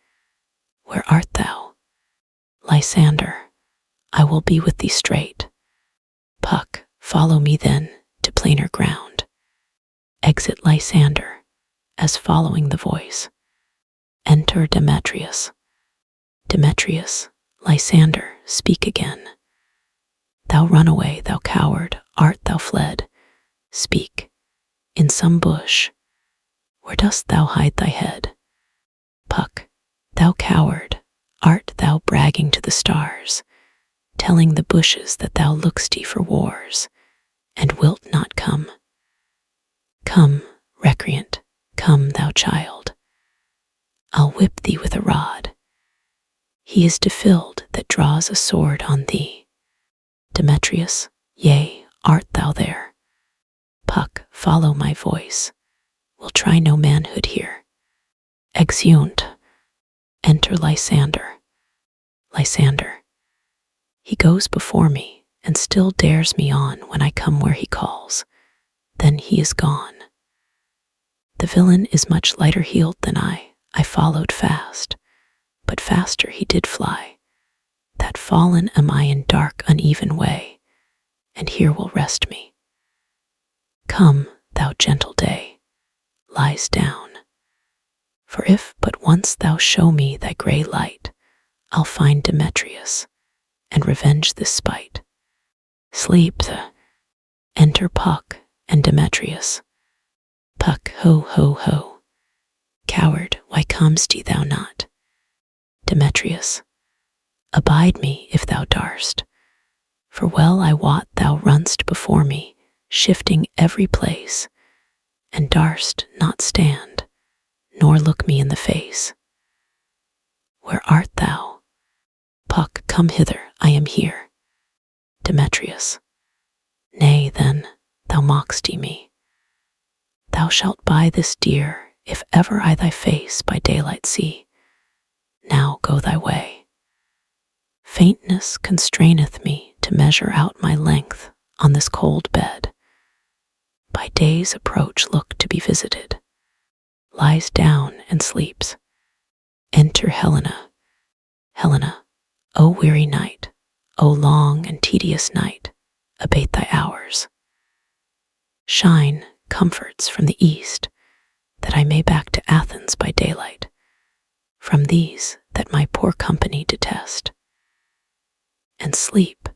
Where art thou? Lysander, I will be with thee straight. Puck, follow me then to plainer ground. Exit Lysander, as following the voice. Enter Demetrius. Demetrius, Lysander, speak again. Thou runaway, thou coward, art thou fled? Speak, in some bush, where dost thou hide thy head? Puck, thou coward, art thou bragging to the stars, telling the bushes that thou look'st for wars, and wilt not come? Come, recreant, come, thou child. I'll whip thee with a rod. He is defilled that draws a sword on thee. Demetrius, yea, art thou there? Puck, follow my voice. We'll try no manhood here. Exeunt. Enter Lysander. Lysander. He goes before me, and still dares me on when I come where he calls. Then he is gone. The villain is much lighter heeled than I followed fast, but faster he did fly. That fallen am I in dark uneven way, and here will rest me. Come, thou gentle day, lies down. For if but once thou show me thy grey light, I'll find Demetrius, and revenge this spite. Sleep, enter Puck and Demetrius. Puck, ho, ho, ho. Coward, why com'st thou not? Demetrius, abide me if thou darst, for well I wot thou run'st before me, shifting every place, and darst not stand, nor look me in the face. Where art thou? Puck, come hither, I am here. Demetrius, nay then, thou mock'st me. Thou shalt buy this dear, if ever I thy face by daylight see. Now go thy way. Faintness constraineth me to measure out my length on this cold bed. By day's approach look to be visited. Lies down and sleeps. Enter Helena. Helena, O weary night, O long and tedious night, abate thy hours. Shine comforts from the east, that I may back to Athens by daylight, from these that my poor company detest. And sleep,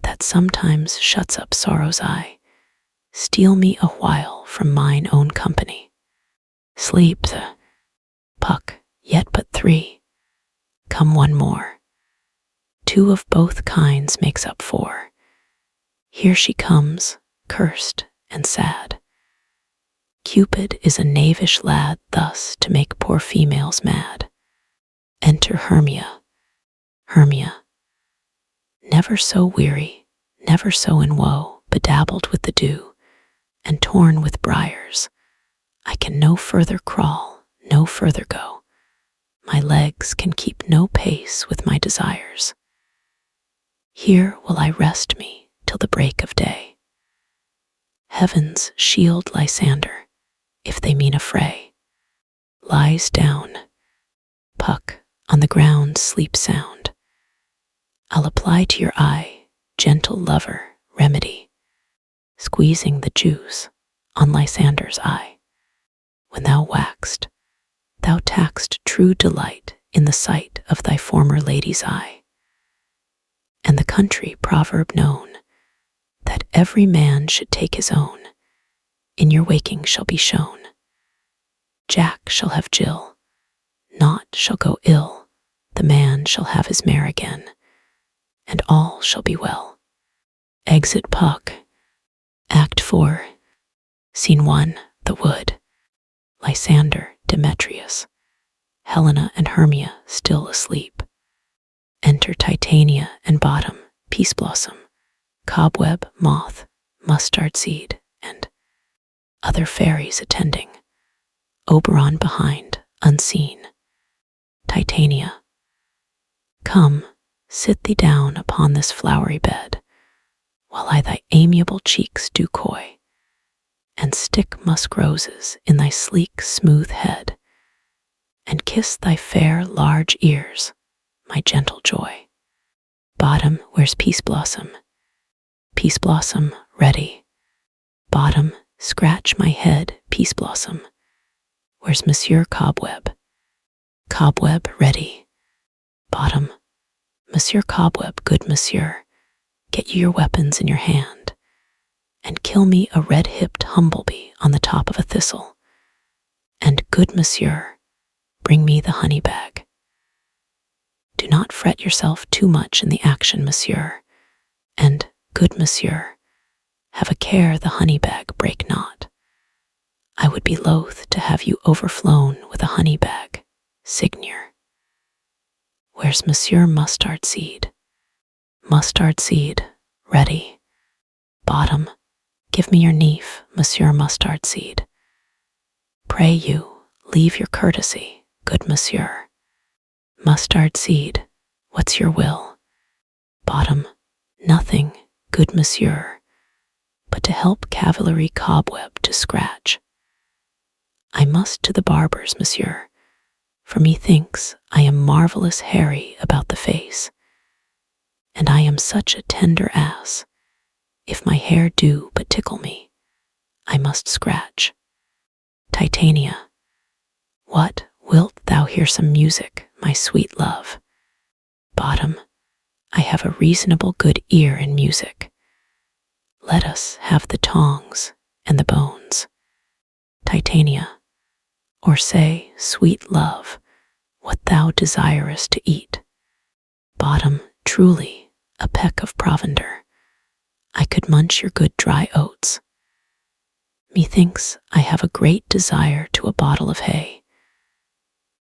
that sometimes shuts up sorrow's eye, steal me a while from mine own company. Sleep, Puck, yet but 3, come one more. 2 of both kinds makes up 4. Here she comes, cursed and sad. Cupid is a knavish lad thus to make poor females mad. Enter Hermia. Hermia, never so weary, never so in woe, bedabbled with the dew, and torn with briars. I can no further crawl, no further go. My legs can keep no pace with my desires. Here will I rest me till the break of day. Heavens shield Lysander, if they mean a fray. Lies down. Puck, on the ground sleep sound. I'll apply to your eye, gentle lover, remedy, squeezing the juice on Lysander's eye. When thou waxed, thou taxed true delight in the sight of thy former lady's eye. And the country proverb known, that every man should take his own, in your waking shall be shown. Jack shall have Jill, naught shall go ill, the man shall have his mare again, and all shall be well. Exit Puck. Act 4. Scene 1. The wood. Lysander, Demetrius. Helena and Hermia still asleep. Enter Titania and Bottom, peace blossom, cobweb, moth, mustard seed, and other fairies attending. Oberon behind, unseen. Titania, come, sit thee down upon this flowery bed, while I thy amiable cheeks do coy, and stick musk roses in thy sleek, smooth head, and kiss thy fair, large ears, my gentle joy. Bottom, where's Peace Blossom? Peace Blossom, ready. Bottom, scratch my head, Peace Blossom. Where's Monsieur Cobweb? Cobweb, ready. Bottom, Monsieur Cobweb, good monsieur, get you your weapons in your hand, and kill me a red-hipped humblebee on the top of a thistle. And good monsieur, bring me the honey bag. Do not fret yourself too much in the action, monsieur, and, good monsieur, have a care the honey bag break not. I would be loath to have you overflown with a honey bag, Signor. Where's Monsieur Mustard Seed? Mustard Seed, ready. Bottom, give me your nief, Monsieur Mustard Seed. Pray you, leave your courtesy, good monsieur. Mustard Seed, what's your will? Bottom, nothing, good monsieur, but to help cavalry Cobweb to scratch. I must to the barber's, monsieur, for methinks I am marvellous hairy about the face, and I am such a tender ass, if my hair do but tickle me, I must scratch. Titania, what, wilt thou hear some music, my sweet love? Bottom, I have a reasonable good ear in music. Let us have the tongs and the bones. Titania, or say, sweet love, what thou desirest to eat. Bottom, truly, a peck of provender. I could munch your good dry oats. Methinks I have a great desire to a bottle of hay.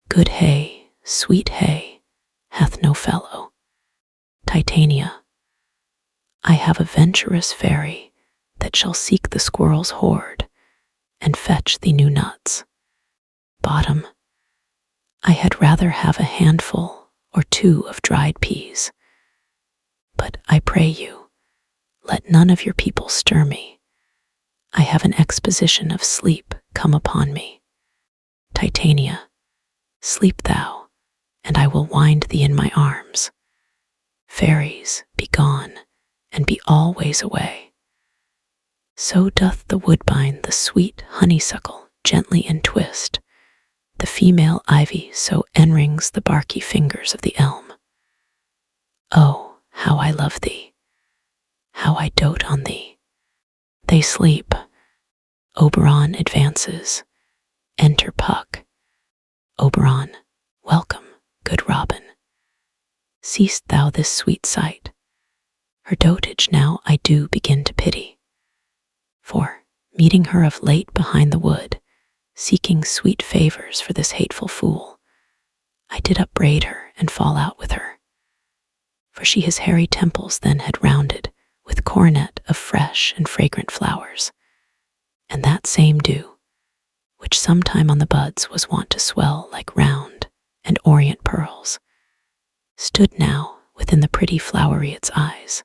Good hay, sweet hay, hath no fellow. Titania, I have a venturous fairy that shall seek the squirrel's hoard and fetch thee new nuts. Bottom, I had rather have a handful or two of dried peas. But I pray you, let none of your people stir me. I have an exposition of sleep come upon me. Titania, sleep thou, and I will wind thee in my arms. Fairies, be gone, and be always away. So doth the woodbine the sweet honeysuckle gently entwist, the female ivy so enrings the barky fingers of the elm. Oh, how I love thee! How I dote on thee! They sleep. Oberon advances. Enter Puck. Oberon, welcome, good Robin. Seest thou this sweet sight? Her dotage now I do begin to pity. For, meeting her of late behind the wood, seeking sweet favors for this hateful fool, I did upbraid her and fall out with her. For she his hairy temples then had rounded with coronet of fresh and fragrant flowers, and that same dew, which sometime on the buds was wont to swell like round and orient pearls, stood now within the pretty floweret's eyes,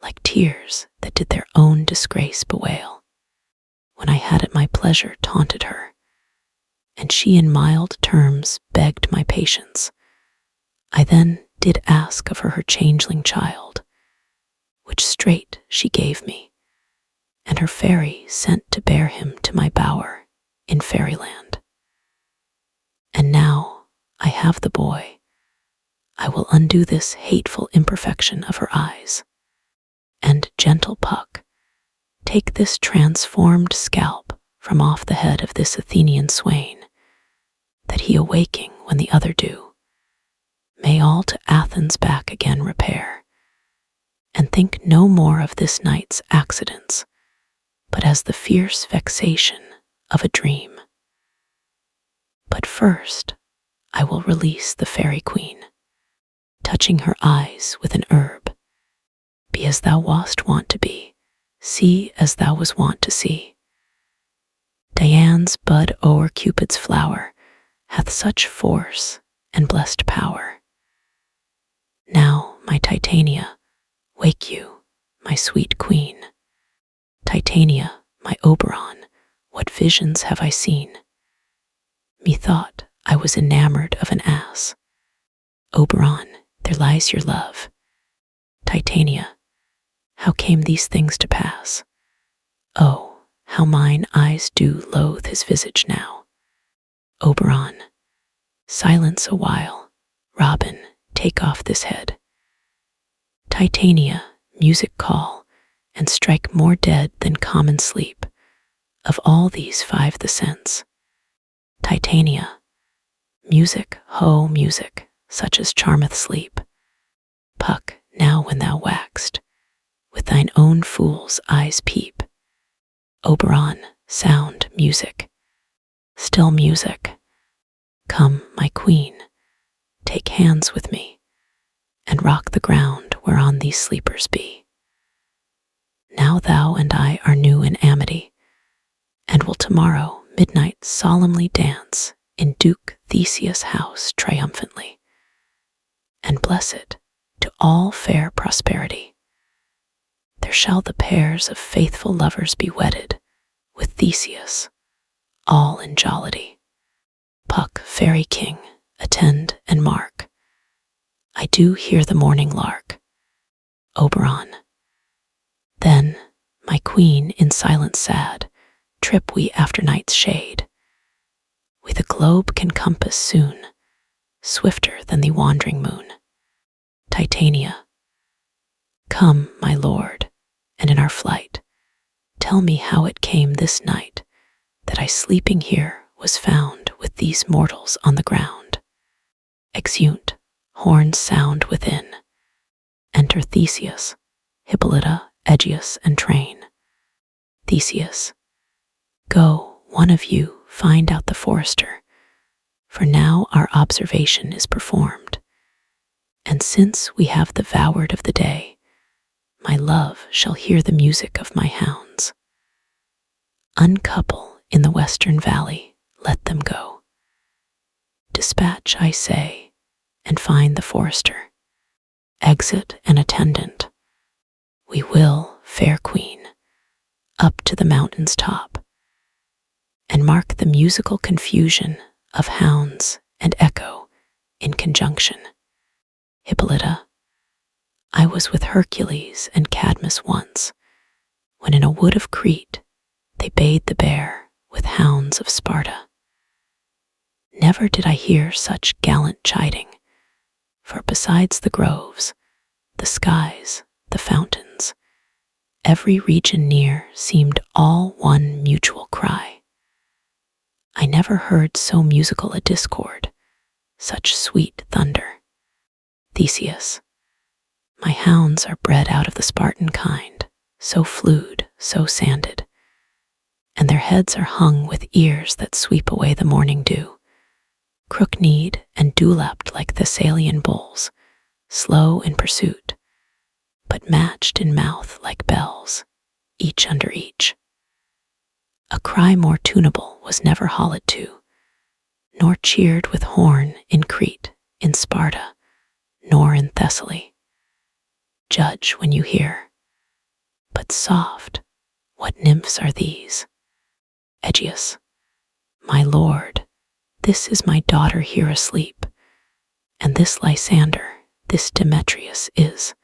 like tears that did their own disgrace bewail. When I had at my pleasure taunted her, and she in mild terms begged my patience, I then did ask of her changeling child, which straight she gave me, and her fairy sent to bear him to my bower in fairyland. And now I have the boy, I will undo this hateful imperfection of her eyes, and, gentle Puck, take this transformed scalp from off the head of this Athenian swain, that he awaking when the other do, may all to Athens back again repair, and think no more of this night's accidents, but as the fierce vexation of a dream. But first I will release the fairy queen, touching her eyes with an herb, Be as thou wast wont to be, see as thou was wont to see. Dian's bud o'er Cupid's flower hath such force and blessed power. Now, my Titania, wake you, my sweet queen. Titania, my Oberon, what visions have I seen? Methought I was enamored of an ass. Oberon, there lies your love. Titania, how came these things to pass? Oh, how mine eyes do loathe his visage now. Oberon, silence a while. Robin, take off this head. Titania, music call, and strike more dead than common sleep. Of all these 5 the sense. Titania, music, ho, music, such as charmeth sleep. Puck, now when thou waxed, with thine own fool's eyes peep. Oberon, sound, music, still music. Come, my queen, take hands with me, and rock the ground whereon these sleepers be. Now thou and I are new in amity, and will tomorrow midnight solemnly dance in Duke Theseus' house triumphantly, and bless it to all fair prosperity. There shall the pairs of faithful lovers be wedded with Theseus, all in jollity. Puck, fairy king, attend and mark. I do hear the morning lark. Oberon, then, my queen, in silence sad, trip we after night's shade. We the globe can compass soon, swifter than the wandering moon. Titania, come, my lord, and in our flight, tell me how it came this night that I sleeping here was found with these mortals on the ground. Exeunt, horns sound within. Enter Theseus, Hippolyta, Aegeus, and train. Theseus, go, one of you, find out the forester, for now our observation is performed. And since we have the vaward of the day, my love shall hear the music of my hounds. Uncouple in the western valley, let them go. Dispatch, I say, and find the forester. Exit an attendant. We will, fair queen, up to the mountain's top, and mark the musical confusion of hounds and echo in conjunction. Hippolyta, I was with Hercules and Cadmus once, when in a wood of Crete they bayed the bear with hounds of Sparta. Never did I hear such gallant chiding, for besides the groves, the skies, the fountains, every region near seemed all one mutual cry. I never heard so musical a discord, such sweet thunder. Theseus, my hounds are bred out of the Spartan kind, so flued, so sanded, and their heads are hung with ears that sweep away the morning dew, crook-kneed and dew-lapped like Thessalian bulls, slow in pursuit, but matched in mouth like bells, each under each. A cry more tunable was never hollowed to, nor cheered with horn in Crete, in Sparta, nor in Thessaly. Judge when you hear. But soft, what nymphs are these? Aegeus, my lord, this is my daughter here asleep, and this Lysander, this Demetrius is,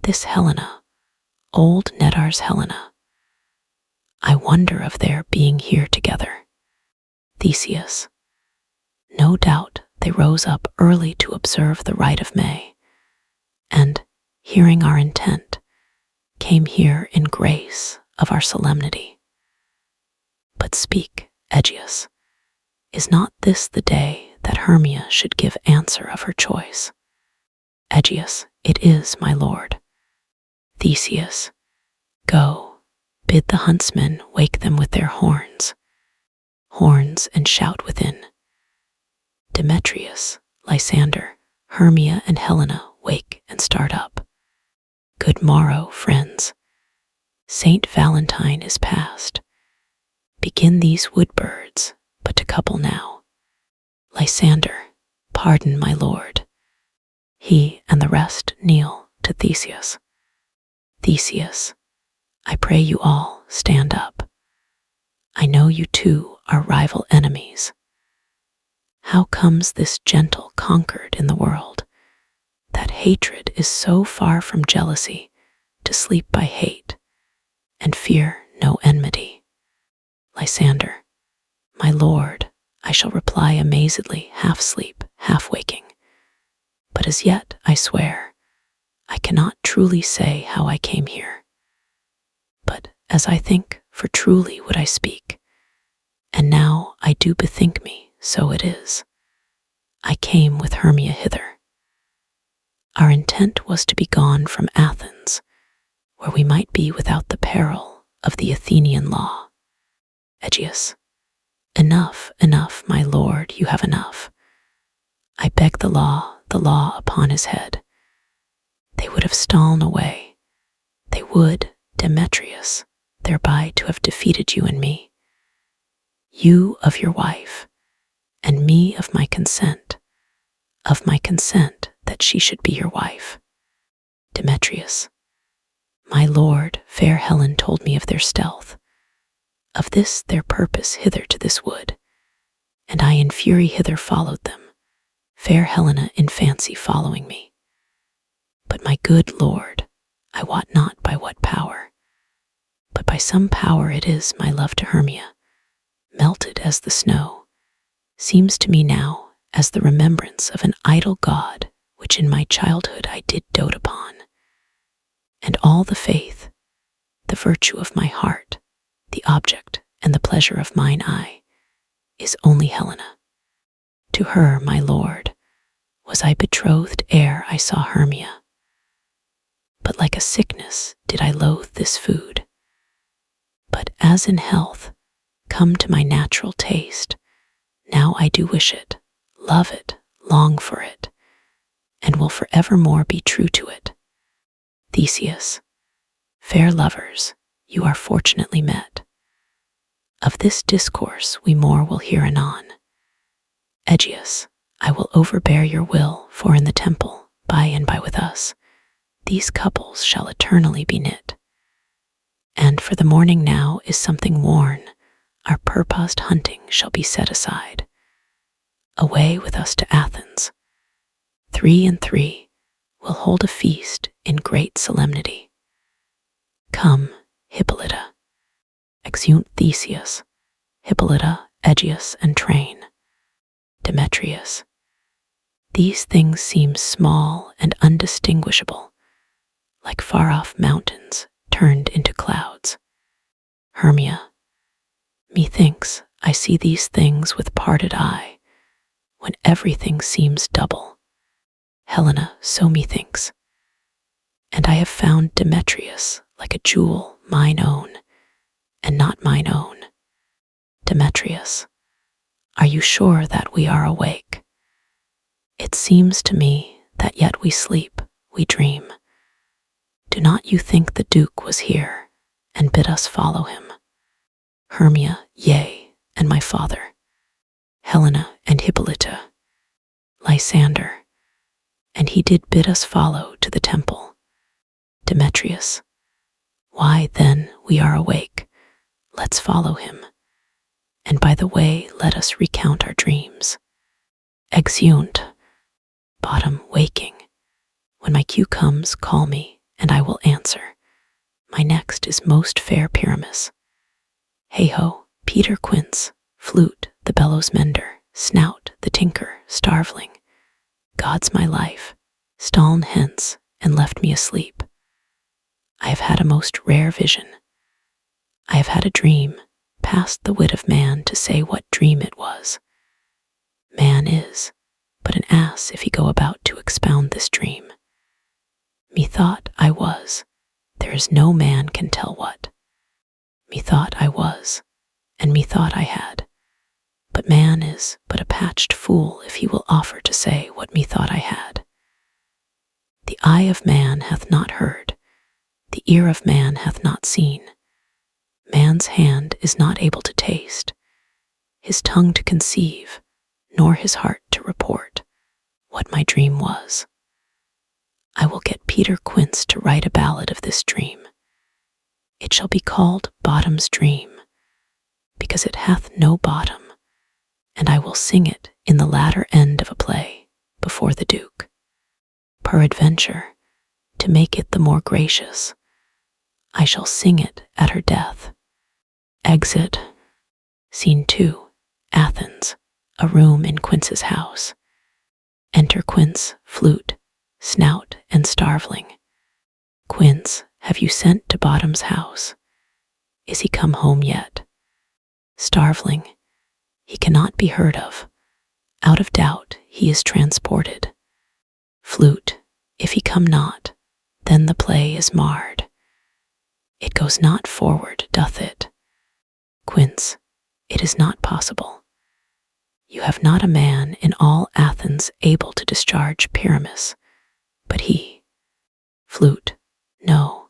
this Helena, old Nedar's Helena. I wonder of their being here together. Theseus, no doubt they rose up early to observe the rite of May, and, hearing our intent, came here in grace of our solemnity. But speak, Aegeus, is not this the day that Hermia should give answer of her choice? Aegeus, it is, my lord. Theseus, go, bid the huntsmen wake them with their horns, and shout within. Demetrius, Lysander, Hermia, and Helena wake and start up. Good morrow, friends. Saint Valentine is past. Begin these wood birds, but to couple now. Lysander, pardon my lord. He and the rest kneel to Theseus. Theseus, I pray you all stand up. I know you two are rival enemies. How comes this gentle concord in the world? That hatred is so far from jealousy, to sleep by hate, and fear no enmity. Lysander, my lord, I shall reply amazedly, half sleep, half waking. But as yet, I swear, I cannot truly say how I came here. But as I think, for truly would I speak, and now I do bethink me, so it is. I came with Hermia hither. Our intent was to be gone from Athens, where we might be without the peril of the Athenian law. Egeus, enough, enough, my lord, you have enough. I beg the law upon his head. They would have stolen away. They would, Demetrius, thereby to have defeated you and me. You of your wife, and me of my consent that she should be your wife. Demetrius, my lord, fair Helen told me of their stealth, of this their purpose hither to this wood, and I in fury hither followed them, fair Helena in fancy following me. But my good lord, I wot not by what power, but by some power it is my love to Hermia, melted as the snow, seems to me now as the remembrance of an idol god which in my childhood I did dote upon, and all the faith, the virtue of my heart, the object and the pleasure of mine eye, is only Helena. To her, my lord, was I betrothed ere I saw Hermia. But like a sickness did I loathe this food. But as in health, come to my natural taste, now I do wish it, love it, long for it, and will forevermore be true to it. Theseus, fair lovers, you are fortunately met. Of this discourse we more will hear anon. Egeus, I will overbear your will, for in the temple, by and by with us, these couples shall eternally be knit. And for the morning now is something worn, our purposed hunting shall be set aside. Away with us to Athens. 3 and 3 will hold a feast in great solemnity. Come, Hippolyta, exeunt Theseus, Hippolyta, Egeus, and train. Demetrius, these things seem small and undistinguishable, like far-off mountains turned into clouds. Hermia, methinks I see these things with parted eye, when everything seems double. Helena, so methinks. And I have found Demetrius like a jewel mine own, and not mine own. Demetrius, are you sure that we are awake? It seems to me that yet we sleep, we dream. Do not you think the Duke was here, and bid us follow him? Hermia, yea, and my father. Helena and Hippolyta. Lysander, and he did bid us follow to the temple. Demetrius, why then we are awake, let's follow him, and by the way let us recount our dreams. Exeunt. Bottom, waking. When my cue comes, call me, and I will answer. My next is most fair Pyramus. Hey-ho, Peter Quince, flute, the bellows mender, snout, the tinker, starveling. God's my life, stol'n hence, and left me asleep. I have had a most rare vision. I have had a dream, past the wit of man to say what dream it was. Man is but an ass if he go about to expound this dream. Methought I was, there is no man can tell what. Methought I was, and methought I had, but man is but a patched fool if he will offer to say what methought I had. The eye of man hath not heard, the ear of man hath not seen, man's hand is not able to taste, his tongue to conceive, nor his heart to report what my dream was. I will get Peter Quince to write a ballad of this dream. It shall be called Bottom's Dream, because it hath no bottom, and I will sing it in the latter end of a play before the Duke. Peradventure, to make it the more gracious, I shall sing it at her death. Exit. Scene 2. Athens, a room in Quince's house. Enter Quince, flute, snout, and starveling. Quince, have you sent to Bottom's house? Is he come home yet? Starveling, he cannot be heard of. Out of doubt, he is transported. Flute, if he come not, then the play is marred. It goes not forward, doth it? Quince, it is not possible. You have not a man in all Athens able to discharge Pyramus, but he. Flute, no,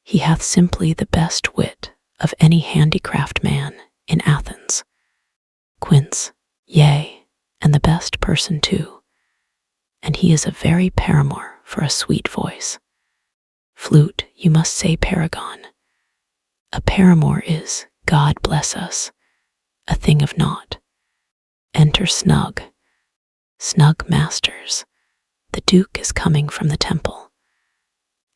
he hath simply the best wit of any handicraft man in Athens. Quince, yea, and the best person too, and he is a very paramour for a sweet voice. Flute, you must say paragon. A paramour is, God bless us, a thing of naught. Enter Snug. Snug masters, the Duke is coming from the temple,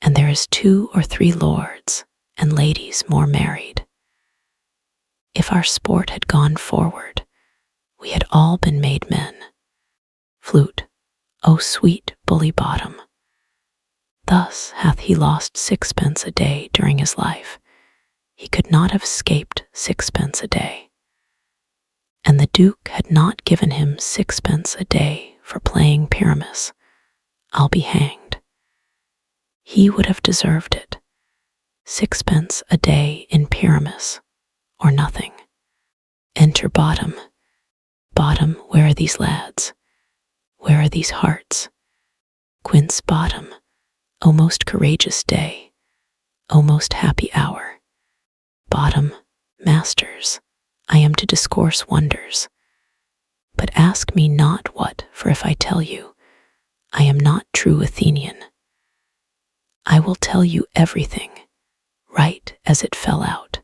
and there is 2 or 3 lords and ladies more married. If our sport had gone forward, we had all been made men. Flute, O sweet bully Bottom, thus hath he lost 6pence a day during his life. He could not have escaped 6pence a day. And the Duke had not given him 6pence a day for playing Pyramus. I'll be hanged. He would have deserved it. 6pence a day in Pyramus, or nothing. Enter Bottom. Bottom, where are these lads? Where are these hearts? Quince Bottom, O most courageous day, O most happy hour. Bottom, masters, I am to discourse wonders. But ask me not what, for if I tell you, I am not true Athenian. I will tell you everything, right as it fell out.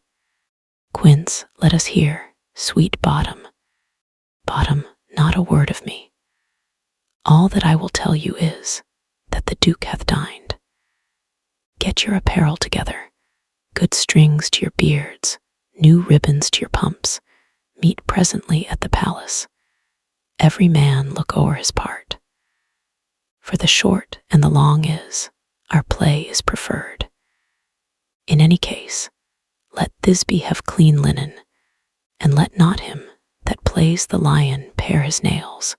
Quince, let us hear, sweet Bottom. Bottom, not a word of me. All that I will tell you is, that the Duke hath dined. Get your apparel together, good strings to your beards, new ribbons to your pumps. Meet presently at the palace. Every man look o'er his part. For the short and the long is, our play is preferred. In any case, let Thisbe have clean linen, and let not him that plays the lion pare his nails,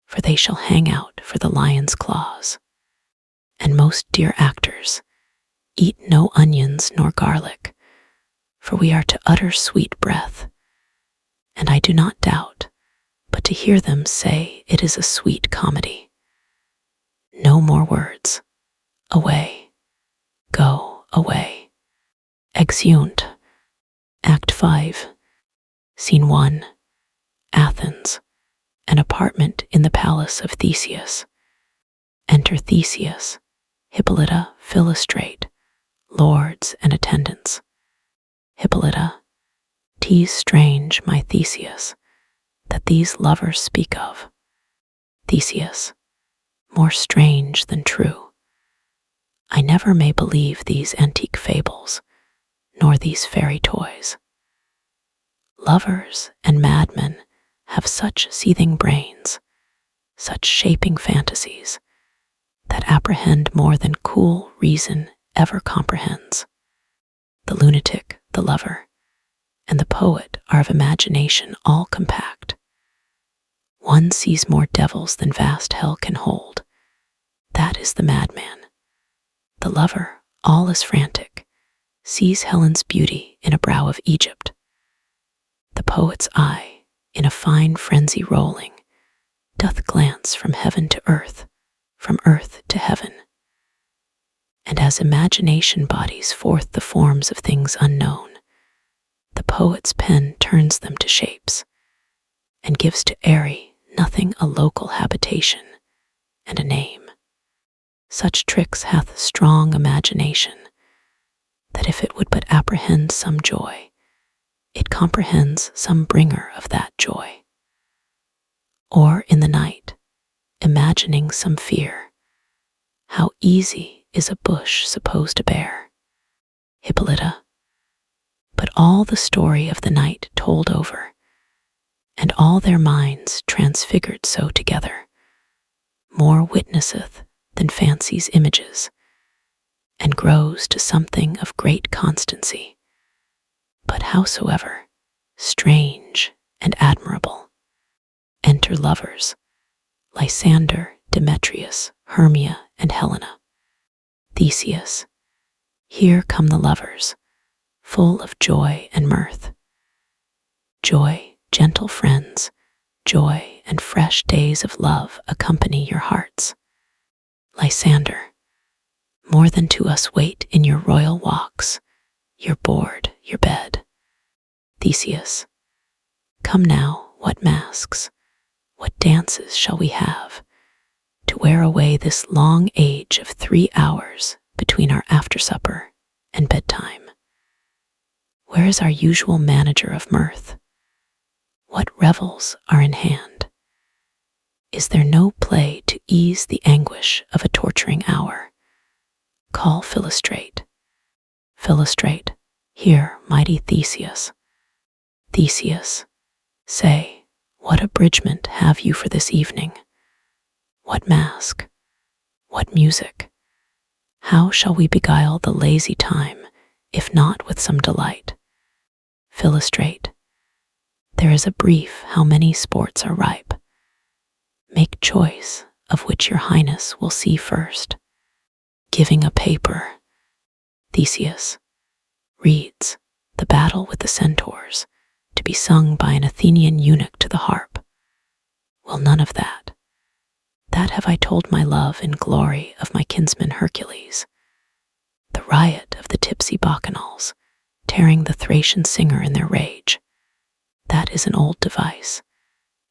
for they shall hang out for the lion's claws. And most dear actors, eat no onions nor garlic, for we are to utter sweet breath, and I do not doubt, but to hear them say it is a sweet comedy. No more words. Away. Go away. Exeunt. Act 5. Scene 1. Athens, an apartment in the palace of Theseus. Enter Theseus, Hippolyta, Philostrate, lords and attendants. Hippolyta, 'tis strange, my Theseus, that these lovers speak of. Theseus, more strange than true. I never may believe these antique fables, nor these fairy toys. Lovers and madmen have such seething brains, such shaping fantasies, that apprehend more than cool reason ever comprehends. The lunatic, the lover, and the poet are of imagination all compact. One sees more devils than vast hell can hold. That is the madman. The lover, all is frantic, sees Helen's beauty in a brow of Egypt. The poet's eye, in a fine frenzy rolling, doth glance from heaven to earth, from earth to heaven. And as imagination bodies forth the forms of things unknown, the poet's pen turns them to shapes, and gives to airy nothing a local habitation and a name. Such tricks hath strong imagination, that if it would but apprehend some joy, it comprehends some bringer of that joy. Or in the night, imagining some fear, how easy is a bush supposed to bear. Hippolyta, but all the story of the night told over, and all their minds transfigured so together, more witnesseth than fancy's images, and grows to something of great constancy. But howsoever strange and admirable, enter lovers, Lysander, Demetrius, Hermia, and Helena. Theseus, here come the lovers, full of joy and mirth. Joy, gentle friends, joy and fresh days of love accompany your hearts. Lysander, more than to us wait in your royal walks, your board, your bed. Theseus, come now, what masks, what dances shall we have, to wear away this long age of 3 hours between our after-supper and bedtime? Where is our usual manager of mirth? What revels are in hand? Is there no play to ease the anguish of a torturing hour? Call Philostrate. Philostrate, here, mighty Theseus. Theseus, say, what abridgment have you for this evening? What mask? What music? How shall we beguile the lazy time, if not with some delight? Philostrate, there is a brief how many sports are ripe. Make choice of which your highness will see first. Giving a paper, Theseus reads the battle with the centaurs, to be sung by an Athenian eunuch to the harp. Well, none of that. That have I told my love in glory of my kinsman Hercules. The riot of the tipsy bacchanals, tearing the Thracian singer in their rage. That is an old device,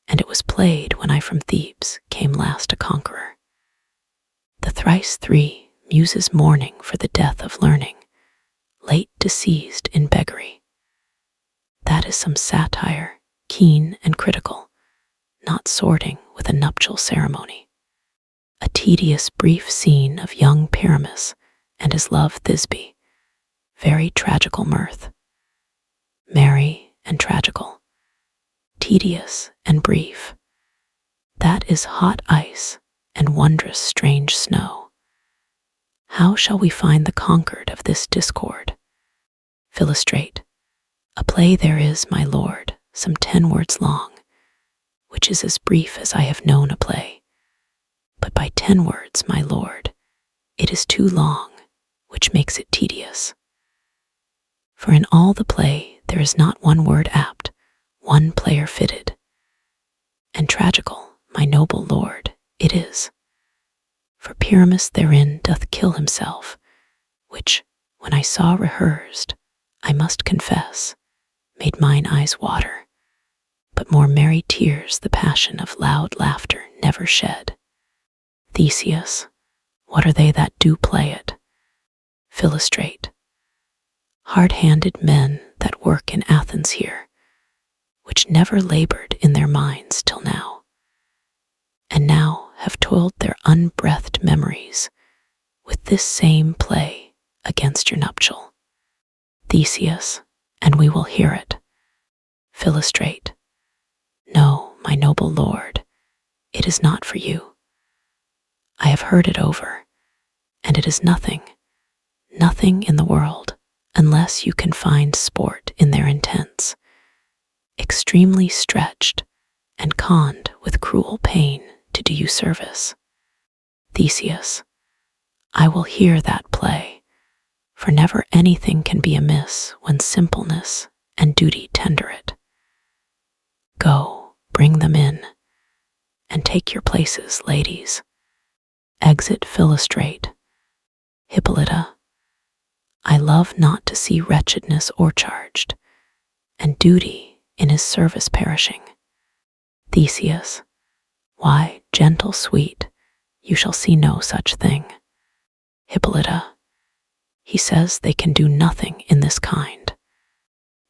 and it was played when I from Thebes came last a conqueror. The thrice 3 muses mourning for the death of learning, late deceased in beggary. That is some satire, keen and critical, not sorting with a nuptial ceremony. A tedious brief scene of young Pyramus and his love Thisbe, very tragical mirth. Merry and tragical, tedious and brief. That is hot ice and wondrous strange snow. How shall we find the concord of this discord? Philostrate, a play there is, my lord, some 10 words long, which is as brief as I have known a play. But by 10 words, my lord, it is too long, which makes it tedious. For in all the play there is not 1 word apt, 1 player fitted. And tragical, my noble lord, it is. For Pyramus therein doth kill himself, which, when I saw rehearsed, I must confess, made mine eyes water, but more merry tears the passion of loud laughter never shed. Theseus, what are they that do play it? Philostrate, hard-handed men that work in Athens here, which never labored in their minds till now, and now have toiled their unbreathed memories with this same play against your nuptial. Theseus, and we will hear it. Philostrate, no, my noble lord, it is not for you. I have heard it over, and it is nothing, nothing in the world, unless you can find sport in their intents, extremely stretched and conned with cruel pain to do you service. Theseus, I will hear that play, for never anything can be amiss when simpleness and duty tender it. Go, bring them in, and take your places, ladies. Exit Philostrate. Hippolyta, I love not to see wretchedness o'ercharged, and duty in his service perishing. Theseus, why, gentle sweet, you shall see no such thing. Hippolyta, he says they can do nothing in this kind.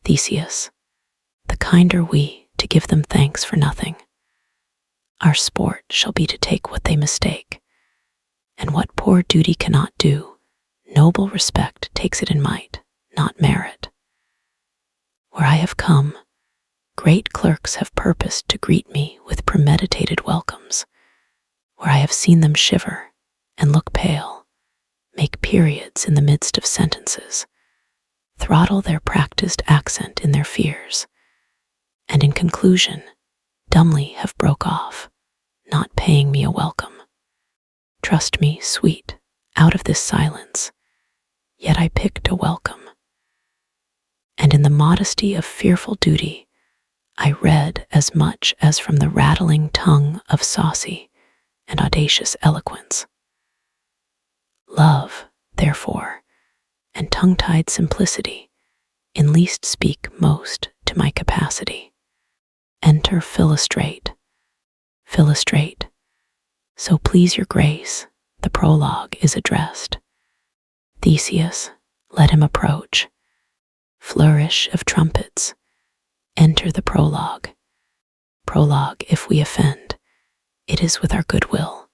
Theseus, the kinder we to give them thanks for nothing. Our sport shall be to take what they mistake, and what poor duty cannot do, noble respect takes it in might, not merit. Where I have come, great clerks have purposed to greet me with premeditated welcomes, where I have seen them shiver and look pale, make periods in the midst of sentences, throttle their practiced accent in their fears, and in conclusion, dumbly have broke off, not paying me a welcome. Trust me, sweet, out of this silence, yet I picked a welcome. And in the modesty of fearful duty, I read as much as from the rattling tongue of saucy and audacious eloquence. Love, therefore, and tongue-tied simplicity, in least speak most to my capacity. Enter Philostrate. Philostrate, so please your grace, the prologue is addressed. Theseus, let him approach. Flourish of trumpets, enter the prologue. Prologue, if we offend, it is with our good will.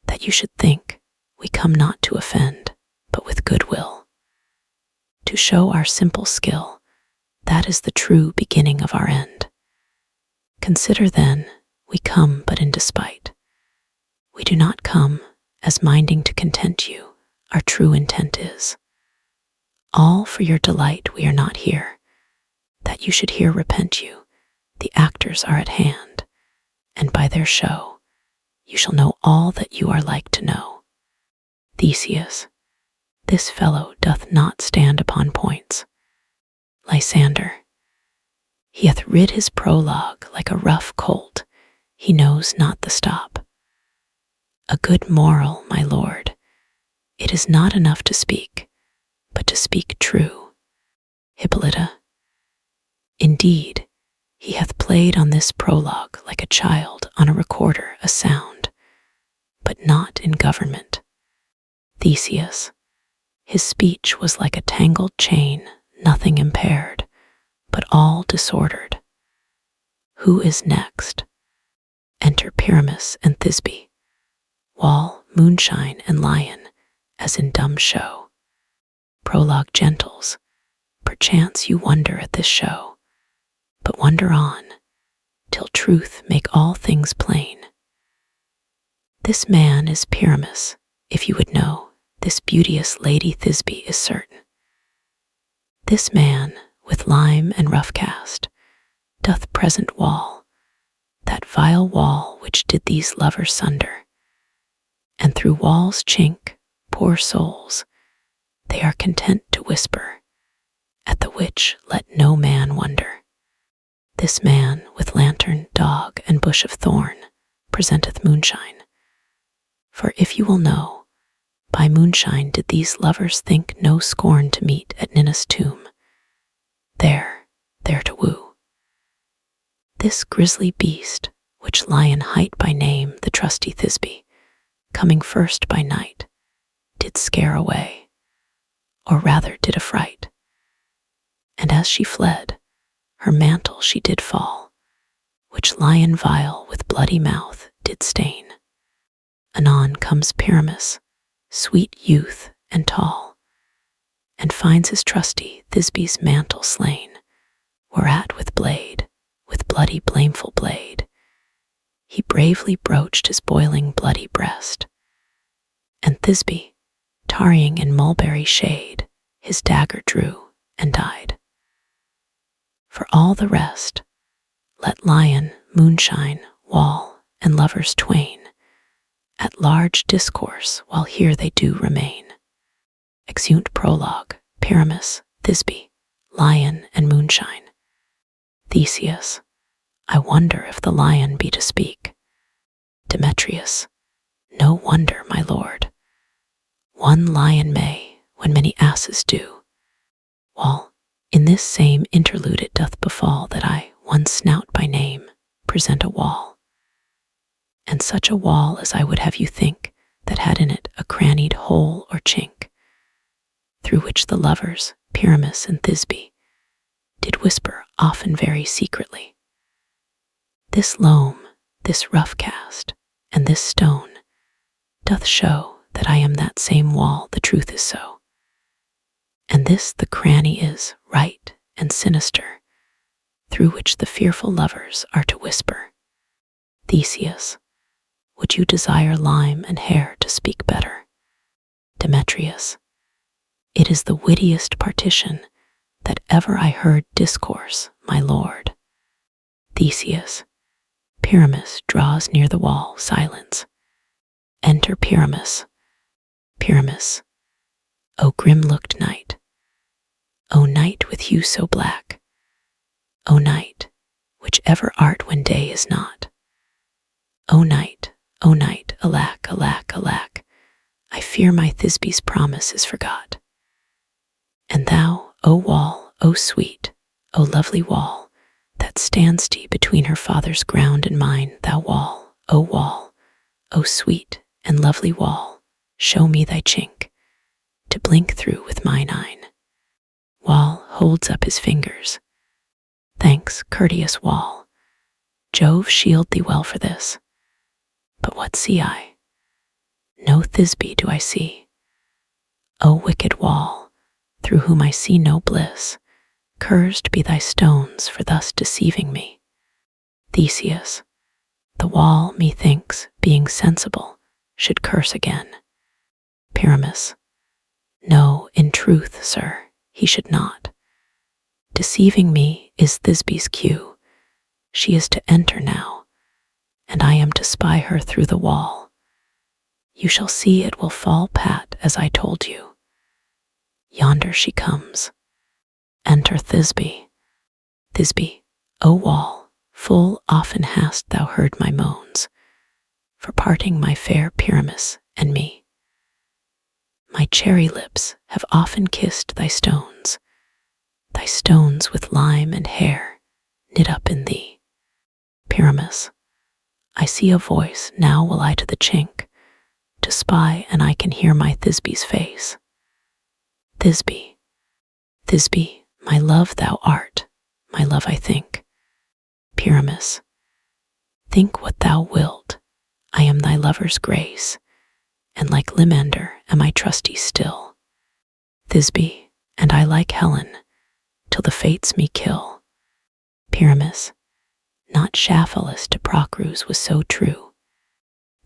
That you should think we come not to offend, but with good will. To show our simple skill, that is the true beginning of our end. Consider then, we come but in despite. We do not come as minding to content you, our true intent is. All for your delight we are not here, that you should here repent you, the actors are at hand, and by their show you shall know all that you are like to know. Theseus, this fellow doth not stand upon points. Lysander, he hath rid his prologue like a rough colt, he knows not the stop. A good moral, my lord, it is not enough to speak, but to speak true. Hippolyta, indeed, he hath played on this prologue like a child on a recorder a sound, but not in government. Theseus, his speech was like a tangled chain, nothing impaired, but all disordered. Who is next? Enter Pyramus and Thisbe, Wall, Moonshine, and Lion, as in dumb show. Prologue gentles, perchance you wonder at this show, but wonder on, till truth make all things plain. This man is Pyramus, if you would know, this beauteous Lady Thisbe is certain. This man, with lime and rough cast, doth present Wall, that vile Wall which did these lovers sunder, and through Wall's chink, poor souls, they are content to whisper, at the which let no man wonder. This man, with lantern, dog, and bush of thorn, presenteth moonshine. For if you will know, by moonshine did these lovers think no scorn to meet at Ninus' tomb, there to woo. This grisly beast, which Lion hight by name the trusty Thisbe, coming first by night, did scare away, or rather did affright. And as she fled, her mantle she did fall, which Lion vile with bloody mouth did stain. Anon comes Pyramus, sweet youth and tall, and finds his trusty Thisbe's mantle slain, whereat with bloody blameful blade, he bravely broached his boiling bloody breast. And Thisbe, tarrying in mulberry shade, his dagger drew and died. For all the rest, let Lion, Moonshine, Wall, and lovers twain at large discourse while here they do remain. Exeunt prologue, Pyramus, Thisbe, Lion, and Moonshine. Theseus, I wonder if the lion be to speak. Demetrius, no wonder, my lord. one lion may, when many asses do. While in this same interlude it doth befall that I, one snout by name, present a wall, and such a wall as I would have you think, that had in it a crannied hole or chink, through which the lovers, Pyramus and Thisbe, did whisper often very secretly. This loam, this rough cast, and this stone doth show that I am that same wall, the truth is so. And this the cranny is, right and sinister, through which the fearful lovers are to whisper. Theseus, would you desire lime and hair to speak better? Demetrius, it is the wittiest partition that ever I heard discourse, my lord. Theseus, Pyramus draws near the wall, silence. Enter Pyramus. Pyramus, O grim-looked night, O night with hue so black, O night, which ever art when day is not. O night, alack, alack, alack, I fear my Thisbe's promise is forgot. And thou, O wall, O sweet, O lovely wall, that stands thee between her father's ground and mine, thou wall, O sweet and lovely wall, show me thy chink, to blink through with mine eyne. Wall holds up his fingers. Thanks, courteous wall. Jove shield thee well for this. But what see I? No Thisbe do I see. O wicked wall, through whom I see no bliss, cursed be thy stones for thus deceiving me. Theseus, the wall, methinks, being sensible, should curse again. Pyramus, no, in truth, sir, he should not. Deceiving me is Thisbe's cue. She is to enter now, and I am to spy her through the wall. You shall see it will fall pat as I told you. Yonder she comes. Enter Thisbe. Thisbe, O wall, full often hast thou heard my moans, for parting my fair Pyramus and me. My cherry lips have often kissed thy stones with lime and hair knit up in thee. Pyramus, I see a voice, now will I to the chink, to spy, and I can hear my Thisbe's face. Thisbe, Thisbe, my love thou art, my love I think. Pyramus, think what thou wilt, I am thy lover's grace, and like Limander am I trusty still. Thisbe, and I like Helen, till the fates me kill. Pyramus, not Shaphalus to Procrus was so true.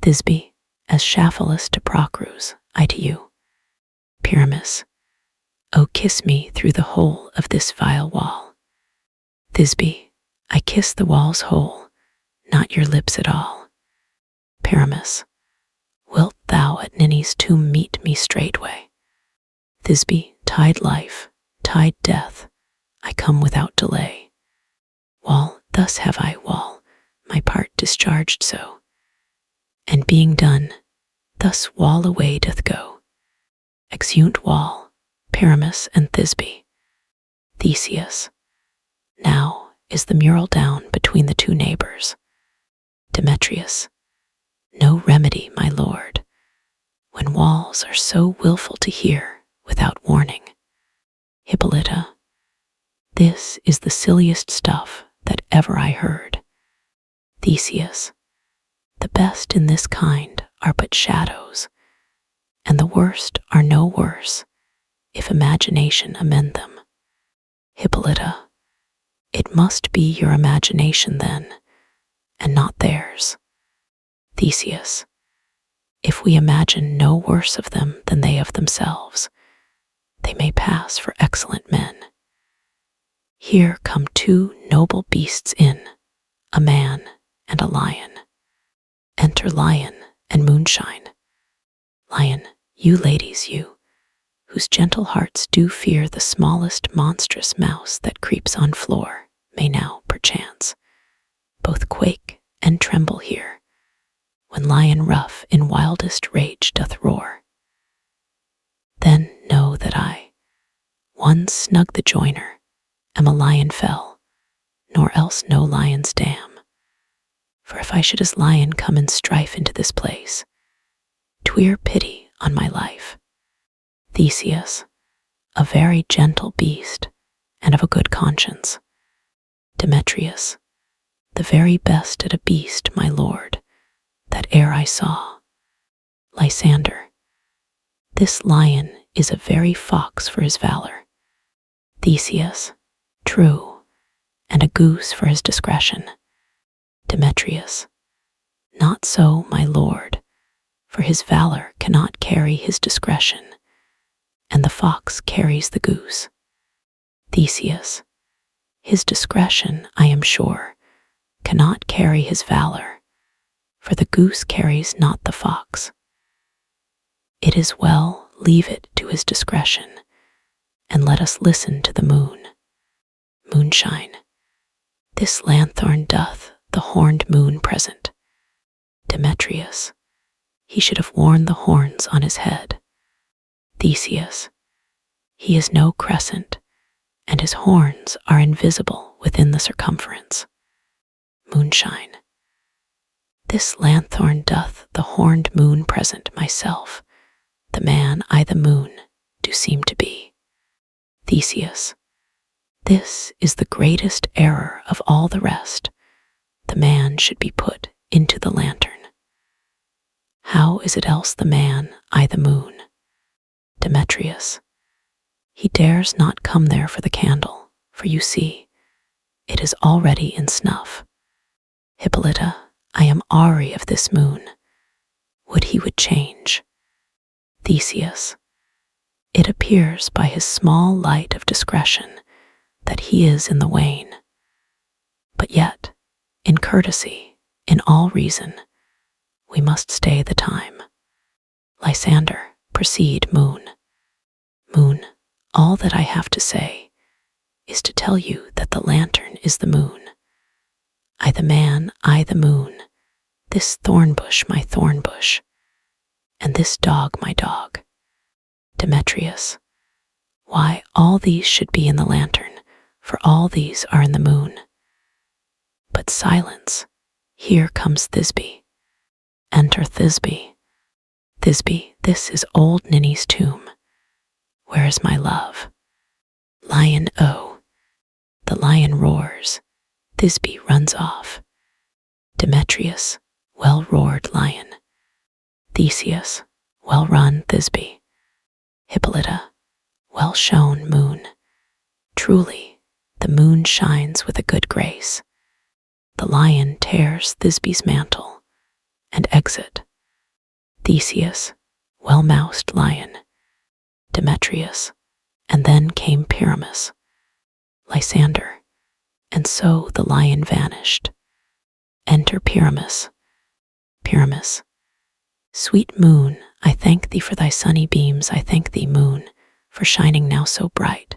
Thisbe, as Shaphalus to Procrus, I to you. Pyramus, O kiss me through the hole of this vile wall. Thisbe, I kiss the wall's hole, not your lips at all. Pyramus, wilt thou at Ninny's tomb meet me straightway? Thisbe, tide life, tide death, I come without delay. Wall, thus have I, wall, my part discharged so, and being done, thus wall away doth go. Exeunt wall, Pyramus and Thisbe. Theseus, now is the mural down between the two neighbors. Demetrius, no remedy, my lord, when walls are so willful to hear without warning. Hippolyta, this is the silliest stuff that ever I heard. Theseus, the best in this kind are but shadows, and the worst are no worse, if imagination amend them. Hippolyta, it must be your imagination then, and not theirs. Theseus, if we imagine no worse of them than they of themselves, they may pass for excellent men. Here come two noble beasts in, a man and a lion. Enter Lion and Moonshine. Lion, you ladies, you, whose gentle hearts do fear the smallest monstrous mouse that creeps on floor, may now, perchance, both quake and tremble here, when Lion rough in wildest rage doth roar. Then know that I, one snug the joiner, am a lion fell, nor else no lion's dam. For if I should as lion come in strife into this place, twere pity on my life. Theseus, a very gentle beast, and of a good conscience. Demetrius, the very best at a beast, my lord, that e'er I saw. Lysander, this lion is a very fox for his valor. Theseus, true, and a goose for his discretion. Demetrius, not so, my lord, for his valor cannot carry his discretion, and the fox carries the goose. Theseus, his discretion, I am sure, cannot carry his valor, for the goose carries not the fox. It is well, leave it to his discretion, and let us listen to the moon. Moonshine, this lanthorn doth the horned moon present. Demetrius, he should have worn the horns on his head. Theseus, he is no crescent, and his horns are invisible within the circumference. Moonshine, this lanthorn doth the horned moon present myself, the man I the moon do seem to be. Theseus, this is the greatest error of all the rest, the man should be put into the lantern. How is it else the man I the moon? Demetrius, he dares not come there for the candle, for you see, it is already in snuff. Hippolyta, I am ary of this moon. Would he would change. Theseus, it appears by his small light of discretion that he is in the wane. But yet, in courtesy, in all reason, we must stay the time. Lysander, proceed, moon. Moon, all that I have to say is to tell you that the lantern is the moon. I the man, I the moon, this thorn bush my thorn bush, and this dog my dog. Demetrius, why all these should be in the lantern, for all these are in the moon. But silence, here comes Thisbe. Enter Thisbe. Thisbe, this is old Ninny's tomb. Where is my love? Lion, oh, the lion roars. Thisbe runs off. Demetrius, well roared lion. Theseus, well run Thisbe. Hippolyta, well shone moon. Truly, the moon shines with a good grace. The lion tears Thisbe's mantle, and exit. Theseus, well moused lion. Demetrius, and then came Pyramus. Lysander, and so the lion vanished. Enter Pyramus. Pyramus, sweet moon, I thank thee for thy sunny beams, I thank thee, moon, for shining now so bright,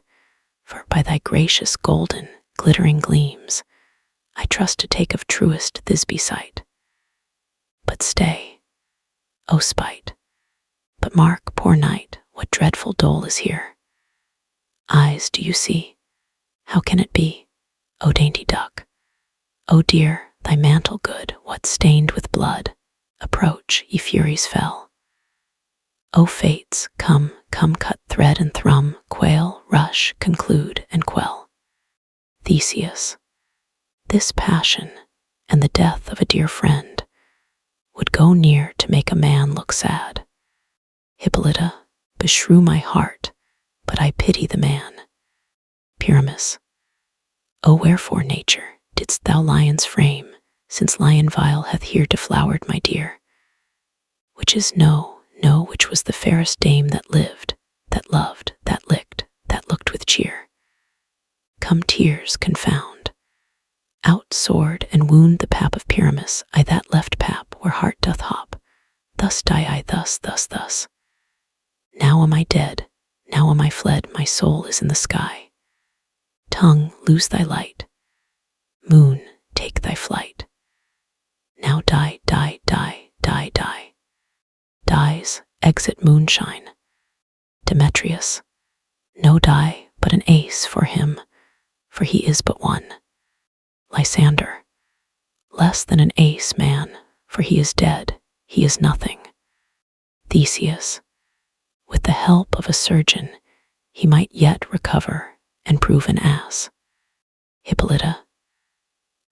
for by thy gracious golden, glittering gleams, I trust to take of truest Thisbe sight. But stay, O spite, but mark, poor knight, what dreadful dole is here. Eyes, do you see? How can it be? O dainty duck, O dear, thy mantle good, what stained with blood? Approach, ye furies fell. O fates, come, come, cut thread and thrum, quail, rush, conclude, and quell. Theseus, this passion, and the death of a dear friend, would go near to make a man look sad. Hippolyta, beshrew my heart, but I pity the man. Pyramus, O wherefore, nature, didst thou lions frame, since lion vile hath here deflowered my dear? Which is no, which was the fairest dame that lived, that loved, that licked, that looked with cheer. Come tears, confound. Out sword and wound the pap of Pyramus, I that left pap where heart doth hop. Thus die I, thus. Now am I dead, now am I fled, my soul is in the sky. Tongue, lose thy light. Moon, take thy flight. Now die. Dies, exit moonshine. Demetrius, no die but an ace for him, for he is but one. Lysander, less than an ace, man, for he is dead, he is nothing. Theseus, with the help of a surgeon, he might yet recover and prove an ass. Hippolyta,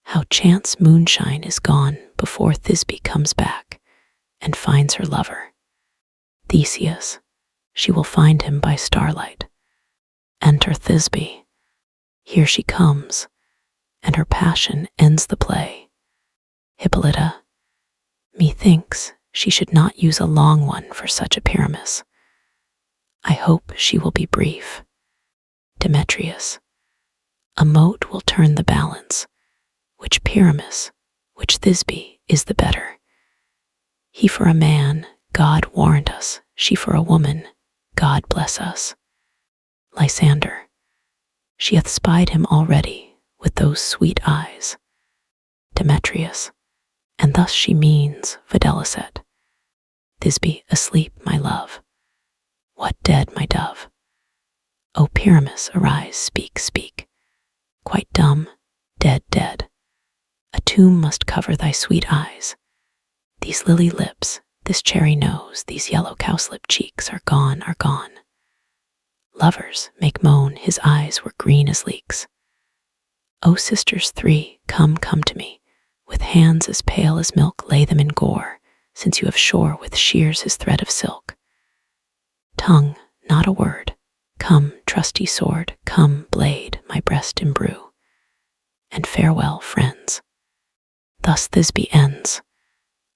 how chance moonshine is gone before Thisbe comes back and finds her lover. Theseus, she will find him by starlight. Enter Thisbe. Here she comes, and her passion ends the play. Hippolyta, methinks she should not use a long one for such a Pyramus. I hope she will be brief. Demetrius, a mote will turn the balance. Which Pyramus, which Thisbe is the better? He for a man, God warrant us, she for a woman, God bless us. Lysander, she hath spied him already with those sweet eyes. Demetrius, and thus she means videlicet. Thisbe asleep, my love. What dead, my dove? O Pyramus, arise, speak, speak. Quite dumb, dead, dead. A tomb must cover thy sweet eyes. These lily lips, this cherry nose, these yellow cowslip cheeks are gone, are gone. Lovers make moan, his eyes were green as leeks. O sisters three, come, come to me. With hands as pale as milk, lay them in gore, since you have shore with shears his thread of silk. Tongue, not a word. Come, trusty sword, come, blade, my breast imbrue. And farewell, friends. Thus Thisbe ends.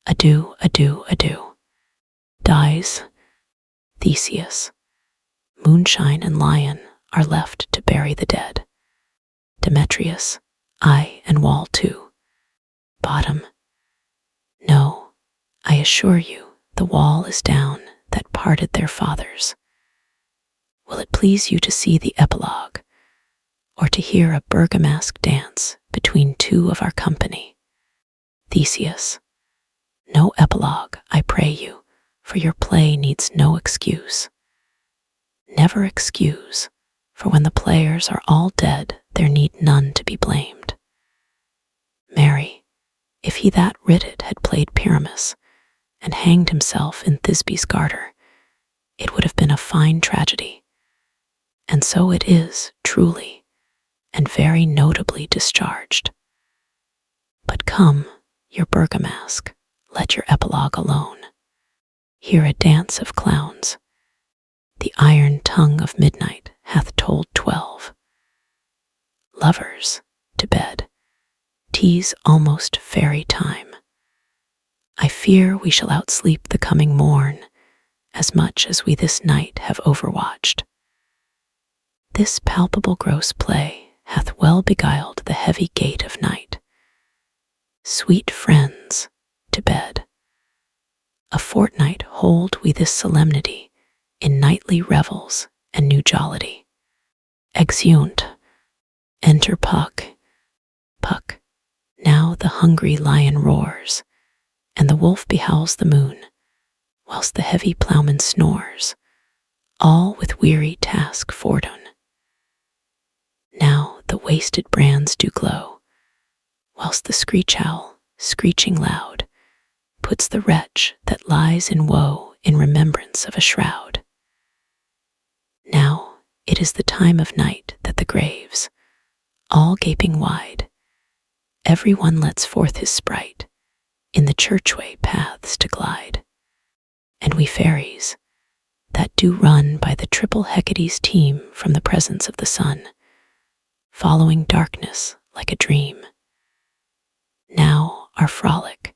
Adieu, adieu, adieu. Dies Theseus. Moonshine and lion are left to bury the dead. Demetrius, ay, and wall too. Bottom. No, I assure you, the wall is down that parted their fathers. Will it please you to see the epilogue, or to hear a bergamasque dance between two of our company? Theseus, no epilogue, I pray you, for your play needs no excuse. Never excuse, for when the players are all dead, there need none to be blamed. Marry, if he that writ it had played Pyramus, and hanged himself in Thisbe's garter, it would have been a fine tragedy. And so it is, truly, and very notably discharged. But come, your bergamasque, let your epilogue alone. Hear a dance of clowns. The iron tongue of midnight hath told 12. Lovers, to bed. 'Tis almost fairy time. I fear we shall outsleep the coming morn, as much as we this night have overwatched. This palpable gross play hath well beguiled the heavy gait of night. Sweet friends, to bed. A fortnight hold we this solemnity in nightly revels and new jollity. Exeunt. Enter Puck. Puck, now the hungry lion roars, and the wolf behowls the moon, whilst the heavy ploughman snores, all with weary task fordone. Now the wasted brands do glow, whilst the screech owl, screeching loud, puts the wretch that lies in woe in remembrance of a shroud. Now it is the time of night that the graves, all gaping wide, every one lets forth his sprite in the churchway paths to glide. And we fairies, that do run by the triple Hecate's team from the presence of the sun, following darkness like a dream. Now our frolic,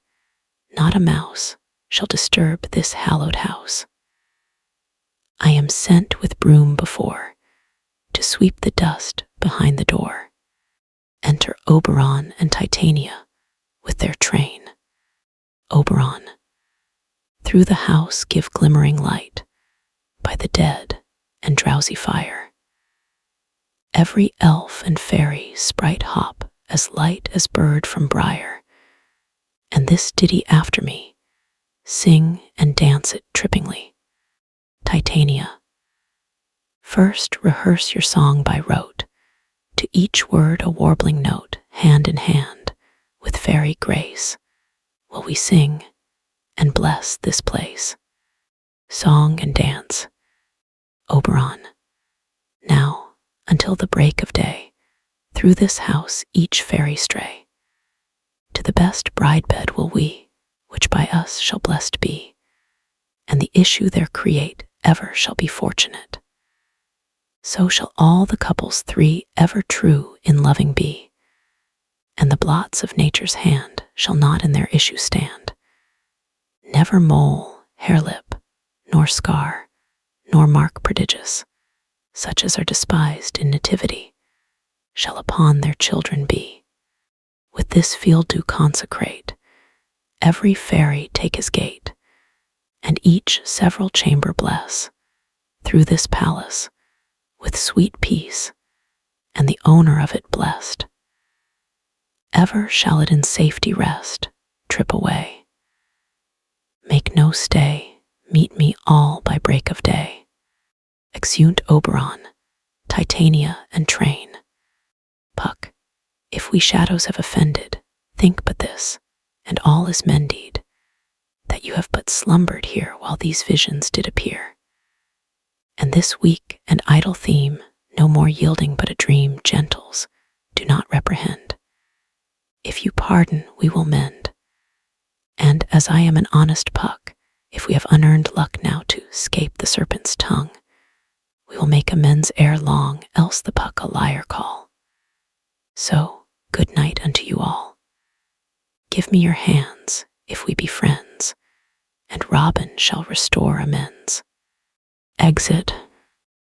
not a mouse shall disturb this hallowed house. I am sent with broom before, to sweep the dust behind the door. Enter Oberon and Titania with their train. Oberon, through the house give glimmering light, by the dead and drowsy fire. Every elf and fairy sprite hop as light as bird from briar, and this ditty after me, sing and dance it trippingly. Titania, First rehearse your song by rote, to each word a warbling note, hand in hand, with fairy grace, will we sing and bless this place. Song and dance. Oberon. Now, until the break of day, through this house each fairy stray. To the best bride bed will we, which by us shall blessed be, and the issue there create ever shall be fortunate. So shall all the couples three ever true in loving be, and the blots of nature's hand shall not in their issue stand. Never mole, harelip, nor scar, nor mark prodigious, such as are despised in nativity, shall upon their children be. With this field do consecrate, every fairy take his gate, and each several chamber bless, through this palace, with sweet peace, and the owner of it blessed. Ever shall it in safety rest, trip away. Make no stay, meet me all by break of day. Exeunt Oberon, Titania and Train. Puck, if we shadows have offended, think but this, and all is mended, that you have but slumbered here while these visions did appear. And this weak and idle theme, no more yielding but a dream, gentles, do not reprehend. If you pardon, we will mend. And as I am an honest Puck, if we have unearned luck now to 'scape the serpent's tongue, we will make amends ere long, else the Puck a liar call. So, good night unto you all. Give me your hands, if we be friends, and Robin shall restore amends. Exit.